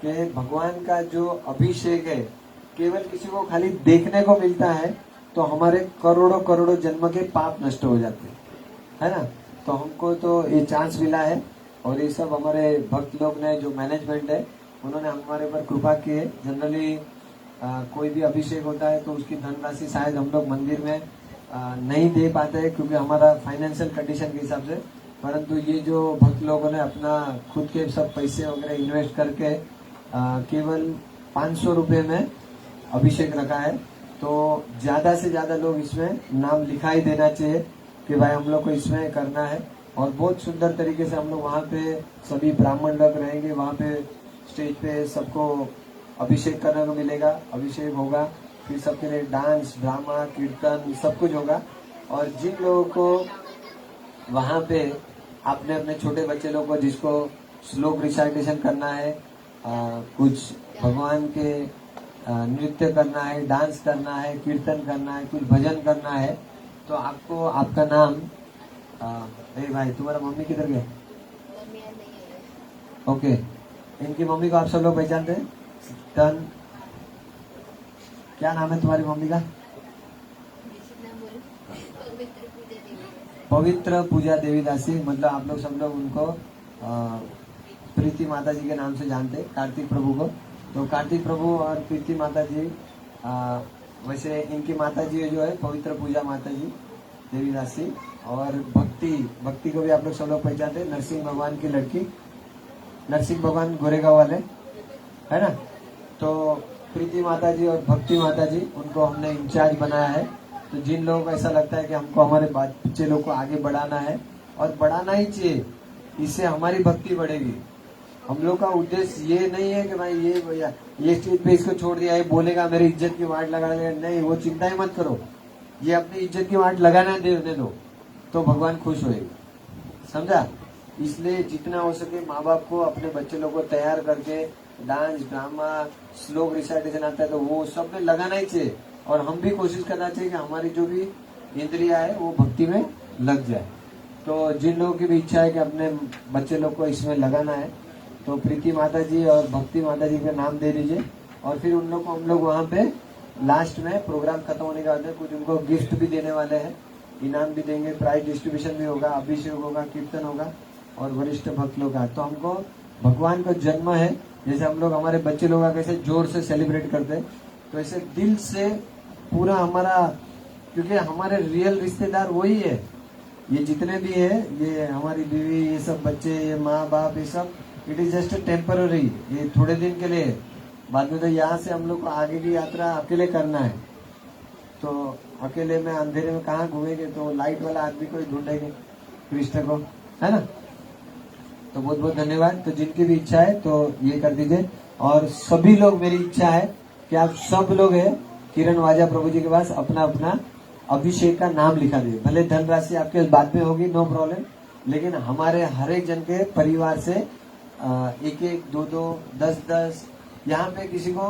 कि भगवान का जो अभिषेक है, केवल किसी को खाली देखने को मिलता है तो हमारे करोड़ों जन्म के पाप नष्ट हो जाते हैं, है ना। तो हमको तो ये चांस मिला है, और ये सब हमारे भक्त लोग ने, जो मैनेजमेंट है, उन्होंने हमारे ऊपर कृपा की है। जनरली कोई भी अभिषेक होता है तो उसकी धनराशि शायद हम लोग मंदिर में नहीं दे पाते हैं, क्योंकि हमारा फाइनेंशियल कंडीशन के हिसाब से। परंतु ये जो भक्त लोगों ने अपना खुद के सब पैसे वगैरह इन्वेस्ट करके केवल 500 रुपए में अभिषेक रखा है। तो ज्यादा से ज्यादा लोग इसमें नाम लिखाई देना चाहिए कि भाई हम लोग को इसमें करना है। और बहुत सुंदर तरीके से हम लोग वहाँ पे सभी ब्राह्मण लोग रहेंगे, वहाँ पे स्टेज पे सबको अभिषेक करने को मिलेगा, अभिषेक होगा, फिर सबके लिए डांस, ड्रामा, कीर्तन सब कुछ होगा। और जिन लोगों को वहाँ पे अपने अपने छोटे बच्चे लोग को, जिसको श्लोक रिसाइटेशन करना है, कुछ भगवान के नृत्य करना है, डांस करना है, कीर्तन करना है, कुछ भजन करना है, तो आपको आपका नाम भाई तुम्हारा मम्मी किधर गया? ओके, इनकी मम्मी को आप सब लोग पहचानते हैं? क्या नाम है तुम्हारी मम्मी का? पवित्र पूजा देवीदासी, मतलब आप लोग सब लोग उनको प्रीति माता जी के नाम से जानते हैं, कार्तिक प्रभु को। तो कार्तिक प्रभु और प्रीति माता जी, वैसे इनकी माता जी जो है पवित्र पूजा माता जी देवीदासी, और भक्ति को भी आप लोग सब लोग पहचानते हैं, नरसिंह भगवान की लड़की, नरसिंह भगवान गोरेगांव वाले, है ना। तो प्रीति माता जी और भक्ति माता जी, उनको हमने इंचार्ज बनाया है। तो जिन लोगों को ऐसा लगता है कि हमको हमारे बच्चे लोग को आगे बढ़ाना है, और बढ़ाना ही चाहिए, इससे हमारी भक्ति बढ़ेगी। हम लोग का उद्देश्य ये नहीं है कि भाई ये भैया ये स्टेज पे इसको छोड़ दिया, ये बोलेगा मेरी इज्जत की वाट लगा देगा, नहीं, वो चिंता ही मत करो। ये अपनी इज्जत की वाट लगाना देने दो, तो भगवान खुश होएगा, समझा। इसलिए जितना हो सके माँ बाप को अपने बच्चे लोग को तैयार करके डांस, ड्रामा, श्लोक रिसाइटेशन आता है तो वो सब में लगाना ही चाहिए, और हम भी कोशिश करना चाहिए कि हमारी जो भी इंद्रिया है वो भक्ति में लग जाए। तो जिन लोगों की भी इच्छा है कि अपने बच्चे लोग को इसमें लगाना है, तो प्रीति माता जी और भक्ति माता जी का नाम दे दीजिए, और फिर उन लोग को हम लोग वहाँ पे लास्ट में प्रोग्राम खत्म होने के बाद में कुछ उनको गिफ्ट भी देने वाले हैं, इनाम भी देंगे, प्राइज डिस्ट्रीब्यूशन भी होगा, अभिषेक होगा, कीर्तन होगा, और वरिष्ठ भक्त लोग का। तो हमको भगवान का जन्म है, जैसे हम लोग हमारे बच्चे लोग का कैसे जोर से सेलिब्रेट करते हैं, तो ऐसे दिल से पूरा हमारा, क्योंकि हमारे रियल रिश्तेदार वही है, ये जितने भी है, ये हमारी बीवी, ये सब बच्चे, ये माँ बाप, ये सब इट इज जस्ट टेम्पररी, ये थोड़े दिन के लिए, बाद में तो यहाँ से हम लोग को आगे की यात्रा अकेले करना है। तो अकेले में अंधेरे में कहाँ घूमेंगे, तो लाइट वाला आदमी को ही ढूंढेंगे, कृष्ण को, है ना। तो बहुत बहुत धन्यवाद। तो जिनकी भी इच्छा है तो ये कर दीजिए, और सभी लोग, मेरी इच्छा है कि आप सब लोग है किरण वाजा प्रभु जी के पास अपना अपना अभिषेक का नाम लिखा दीजिए। भले धनराशि आपके बाद में होगी, नो प्रॉब्लम, लेकिन हमारे हर एक जन के परिवार से एक एक, दो दो, 10-10, यहाँ पे किसी को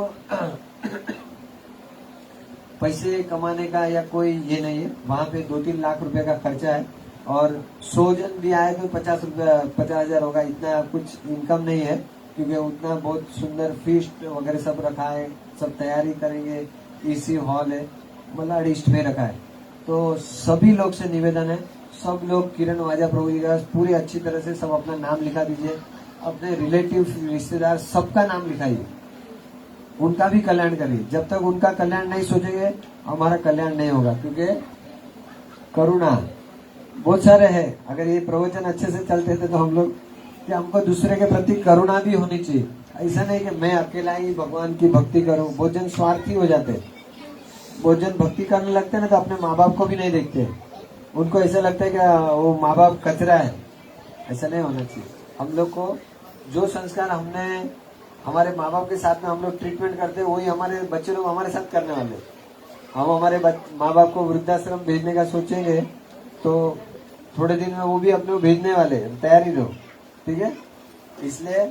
पैसे कमाने का या कोई ये नहीं है, वहाँ पे 2-3 लाख रुपए का खर्चा है, और 100 जन भी आए तो 50,000 होगा, इतना कुछ इनकम नहीं है, क्योंकि उतना बहुत सुंदर फीस्ट वगैरह सब रखा है, सब तैयारी करेंगे, इसी हॉल है, मतलब ईस्ट में रखा है। तो सभी लोग से निवेदन है, सब लोग किरण वाजा प्रभु जी का पूरी अच्छी तरह से सब अपना नाम लिखा दीजिए, अपने रिलेटिव, रिश्तेदार, सबका नाम लिखाइए, उनका भी कल्याण करिए। जब तक उनका कल्याण नहीं सोचेंगे हमारा कल्याण नहीं होगा, क्योंकि करुणा बहुत सारे है। अगर ये प्रवचन अच्छे से चलते थे तो हम लोग, कि हमको दूसरे के प्रति करुणा भी होनी चाहिए, ऐसा नहीं कि मैं अकेला ही भगवान की भक्ति करूं। बहुत जन स्वार्थी हो जाते, बहुत जन भक्ति करने लगते ना तो अपने माँ बाप को भी नहीं देखते, उनको ऐसा लगता है कि वो माँ बाप कचरा है, ऐसा नहीं होना चाहिए। हम लोग को जो संस्कार हमने हमारे माँ बाप के साथ में हम लोग ट्रीटमेंट करते हैं, वही हमारे बच्चे लोग हमारे साथ करने वाले। हम हमारे माँ बाप को वृद्धाश्रम भेजने का सोचेंगे तो थोड़े दिन में वो भी अपने को भेजने वाले, तैयारी रहो, ठीक है। इसलिए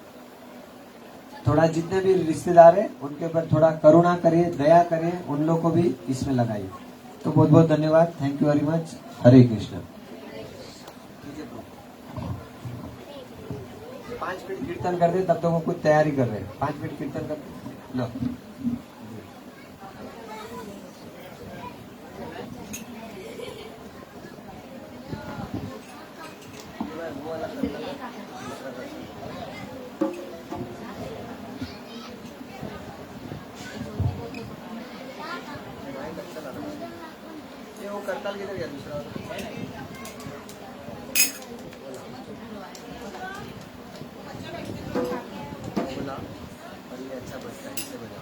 थोड़ा जितने भी रिश्तेदार है उनके ऊपर थोड़ा करुणा करिए, दया करिए, उन लोग को भी इसमें लगाइए। तो बहुत बहुत धन्यवाद, thank you very much, Hare Krishna. 5 minute कीर्तन कर दे, तब तक वो कुछ तैयारी कर रहे हैं। 5 मिनट कीर्तन कर लो। वो करताल किधर गया दूसरा? बोला और ये अच्छा बजता है, इससे बजा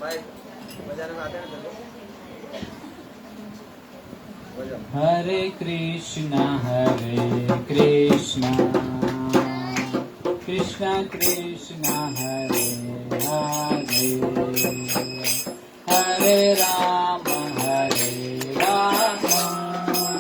भाई, बजाने में आते हैं ना बजा। हरे कृष्णा कृष्णा कृष्णा हरे हरे, हरे राम